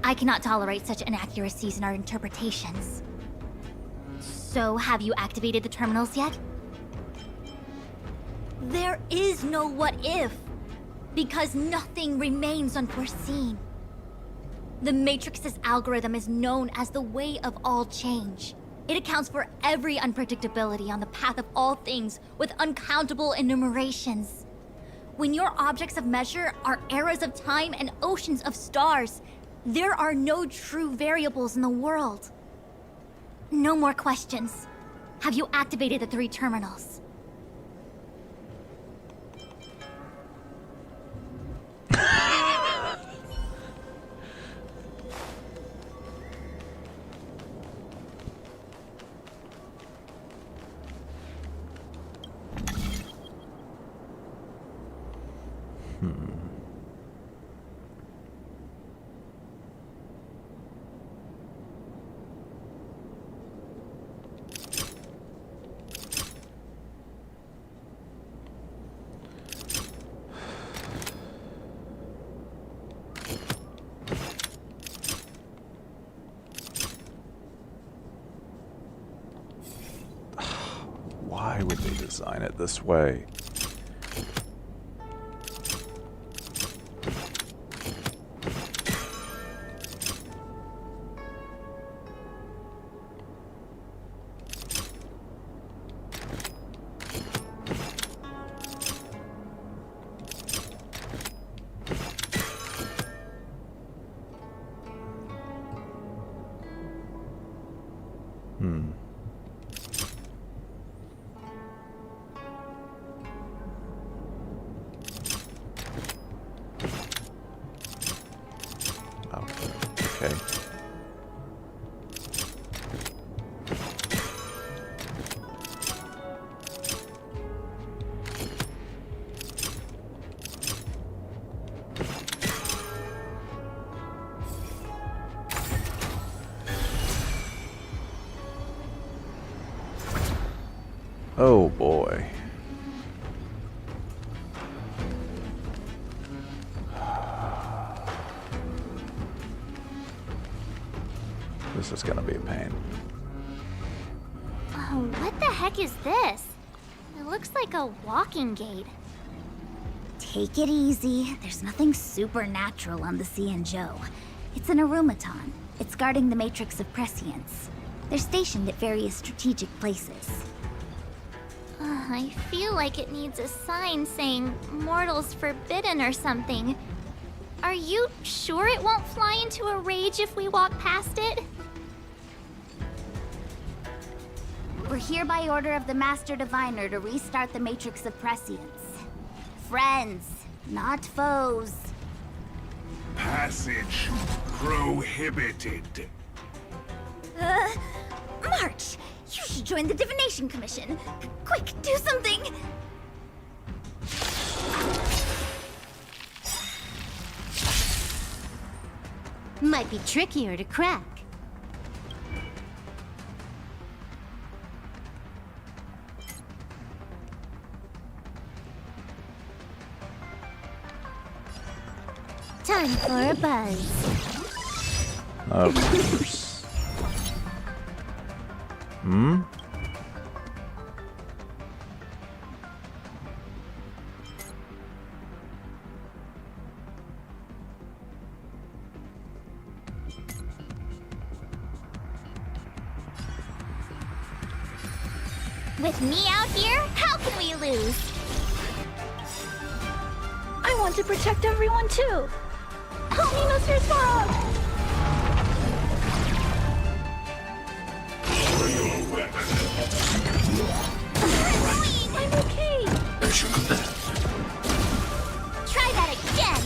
B: I cannot tolerate such inaccuracies in our interpretations. So, have you activated the terminals yet? There is no what if, because nothing remains unforeseen. The Matrix's algorithm is known as the way of all change. It accounts for every unpredictability on the path of all things with uncountable enumerations. When your objects of measure are eras of time and oceans of stars, there are no true variables in the world. No more questions. Have you activated the 3 terminals?
A: Why would they design it this way? Okay. Oh boy. This is gonna be a pain.
U: Oh, what the heck is this? It looks like a walking gate.
B: Take it easy. There's nothing supernatural on the Xianzhou. It's an Arumaton. It's guarding the Matrix of Prescience. They're stationed at various strategic places.
U: I feel like it needs a sign saying mortals forbidden or something. Are you sure it won't fly into a rage if we walk past it?
B: We're here by order of the Master Diviner to restart the Matrix of Prescience. Friends, not foes.
K: Passage prohibited.
B: March! You should join the Divination Commission. Quick, do something!
I: Might be trickier to crack.
U: Time for a buzz.
A: Of course.
U: With me out here, how can we lose?
S: I want to protect everyone too. Help me, Mr. Sparrow! I'm okay.
U: Try that again.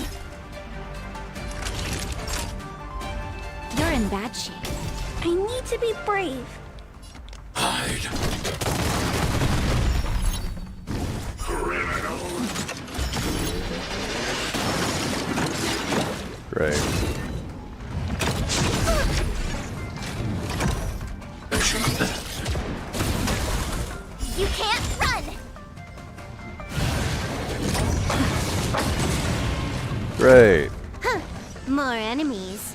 S: You're in bad shape. I need to be brave.
A: Great.
U: You can't run!
A: Great.
U: Huh. More enemies.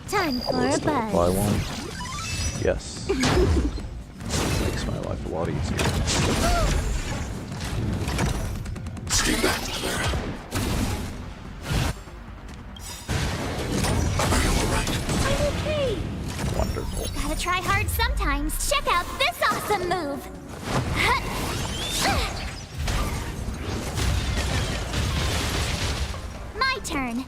U: Time for a buzz.
A: Buy one. Yes. Makes my life a lot easier.
K: Stay back, Clara. Are you alright?
U: I'm okay.
A: Wonderful.
U: Gotta try hard sometimes. Check out this awesome move. My turn.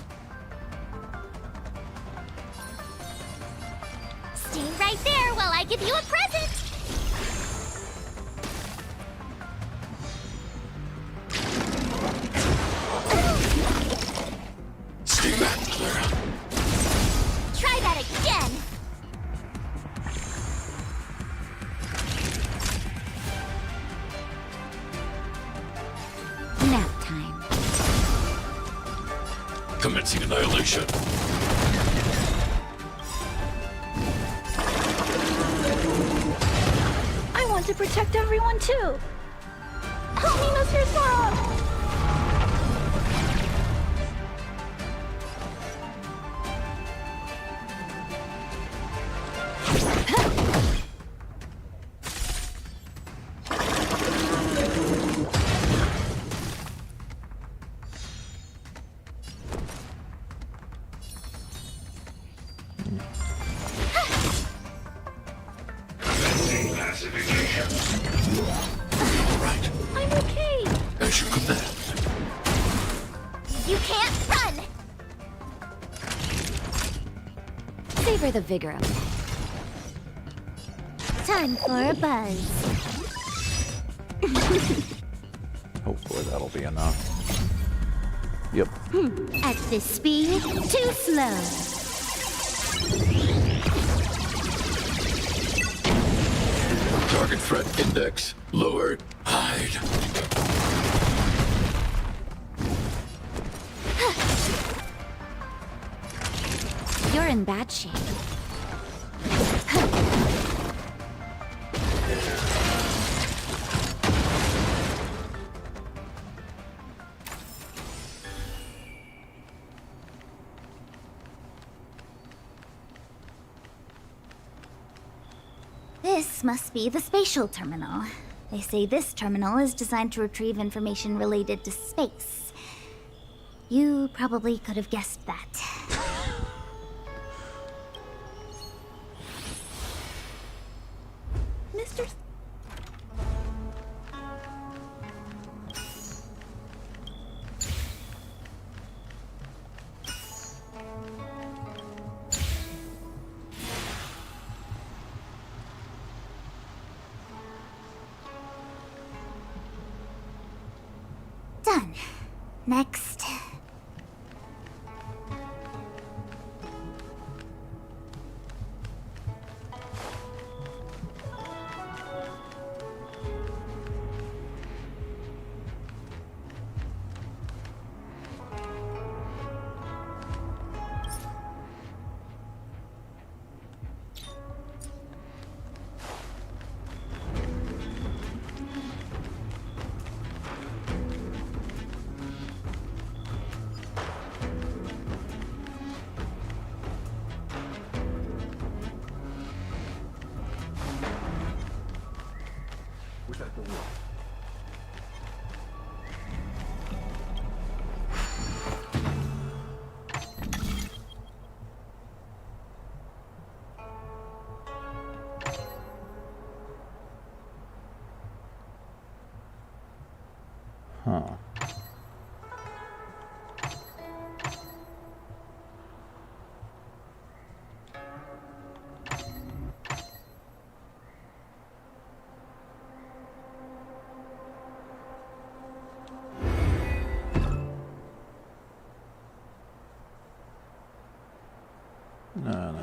U: Stay right there while I give you a present.
K: Stay back, Clara.
U: Try that again. Nap time.
K: Commencing annihilation.
S: I want to protect everyone too. Help me, Mr. Sora!
K: Right.
S: I'm okay.
K: As you command.
U: You can't run. Savor the vigor of it. Time for a buzz.
A: Hopefully that'll be enough. Yep.
U: At this speed, too slow.
K: Target threat index lowered. Hide.
U: You're in bad shape. This must be the spatial terminal. They say this terminal is designed to retrieve information related to space. You probably could have guessed that. Mr. Done. Next.
A: Huh. No.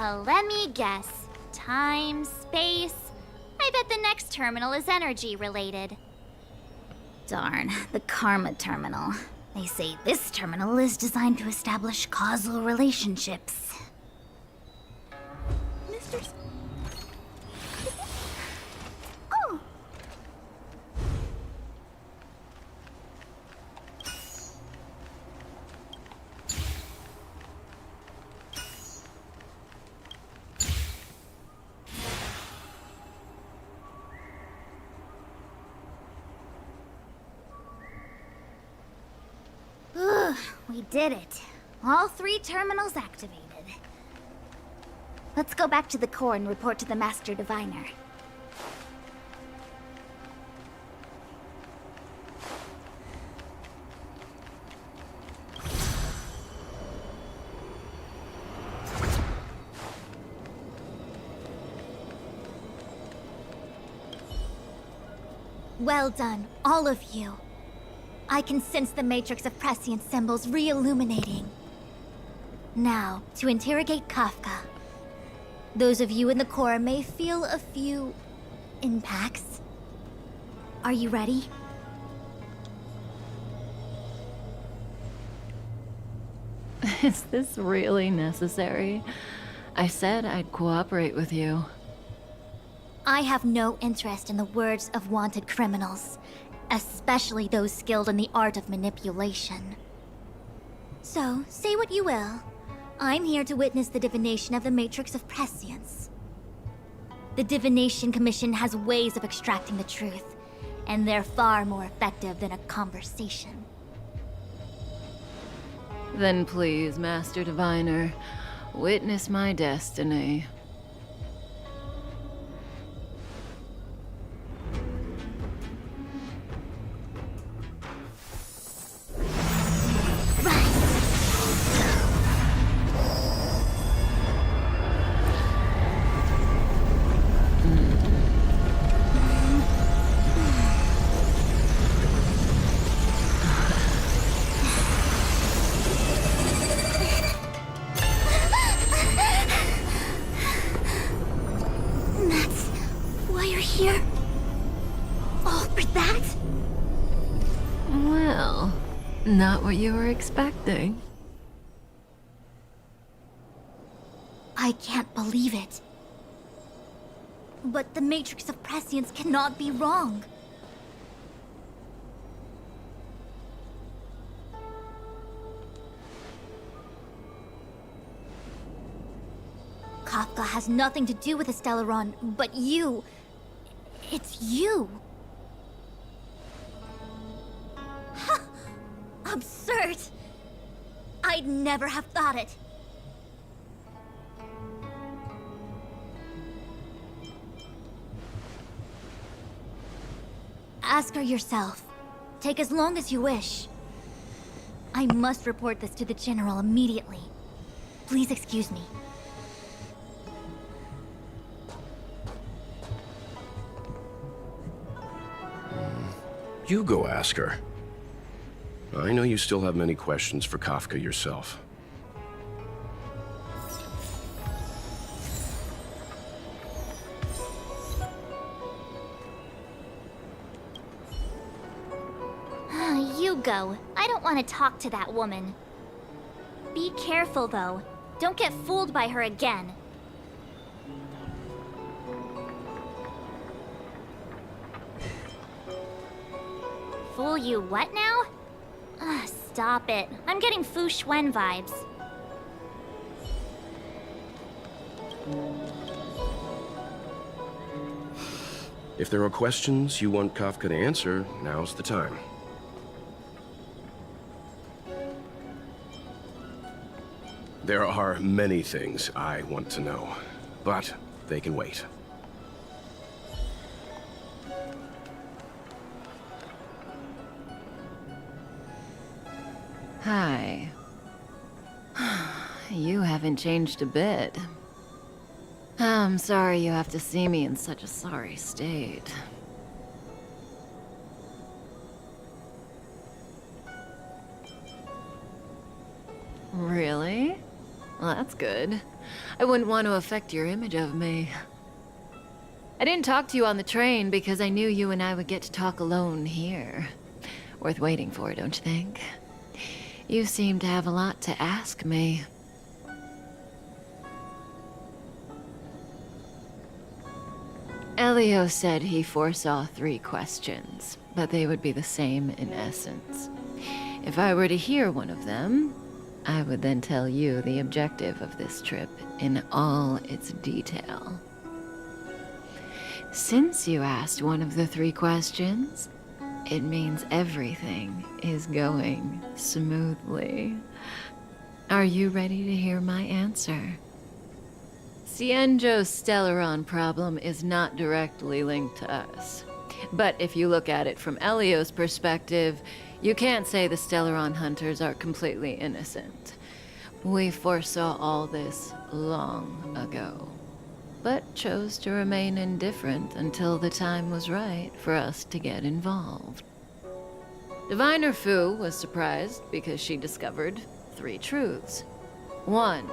U: Let me guess. Time, space. I bet the next terminal is energy related.
B: Darn, the Karma Terminal. They say this terminal is designed to establish causal relationships. Mr. Oh! We did it. All 3 terminals activated. Let's go back to the core and report to the Master Diviner. Well done, all of you. I can sense the matrix of prescient symbols re-illuminating. Now, to interrogate Kafka. Those of you in the core may feel a few impacts. Are you ready?
D: Is this really necessary? I said I'd cooperate with you.
B: I have no interest in the words of wanted criminals. Especially those skilled in the art of manipulation. So, say what you will. I'm here to witness the divination of the Matrix of Prescience. The Divination Commission has ways of extracting the truth, and they're far more effective than a conversation.
D: Then please, Master Diviner, witness my destiny. Not what you were expecting.
B: I can't believe it. But the Matrix of Prescience cannot be wrong. Kafka has nothing to do with the Stellaron, but you... It's you. Absurd! I'd never have thought it. Ask her yourself. Take as long as you wish. I must report this to the General immediately. Please excuse me.
T: You go ask her. I know you still have many questions for Kafka yourself.
U: You go. I don't want to talk to that woman. Be careful, though. Don't get fooled by her again. Fool you what now? Stop it. I'm getting Fu Xuan vibes.
T: If there are questions you want Kafka to answer, now's the time. There are many things I want to know, but they can wait.
D: Hi. You haven't changed a bit. I'm sorry you have to see me in such a sorry state. Really? Well, that's good. I wouldn't want to affect your image of me. I didn't talk to you on the train because I knew you and I would get to talk alone here. Worth waiting for, don't you think? You seem to have a lot to ask me. Elio said he foresaw 3 questions, but they would be the same in essence. If I were to hear one of them, I would then tell you the objective of this trip in all its detail. Since you asked one of the 3 questions, it means everything is going smoothly. Are you ready to hear my answer? Xianzhou's Stellaron problem is not directly linked to us. But if you look at it from Elio's perspective, you can't say the Stellaron hunters are completely innocent. We foresaw all this long ago, but chose to remain indifferent until the time was right for us to get involved. Diviner Fu was surprised because she discovered 3 truths. 1.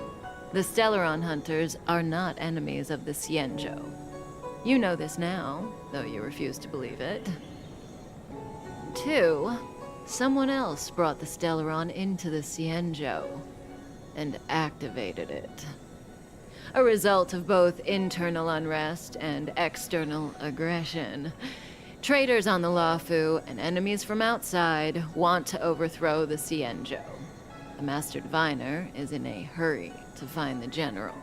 D: The Stellaron hunters are not enemies of the Xianzhou. You know this now, though you refuse to believe it. 2. Someone else brought the Stellaron into the Xianzhou and activated it. A result of both internal unrest and external aggression. Traitors on the Luofu and enemies from outside want to overthrow the Xianzhou. The Master Diviner is in a hurry to find the General,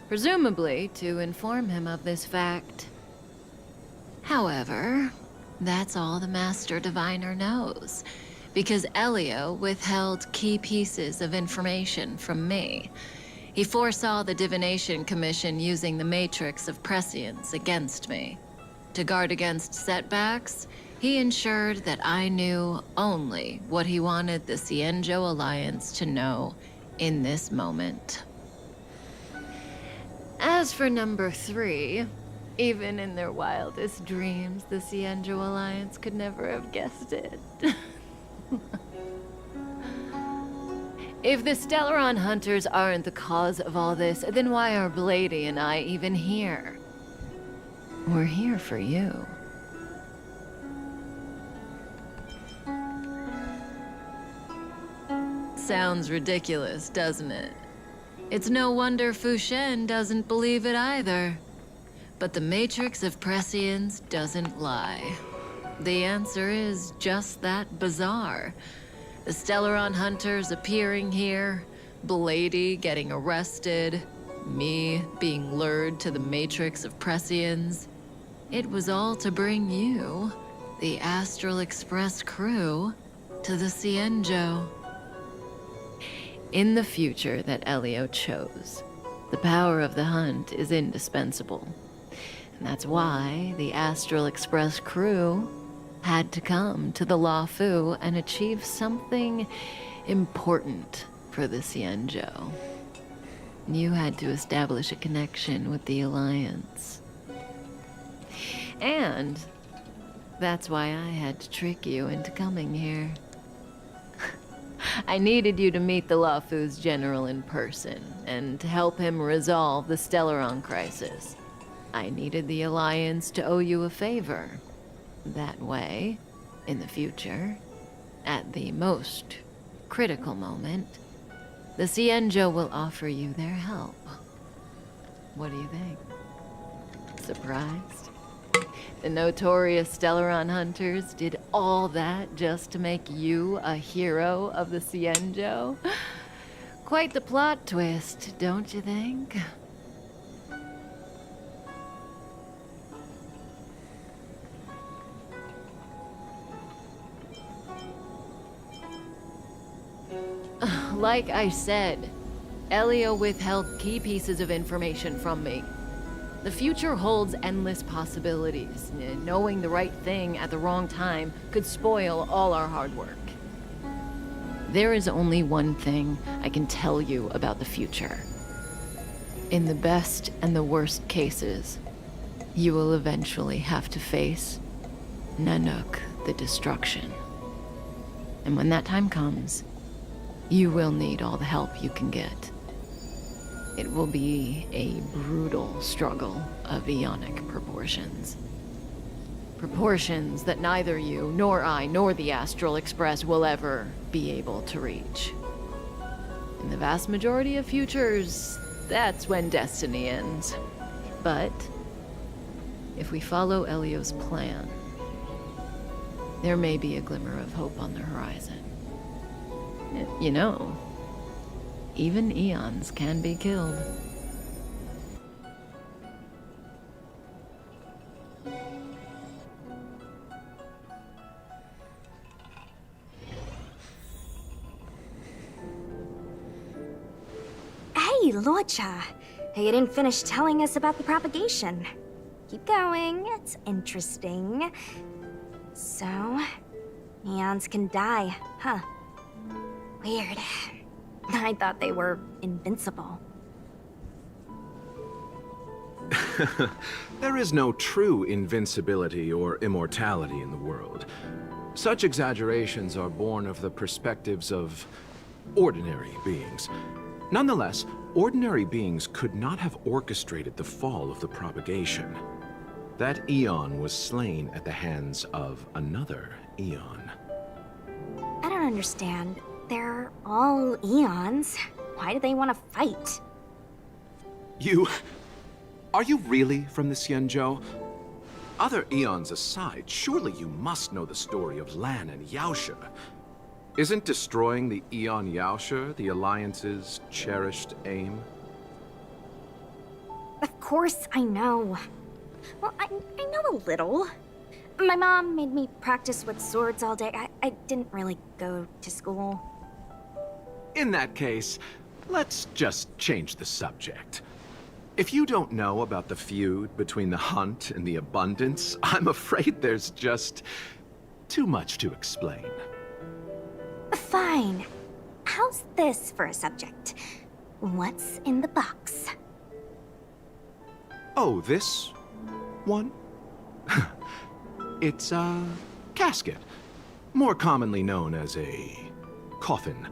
D: presumably to inform him of this fact. However, that's all the Master Diviner knows, because Elio withheld key pieces of information from me. He foresaw the Divination Commission using the Matrix of Prescience against me. To guard against setbacks, he ensured that I knew only what he wanted the Xianzhou Alliance to know in this moment. As for number 3, even in their wildest dreams, the Xianzhou Alliance could never have guessed it. If the Stellaron hunters aren't the cause of all this, then why are Blady and I even here? We're here for you. Sounds ridiculous, doesn't it? It's no wonder Fu Shen doesn't believe it either. But the Matrix of Prescience doesn't lie. The answer is just that bizarre. The Stellaron hunters appearing here, Blady getting arrested, me being lured to the Matrix of Prescience. It was all to bring you, the Astral Express crew, to the Xianzhou. In the future that Elio chose, the power of the hunt is indispensable. And that's why the Astral Express crew had to come to the Luofu and achieve something important for the Xianzhou. You had to establish a connection with the Alliance. And that's why I had to trick you into coming here. I needed you to meet the Luofu's general in person, and to help him resolve the Stellaron crisis. I needed the Alliance to owe you a favor. That way, in the future, at the most critical moment, the Xianzhou will offer you their help. What do you think? Surprised? The notorious Stellaron hunters did all that just to make you a hero of the Xianzhou? Quite the plot twist, don't you think? Like I said, Elio withheld key pieces of information from me. The future holds endless possibilities. Knowing the right thing at the wrong time could spoil all our hard work. There is only one thing I can tell you about the future. In the best and the worst cases, you will eventually have to face Nanook the Destruction. And when that time comes, you will need all the help you can get. It will be a brutal struggle of eonic proportions. Proportions that neither you, nor I, nor the Astral Express will ever be able to reach. In the vast majority of futures, that's when destiny ends. But if we follow Elio's plan, there may be a glimmer of hope on the horizon. You know, even eons can be killed.
Q: Hey, Lorcha. You didn't finish telling us about the propagation. Keep going, it's interesting. So, eons can die, huh? Weird. I thought they were invincible.
C: There is no true invincibility or immortality in the world. Such exaggerations are born of the perspectives of ordinary beings. Nonetheless, ordinary beings could not have orchestrated the fall of the propagation. That eon was slain at the hands of another eon.
Q: I don't understand. They're all eons. Why do they want to fight?
C: Are you really from the Xianzhou? Other eons aside, surely you must know the story of Lan and Yaoshe. Isn't destroying the Eon Yaoshe the Alliance's cherished aim?
Q: Of course I know. Well, I know a little. My mom made me practice with swords all day. I didn't really go to school.
C: In that case, let's just change the subject. If you don't know about the feud between the Hunt and the Abundance, I'm afraid there's just too much to explain.
Q: Fine. How's this for a subject? What's in the box?
C: Oh, this one? It's a casket, more commonly known as a coffin.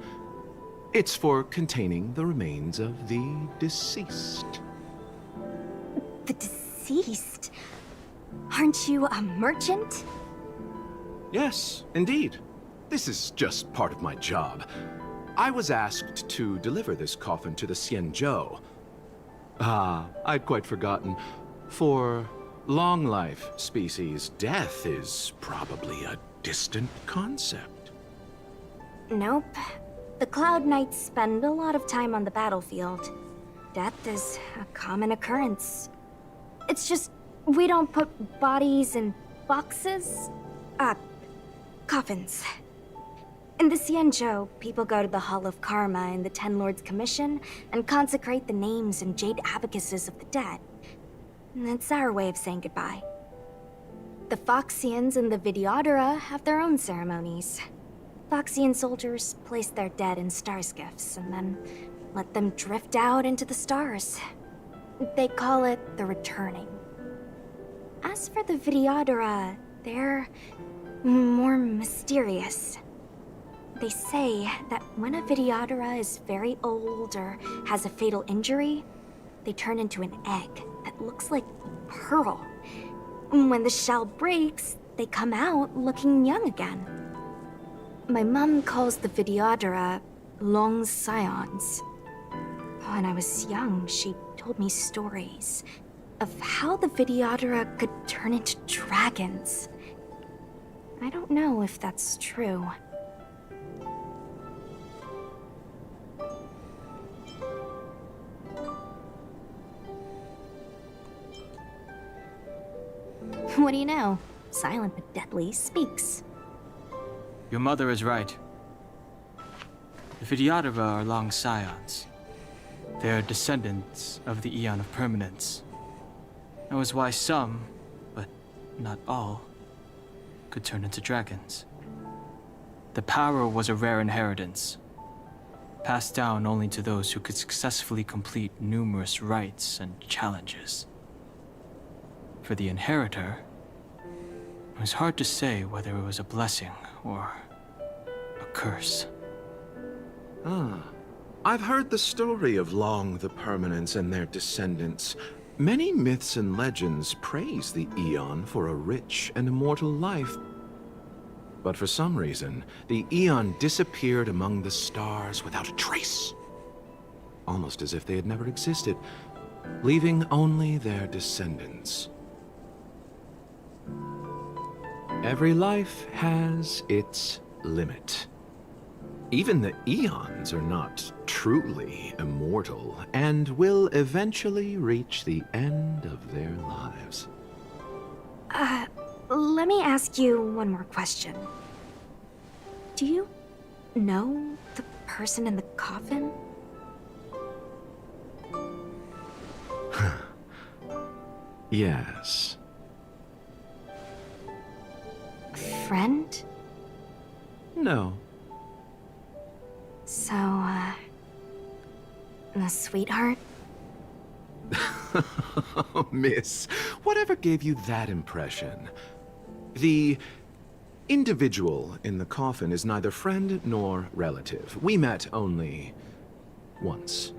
C: It's for containing the remains of the deceased.
Q: The deceased? Aren't you a merchant?
C: Yes, indeed. This is just part of my job. I was asked to deliver this coffin to the Xianzhou. I'd quite forgotten. For long life species, death is probably a distant concept.
Q: Nope. The Cloud Knights spend a lot of time on the battlefield. Death is a common occurrence. It's just, we don't put bodies in boxes? Coffins. In the Xianzhou, people go to the Hall of Karma in the Ten Lords Commission and consecrate the names and jade abacuses of the dead. It's our way of saying goodbye. The Foxians and the Vidyadhara have their own ceremonies. Foxian soldiers place their dead in star skiffs and then let them drift out into the stars. They call it the returning. As for the Vidyadhara, they're more mysterious. They say that when a Vidyadhara is very old or has a fatal injury, they turn into an egg that looks like pearl. When the shell breaks, they come out looking young again. My mom calls the Vidyadhara long scions. When I was young, she told me stories of how the Vidyadhara could turn into dragons. I don't know if that's true. What do you know? Silent but deadly speaks.
V: Your mother is right. The Vidyadhara are long scions. They are descendants of the Eon of Permanence. That was why some, but not all, could turn into dragons. The power was a rare inheritance, passed down only to those who could successfully complete numerous rites and challenges. For the inheritor, it was hard to say whether it was a blessing or a curse.
C: I've heard the story of Long the Permanents and their descendants. Many myths and legends praise the Aeon for a rich and immortal life. But for some reason, the Aeon disappeared among the stars without a trace. Almost as if they had never existed, leaving only their descendants. Every life has its limit. Even the Aeons are not truly immortal, and will eventually reach the end of their lives.
Q: Let me ask you one more question. Do you know the person in the coffin?
C: Yes.
Q: Friend?
C: No.
Q: So, a sweetheart?
C: Miss, whatever gave you that impression? The individual in the coffin is neither friend nor relative. We met only once.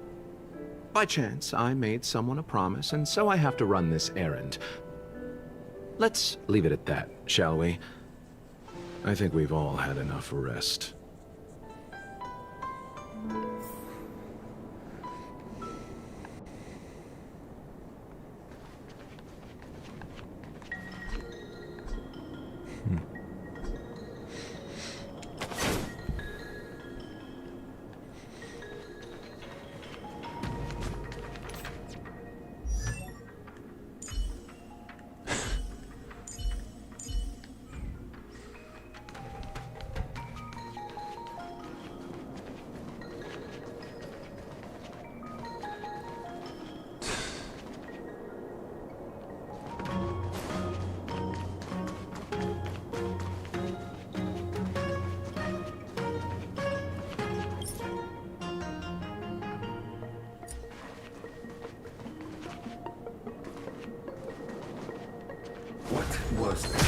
C: By chance, I made someone a promise, and so I have to run this errand. Let's leave it at that, shall we? I think we've all had enough rest.
K: What was that?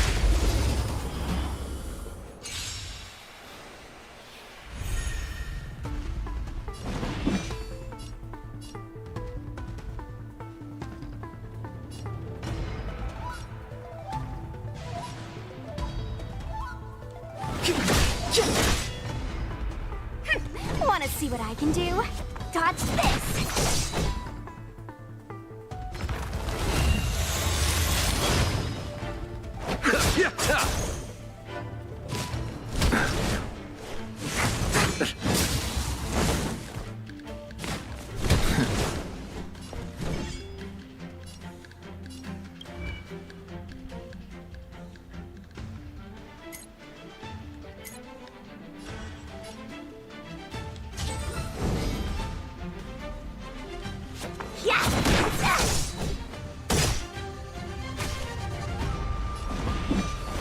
B: Want to see what I can do? Dodge this!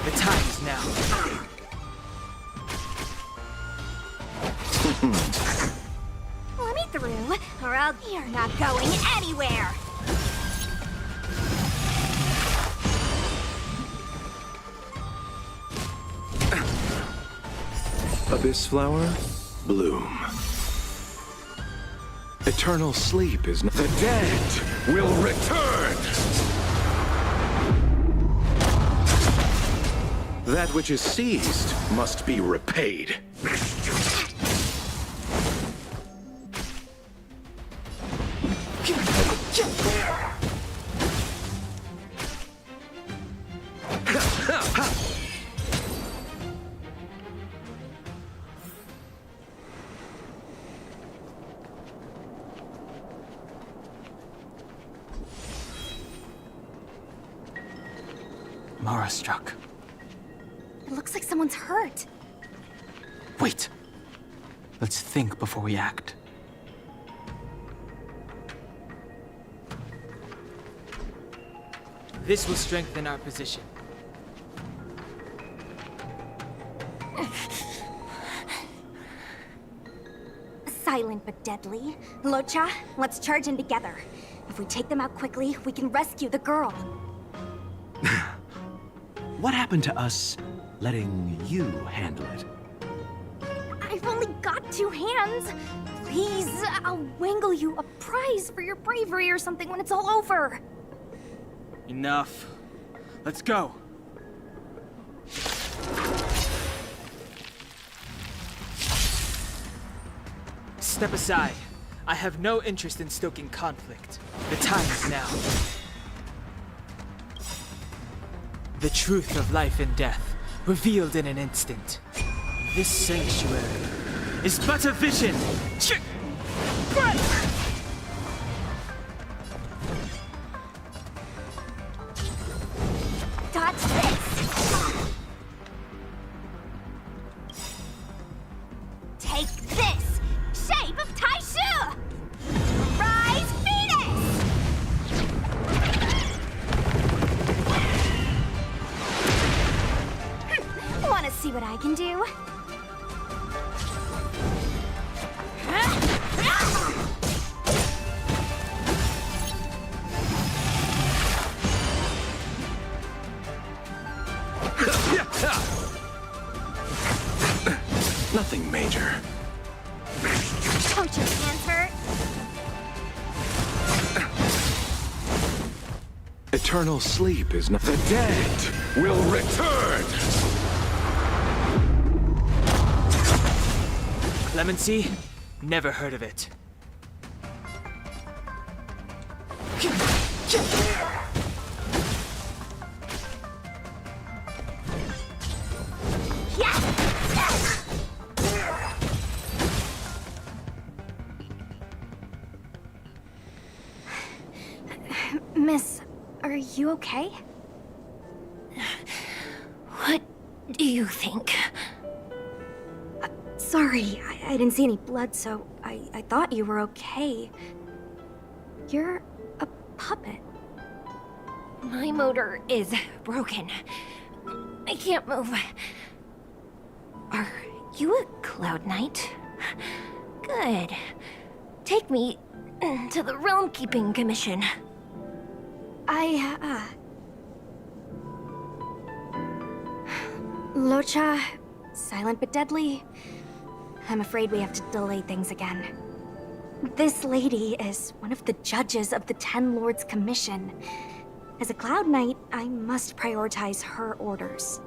O: The time is now.
B: Let me through, or else you're not going anywhere!
C: Abyss flower, bloom. Eternal sleep is not.
G: The dead will return!
C: That which is seized must be repaid.
V: Mara struck.
B: It looks like someone's hurt.
V: Wait. Let's think before we act.
O: This will strengthen our position.
B: Silent but deadly. Locha, let's charge in together. If we take them out quickly, we can rescue the girl.
C: What happened to us letting you handle it?
B: I've only
Q: got two hands. Please, I'll wangle you a prize for your bravery or something when it's all over.
V: Enough. Let's go. Step aside. I have no interest in stoking conflict. The time is now. The truth of life and death, revealed in an instant. This sanctuary is but a vision.
B: Dodge this! Take this! Shape of Taishu! Rise Venus! Wanna see what I can do?
C: Nothing major.
B: Don't your hands hurt?
C: Eternal sleep is not... The dead will return!
V: Clemency? Never heard of it.
Q: Miss, are you okay?
B: What do you think?
Q: Sorry, I didn't see any blood, so I thought you were okay. You're a puppet.
B: My motor is broken. I can't move. Are you a Cloud Knight? Good. Take me to the Realm Keeping Commission.
Q: Locha, silent but deadly. I'm afraid we have to delay things again. This lady is one of the judges of the Ten Lords Commission. As a Cloud Knight, I must prioritize her orders.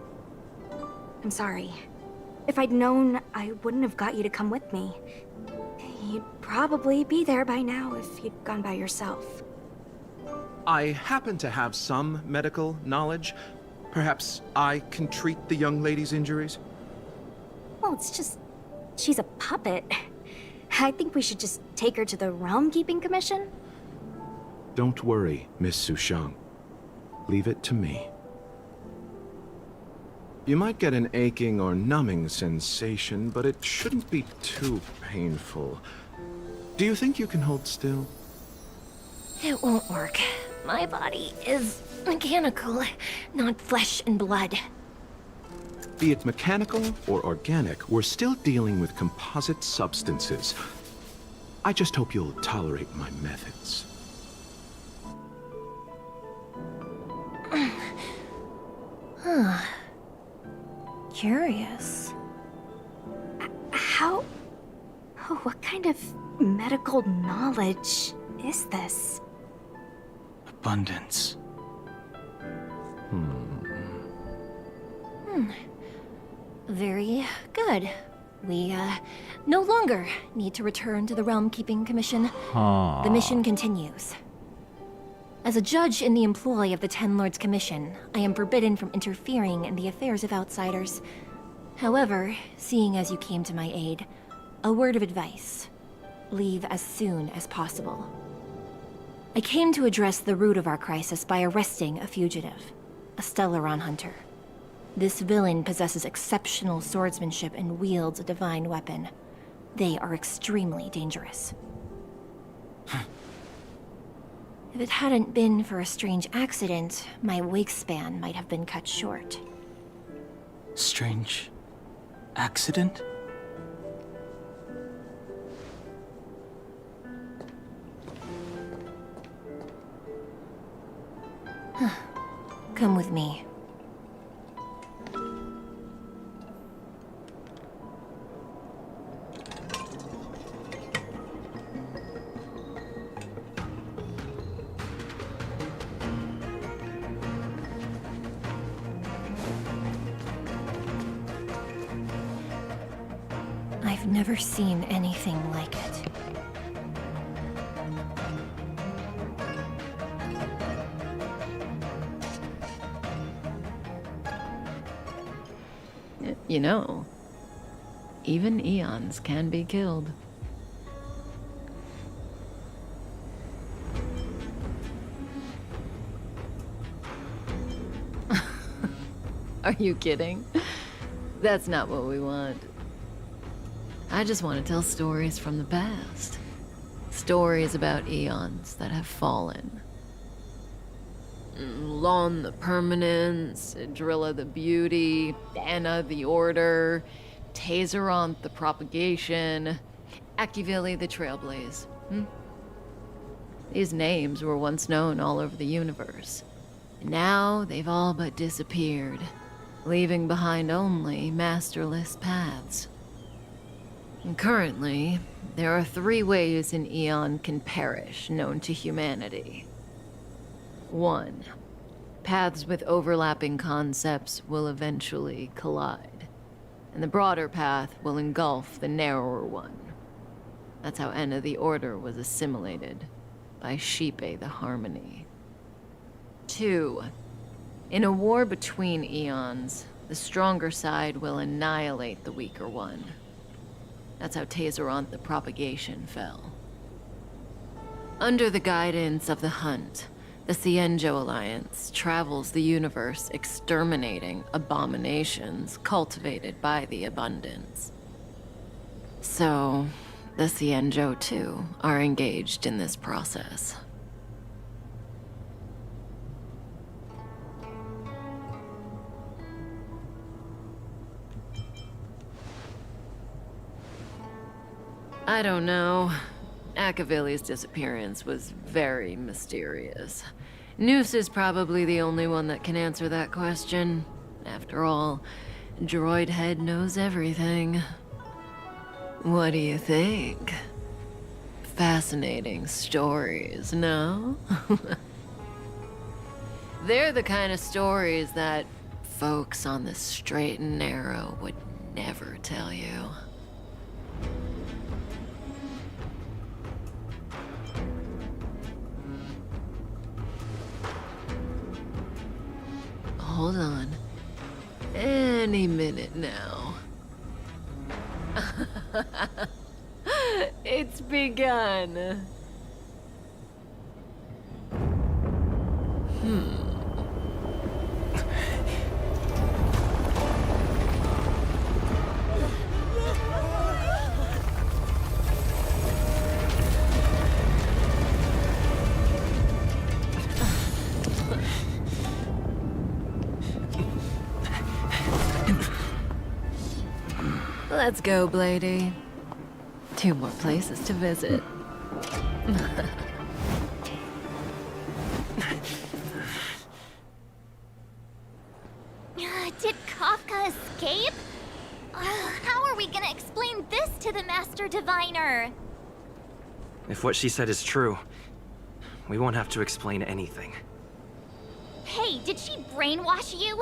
Q: I'm sorry. If I'd known, I wouldn't have got you to come with me. You'd probably be there by now if you'd gone by yourself.
C: I happen to have some medical knowledge. Perhaps I can treat the young lady's injuries?
Q: Well, it's just... she's a puppet. I think we should just take her to the Realm Keeping Commission.
C: Don't worry, Miss Sushang. Leave it to me. You might get an aching or numbing sensation, but it shouldn't be too painful. Do you think you can hold still?
B: It won't work. My body is mechanical, not flesh and blood.
C: Be it mechanical or organic, we're still dealing with composite substances. I just hope you'll tolerate my methods.
B: Huh. Curious.
Q: How... oh, what kind of medical knowledge is this?
V: Abundance.
B: Very good. We, no longer need to return to the Realm Keeping Commission. The mission continues. As a judge in the employ of the Ten Lords Commission, I am forbidden from interfering in the affairs of outsiders. However, seeing as you came to my aid, a word of advice. Leave as soon as possible. I came to address the root of our crisis by arresting a fugitive, a Stellaron hunter. This villain possesses exceptional swordsmanship and wields a divine weapon. They are extremely dangerous. If it hadn't been for a strange accident, my wake span might have been cut short.
V: Strange accident?
B: Come with me.
E: I've never seen anything like it.
D: You know, even eons can be killed. Are you kidding? That's not what we want. I just want to tell stories from the past. Stories about eons that have fallen. Lon the Permanence, Drilla the Beauty, Anna the Order, Tazeronth the Propagation, Akivili the Trailblaze. These names were once known all over the universe. Now they've all but disappeared, leaving behind only masterless paths. And currently, there are 3 ways an eon can perish known to humanity. 1. Paths with overlapping concepts will eventually collide, and the broader path will engulf the narrower one. That's how Enna the Order was assimilated by Xipe the Harmony. 2. In a war between eons, the stronger side will annihilate the weaker one. That's how Tazeronth the Propagation fell. Under the guidance of the Hunt, the Xianzhou Alliance travels the universe exterminating abominations cultivated by the Abundance. So, the Xianzhou too are engaged in this process. I don't know. Akivili's disappearance was very mysterious. Noose is probably the only one that can answer that question. After all, Droid Head knows everything. What do you think? Fascinating stories, no? They're the kind of stories that folks on the straight and narrow would never tell you. Hold on. Any minute now. It's begun. Let's go, Blady. 2 more places to visit.
U: Did Kafka escape? How are we gonna explain this to the Master Diviner?
L: If what she said is true, we won't have to explain anything.
U: Hey, did she brainwash you?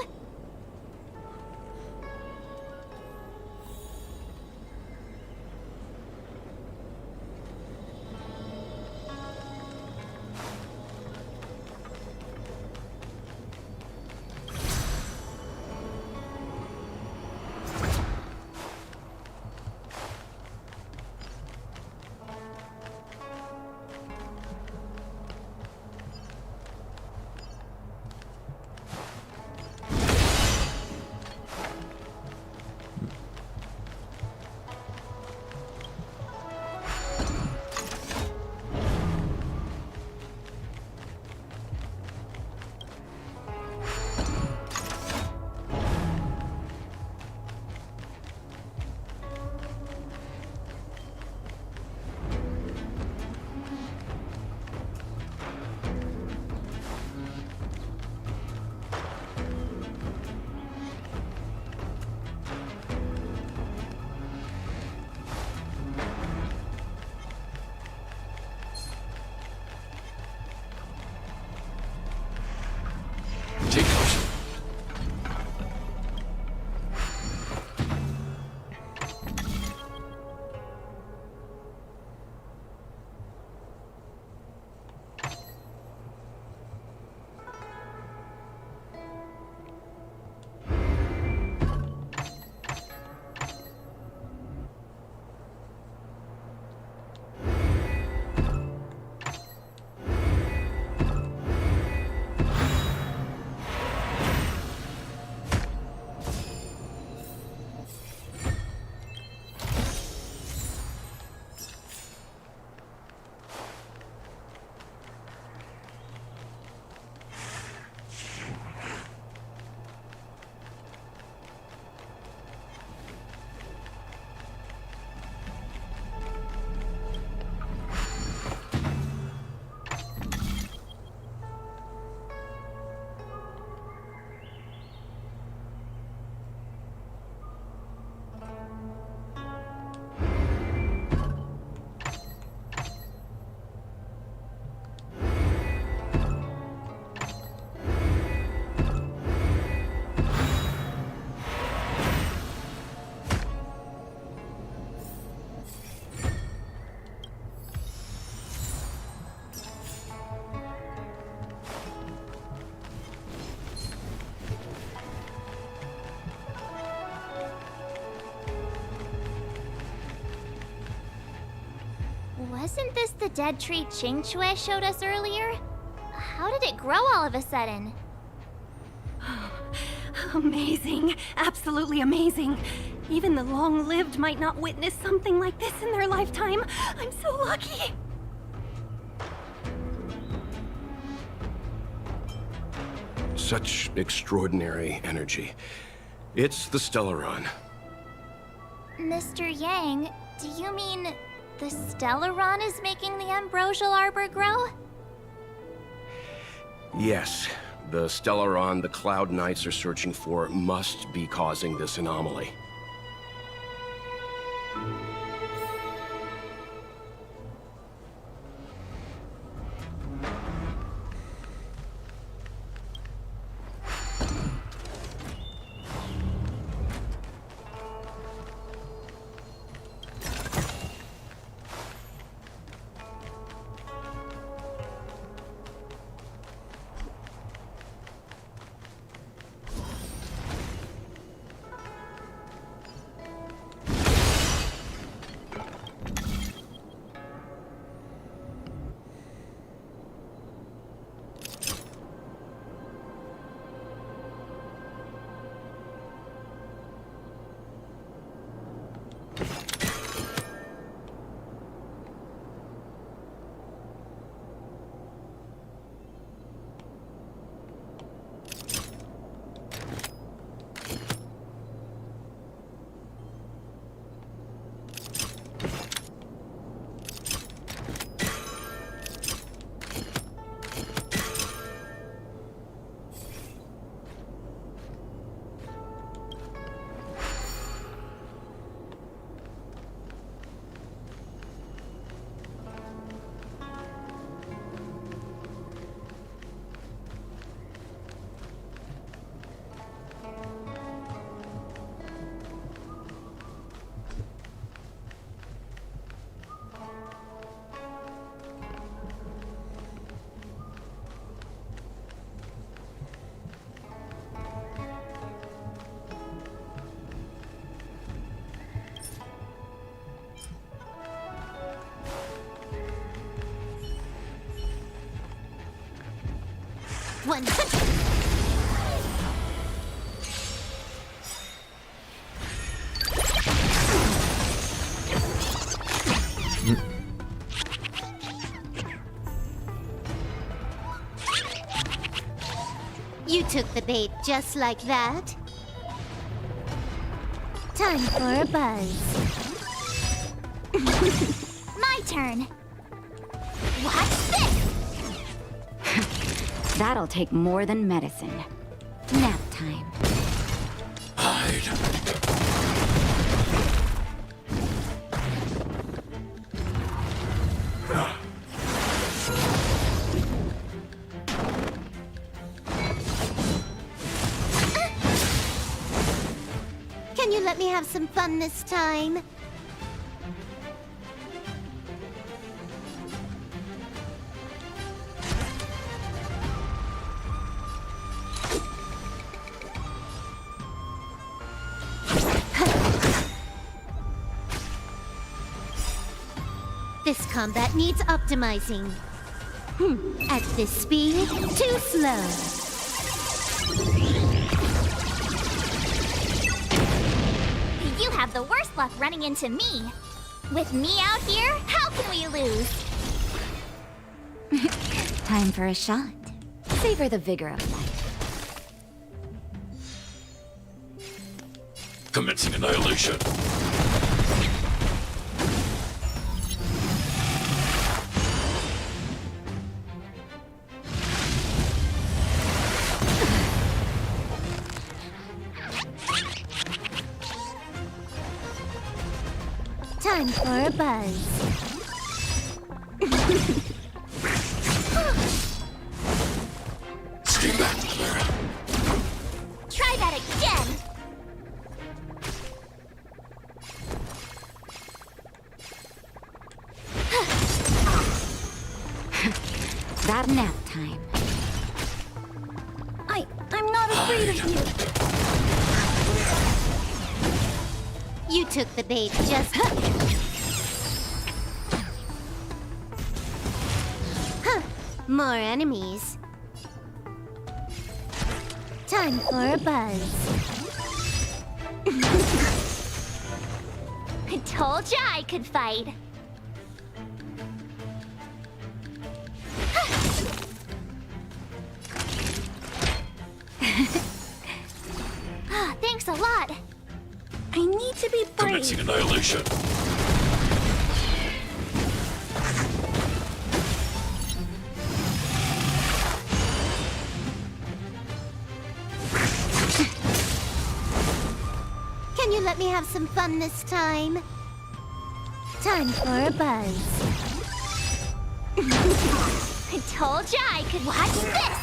U: Isn't this the dead tree Qing Shui showed us earlier? How did it grow all of a sudden?
E: Amazing. Absolutely amazing. Even the long-lived might not witness something like this in their lifetime. I'm so lucky.
T: Such extraordinary energy. It's the Stellaron.
U: Mr. Yang, do you mean the Stellaron is making the Ambrosial Arbor grow?
T: Yes, the Stellaron the Cloud Knights are searching for must be causing this anomaly.
U: You took the bait just like that. Time for a buzz. My turn. Watch this!
H: That'll take more than medicine. Nap time.
U: Can you let me have some fun this time? This combat needs optimizing. At this speed, too slow. You have the worst luck running into me. With me out here, how can we lose?
H: Time for a shot. Savor the vigor of life.
R: Commencing annihilation.
U: Time for a buzz.
R: Stay back, Clara.
U: Try that again!
H: That nap time.
U: I'm not afraid of you. You took the bait just... More enemies. Time for a buzz. I told ya I could fight. Thanks a lot.
B: I need to be brave.
R: Commencing annihilation.
U: Can you let me have some fun this time? Time for a buzz. I told ya I could watch this!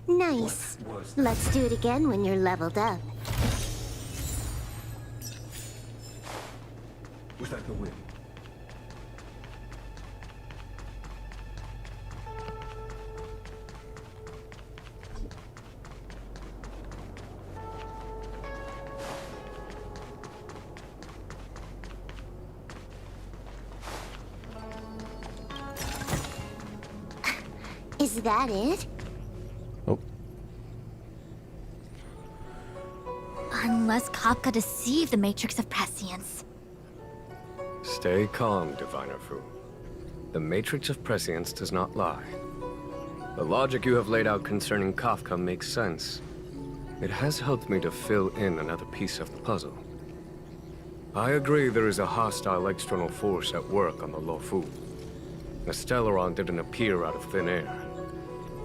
U: Nice. Let's do it again when you're leveled up.
K: Was that the wind?
U: Is that it?
A: Oh.
B: Unless Kafka deceived the Matrix of Prescience.
F: Stay calm, Diviner Fu. The Matrix of Prescience does not lie. The logic you have laid out concerning Kafka makes sense. It has helped me to fill in another piece of the puzzle. I agree there is a hostile external force at work on the Luofu. The Stellaron didn't appear out of thin air.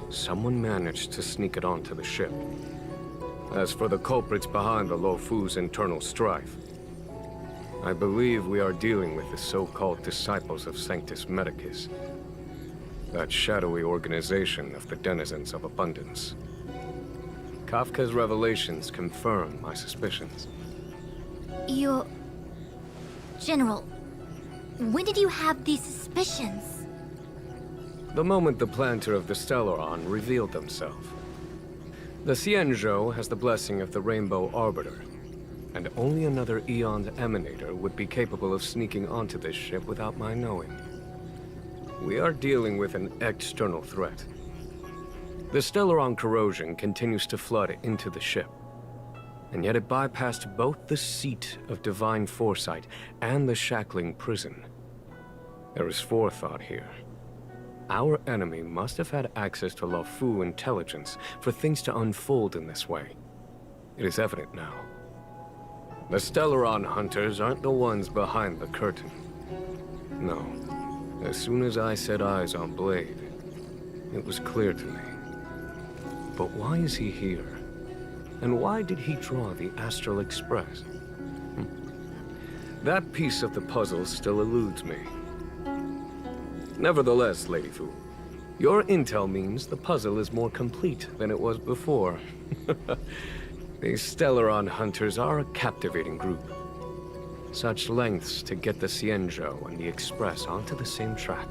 F: Someone managed to sneak it onto the ship. As for the culprits behind the Luofu's internal strife, I believe we are dealing with the so-called Disciples of Sanctus Medicus. That shadowy organization of the denizens of abundance. Kafka's revelations confirm my suspicions.
B: General, when did you have these suspicions?
F: The moment the planter of the Stellaron revealed themselves. The Xianzhou has the blessing of the Rainbow Arbiter, and only another Aeon's Emanator would be capable of sneaking onto this ship without my knowing. We are dealing with an external threat. The Stellaron corrosion continues to flood into the ship, and yet it bypassed both the seat of divine foresight and the shackling prison. There is forethought here. Our enemy must have had access to Luofu intelligence for things to unfold in this way. It is evident now. The Stellaron hunters aren't the ones behind the curtain. No. As soon as I set eyes on Blade, it was clear to me. But why is he here? And why did he draw the Astral Express? That piece of the puzzle still eludes me. Nevertheless, Lady Fu, your intel means the puzzle is more complete than it was before. These Stellaron hunters are a captivating group. Such lengths to get the Xianzhou and the Express onto the same track.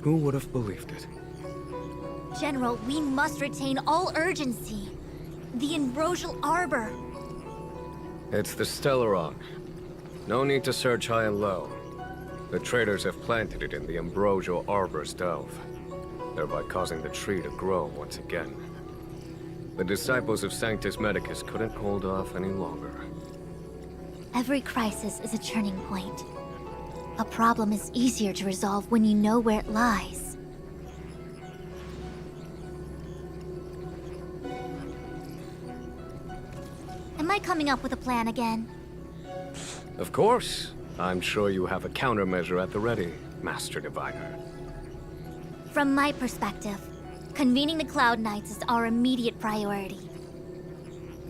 F: Who would have believed it?
B: General, we must retain all urgency. The Ambrosial Arbor.
F: It's the Stellaron. No need to search high and low. The traders have planted it in the Ambrosial Arbor's delve, thereby causing the tree to grow once again. The Disciples of Sanctus Medicus couldn't hold off any longer.
B: Every crisis is a turning point. A problem is easier to resolve when you know where it lies. Am I coming up with a plan again?
F: Of course. I'm sure you have a countermeasure at the ready, Master Diviner.
B: From my perspective, convening the Cloud Knights is our immediate priority.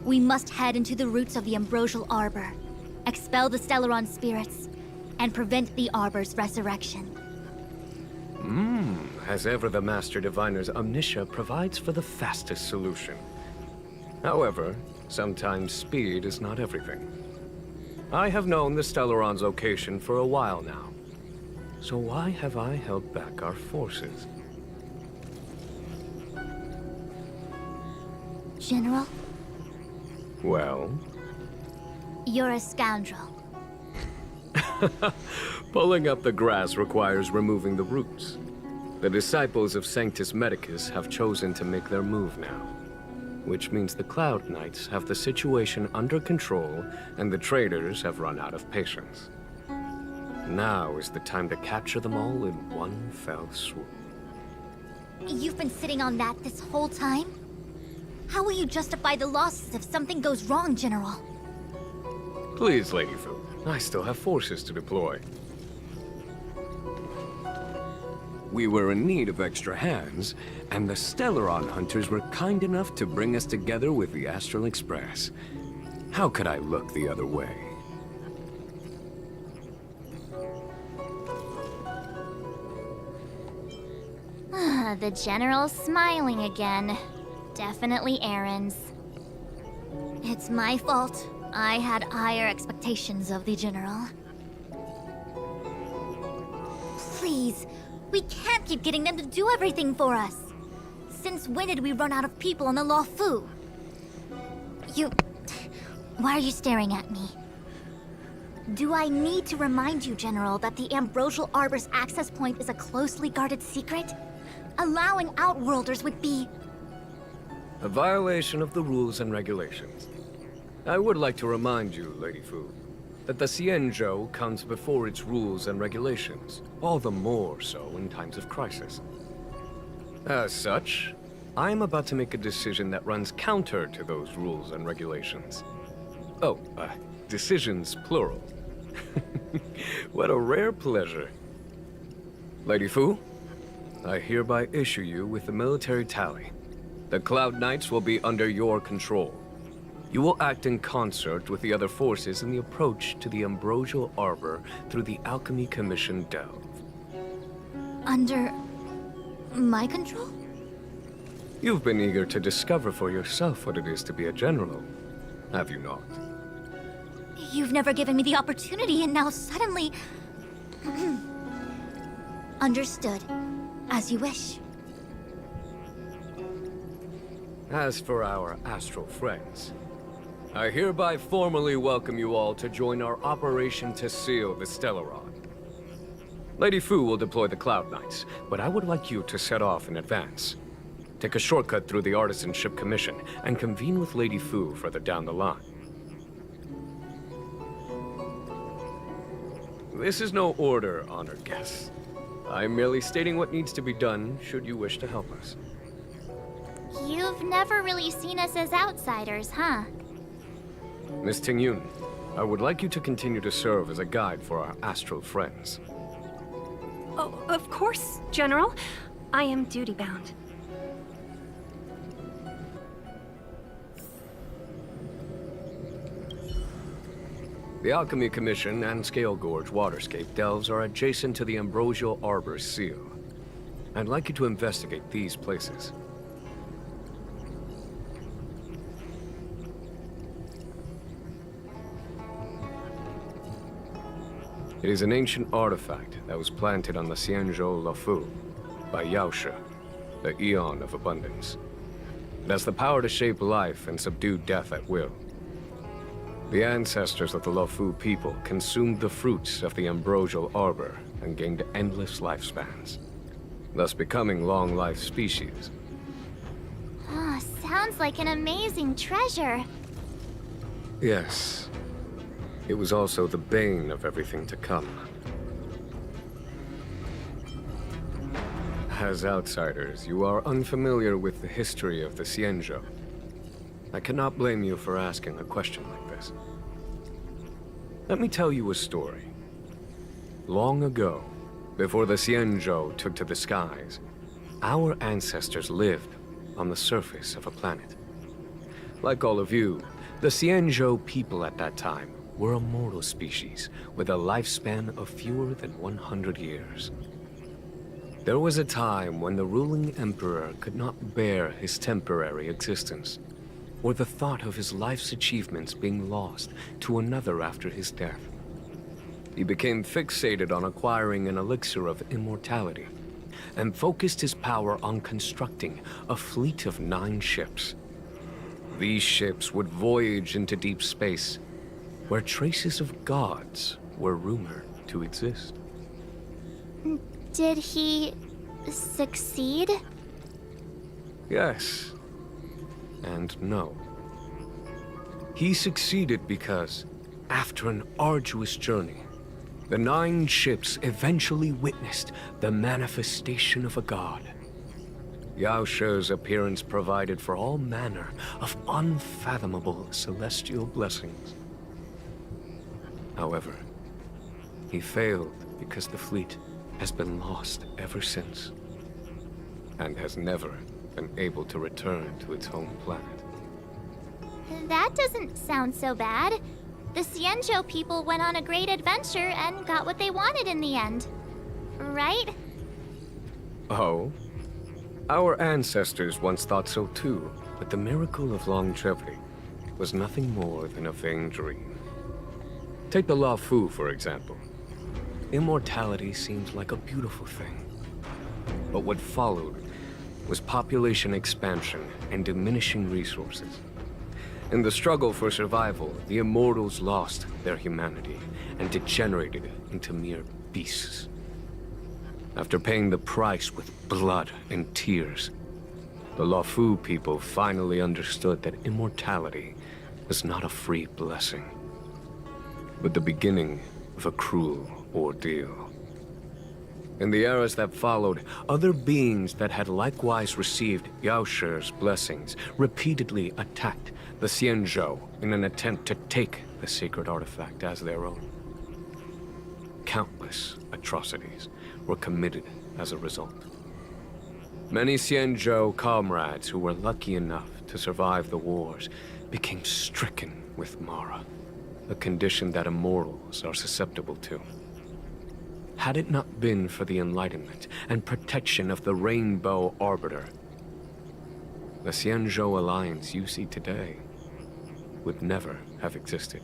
B: We must head into the roots of the Ambrosial Arbor, expel the Stellaron spirits, and prevent the Arbor's resurrection.
F: As ever, the Master Diviner's omniscia provides for the fastest solution. However, sometimes speed is not everything. I have known the Stellaron's location for a while now. So why have I held back our forces?
B: General?
F: Well?
B: You're a scoundrel.
F: Pulling up the grass requires removing the roots. The disciples of Sanctus Medicus have chosen to make their move now, which means the Cloud Knights have the situation under control and the traders have run out of patience. Now is the time to capture them all in one fell swoop.
U: You've been sitting on that this whole time? How will you justify the losses if something goes wrong, General?
F: Please, Lady Fu, I still have forces to deploy. We were in need of extra hands, and the Stellaron hunters were kind enough to bring us together with the Astral Express. How could I look the other way?
U: The General's smiling again. Definitely Aaron's. It's my fault. I had higher expectations of the General. Please, we can't keep getting them to do everything for us. Since when did we run out of people on the Luofu? Why are you staring at me? Do I need to remind you, General, that the Ambrosial Arbor's access point is a closely guarded secret? Allowing Outworlders would be...
F: A violation of the rules and regulations. I would like to remind you, Lady Fu, that the Xianzhou comes before its rules and regulations, all the more so in times of crisis. As such, I am about to make a decision that runs counter to those rules and regulations. Oh, decisions plural. What a rare pleasure. Lady Fu, I hereby issue you with the military tally. The Cloud Knights will be under your control. You will act in concert with the other forces in the approach to the Ambrosial Arbor through the Alchemy Commission Delve.
U: Under... my control?
F: You've been eager to discover for yourself what it is to be a general, have you not?
U: You've never given me the opportunity, and now suddenly... Understood. As you wish.
F: As for our astral friends, I hereby formally welcome you all to join our operation to seal the Stellaron. Lady Fu will deploy the Cloud Knights, but I would like you to set off in advance. Take a shortcut through the Artisanship Commission and convene with Lady Fu further down the line. This is no order, honored guests. I'm merely stating what needs to be done should you wish to help us.
U: You've never really seen us as outsiders, huh?
F: Miss Tingyun, I would like you to continue to serve as a guide for our astral friends.
E: Oh, of course, General. I am duty-bound.
F: The Alchemy Commission and Scale Gorge Waterscape delves are adjacent to the Ambrosial Arbor's seal. I'd like you to investigate these places. It is an ancient artifact that was planted on the Xianzhou Luofu by Yaoshe, the Eon of Abundance. It has the power to shape life and subdue death at will. The ancestors of the Luofu people consumed the fruits of the Ambrosial Arbor and gained endless lifespans, thus becoming long-life species.
U: Ah, sounds like an amazing treasure.
F: Yes. It was also the bane of everything to come. As outsiders, you are unfamiliar with the history of the Xianzhou. I cannot blame you for asking a question like this. Let me tell you a story. Long ago, before the Xianzhou took to the skies, our ancestors lived on the surface of a planet. Like all of you, the Xianzhou people at that time were a mortal species with a lifespan of fewer than 100 years. There was a time when the ruling emperor could not bear his temporary existence, or the thought of his life's achievements being lost to another after his death. He became fixated on acquiring an elixir of immortality, and focused his power on constructing a fleet of 9 ships. These ships would voyage into deep space, where traces of gods were rumored. to exist.
U: Did he succeed?
F: Yes. And no. He succeeded because, after an arduous journey, the 9 ships eventually witnessed the manifestation of a god. Yaoshe's appearance provided for all manner of unfathomable celestial blessings. However, he failed because the fleet has been lost ever since, and has never been able to return to its home planet.
U: That doesn't sound so bad. The Xianzhou people went on a great adventure and got what they wanted in the end. Right?
F: Oh? Our ancestors once thought so too, but the miracle of longevity was nothing more than a vain dream. Take the Luofu, for example. Immortality seemed like a beautiful thing. But what followed was population expansion and diminishing resources. In the struggle for survival, the immortals lost their humanity and degenerated into mere beasts. After paying the price with blood and tears, the Luofu people finally understood that immortality was not a free blessing, but the beginning of a cruel ordeal. In the eras that followed, other beings that had likewise received Yaoshe's blessings repeatedly attacked the Xianzhou in an attempt to take the sacred artifact as their own. Countless atrocities were committed as a result. Many Xianzhou comrades who were lucky enough to survive the wars became stricken with Mara, a condition that immortals are susceptible to. Had it not been for the enlightenment and protection of the Rainbow Arbiter, the Xianzhou Alliance you see today would never have existed.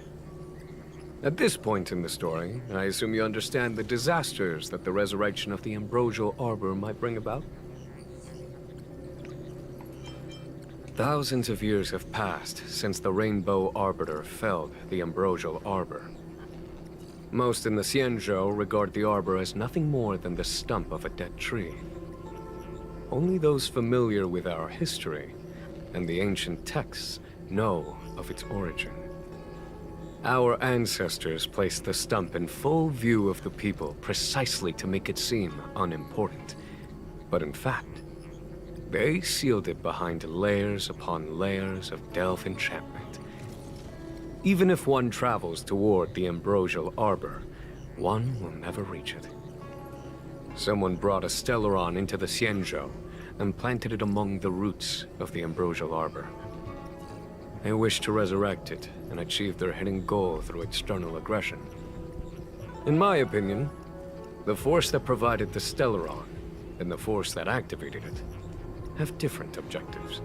F: At this point in the story, I assume you understand the disasters that the resurrection of the Ambrosial Arbor might bring about? Thousands of years have passed since the Rainbow Arbiter felled the Ambrosial Arbor. Most in the Xianzhou regard the Arbor as nothing more than the stump of a dead tree. Only those familiar with our history and the ancient texts know of its origin. Our ancestors placed the stump in full view of the people precisely to make it seem unimportant. But in fact, they sealed it behind layers upon layers of delve enchantment. Even if one travels toward the Ambrosial Arbor, one will never reach it. Someone brought a Stellaron into the Xianzhou and planted it among the roots of the Ambrosial Arbor. They wished to resurrect it and achieve their hidden goal through external aggression. In my opinion, the force that provided the Stellaron and the force that activated it have different objectives.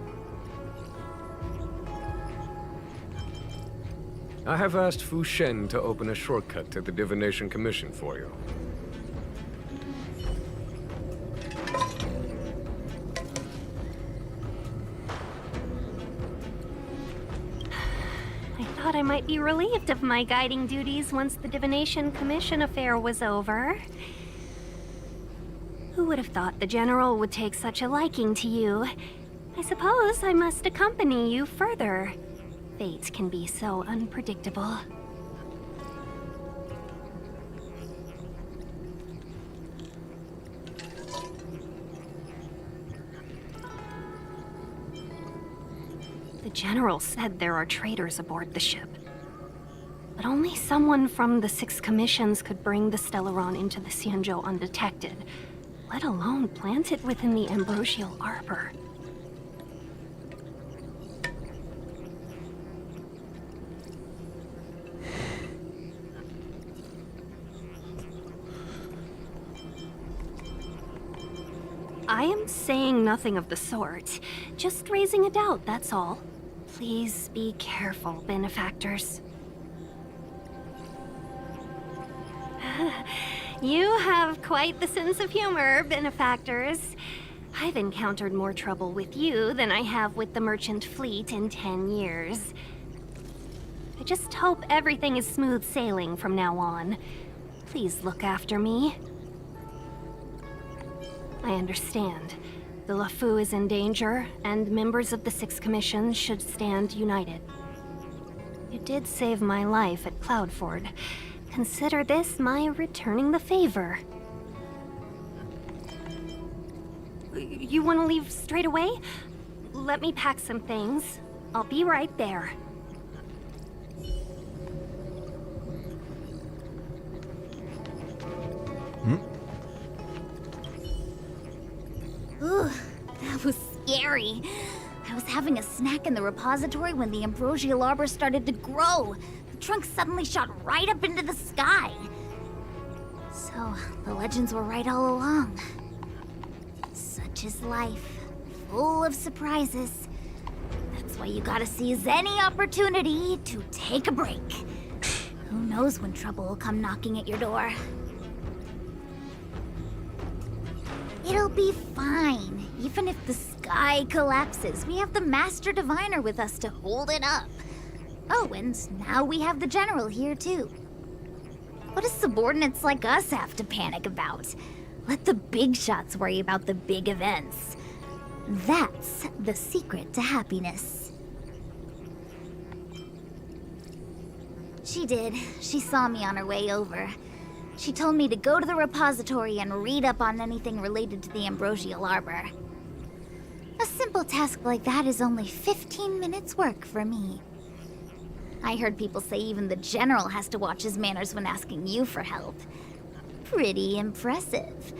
F: I have asked Fu Shen to open a shortcut to the Divination Commission for you.
E: I thought I might be relieved of my guiding duties once the Divination Commission affair was over. Who would have thought the General would take such a liking to you? I suppose I must accompany you further. Fate can be so unpredictable. The General said there are traitors aboard the ship. But only someone from the 6 commissions could bring the Stellaron into the Xianzhou undetected, let alone plant it within the Ambrosial Arbor. I am saying nothing of the sort. Just raising a doubt, that's all. Please be careful, benefactors. You have quite the sense of humor, benefactors. I've encountered more trouble with you than I have with the merchant fleet in 10 years. I just hope everything is smooth sailing from now on. Please look after me. I understand. The LeFou is in danger, and members of the Sixth Commission should stand united. You did save my life at Cloudford. Consider this my returning the favor. You want to leave straight away? Let me pack some things. I'll be right there.
B: Ooh, that was scary. I was having a snack in the repository when the ambrosial arbor started to grow. The trunk suddenly shot right up into the sky. So, the legends were right all along. Such is life, full of surprises. That's why you gotta seize any opportunity to take a break. Who knows when trouble will come knocking at your door? It'll be fine. Even if the sky collapses, we have the Master Diviner with us to hold it up. Oh, and now we have the General here, too. What do subordinates like us have to panic about? Let the big shots worry about the big events. That's the secret to happiness. She did. She saw me on her way over. She told me to go to the repository and read up on anything related to the ambrosial arbor. A simple task like that is only 15 minutes work for me. I heard people say even the General has to watch his manners when asking you for help. Pretty impressive.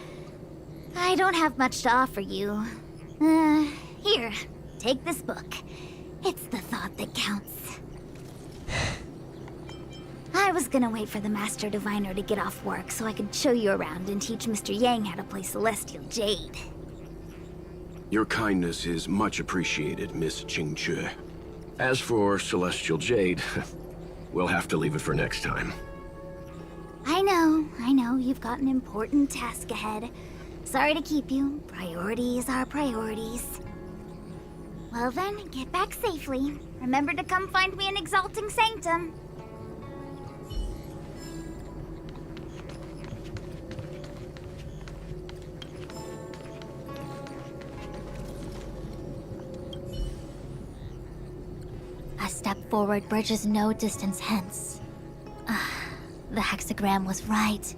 B: I don't have much to offer you. Here, take this book. It's the thought that counts. I was gonna wait for the Master Diviner to get off work so I could show you around and teach Mr. Yang how to play Celestial Jade.
T: Your kindness is much appreciated, Miss Qingque. As for Celestial Jade, we'll have to leave it for next time.
B: I know, you've got an important task ahead. Sorry to keep you. Priorities are priorities. Well then, get back safely. Remember to come find me in Exalting Sanctum. A step forward bridges no distance hence. The hexagram was right.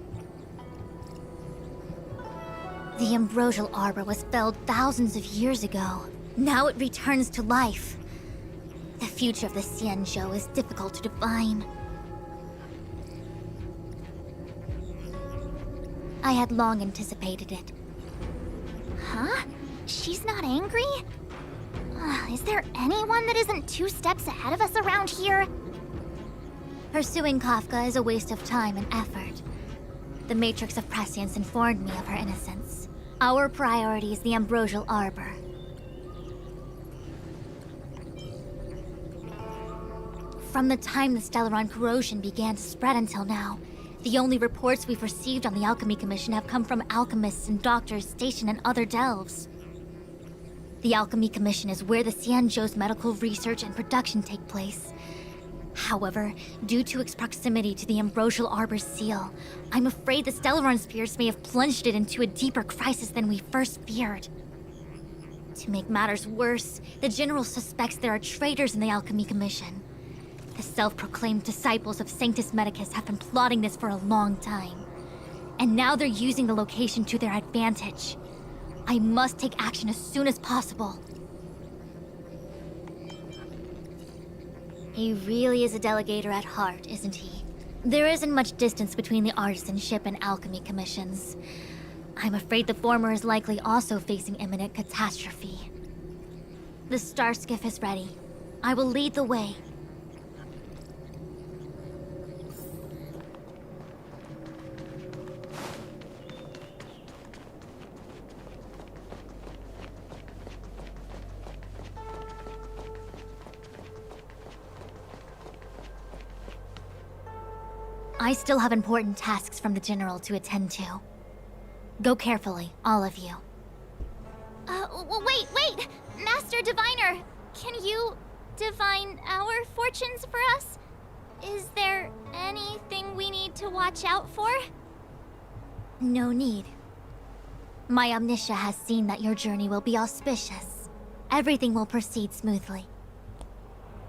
B: The ambrosial arbor was felled thousands of years ago. Now it returns to life. The future of the Xianzhou is difficult to define. I had long anticipated it. Huh? She's not angry? Is there anyone that isn't 2 steps ahead of us around here? Pursuing Kafka is a waste of time and effort. The Matrix of Prescience informed me of her innocence. Our priority is the ambrosial arbor. From the time the Stellaron corrosion began to spread until now, the only reports we've received on the Alchemy Commission have come from alchemists and doctors stationed in other delves. The Alchemy Commission is where the Xianzhou's medical research and production take place. However, due to its proximity to the ambrosial arbor's seal, I'm afraid the Stellaron spirits may have plunged it into a deeper crisis than we first feared. To make matters worse, the General suspects there are traitors in the Alchemy Commission. The self-proclaimed disciples of Sanctus Medicus have been plotting this for a long time. And now they're using the location to their advantage. I must take action as soon as possible. He really is a delegator at heart, isn't he? There isn't much distance between the artisanship and alchemy commissions. I'm afraid the former is likely also facing imminent catastrophe. The star skiff is ready. I will lead the way. I still have important tasks from the General to attend to. Go carefully, all of you.
U: Wait! Master Diviner! Can you divine our fortunes for us? Is there anything we need to watch out for? No need. My Omniscia has seen that your journey will be auspicious. Everything will proceed smoothly.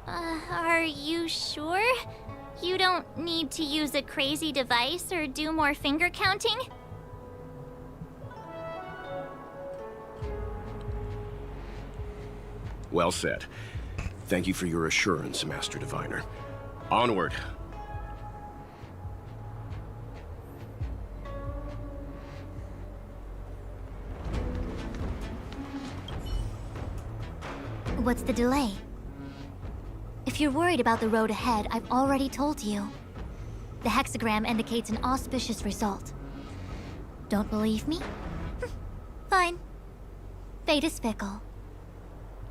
U: Are you sure? You don't need to use a crazy device or do more finger counting?
T: Well said. Thank you for your assurance, Master Diviner. Onward.
U: What's the delay? If you're worried about the road ahead, I've already told you. The hexagram indicates an auspicious result. Don't believe me? Fine. Fate is fickle.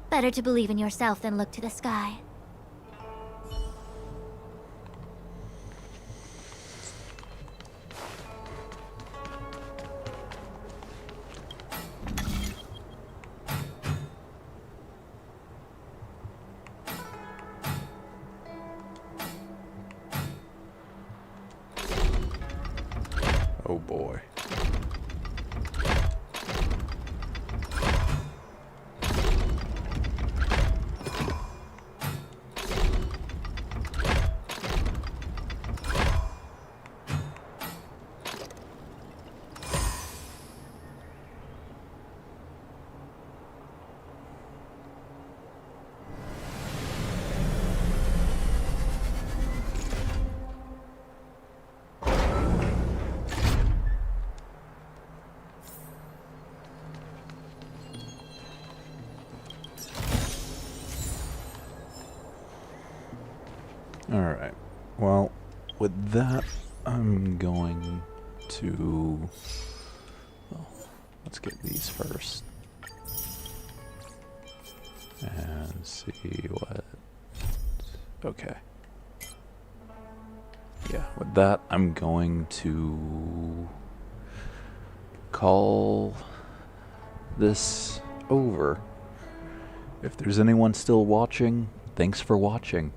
U: Better to believe in yourself than look to the sky.
A: Oh boy. Alright, well, with that, I'm going to... Well, let's get these first. And see what... Okay. Yeah, with that, I'm going to... call this over. If there's anyone still watching, thanks for watching.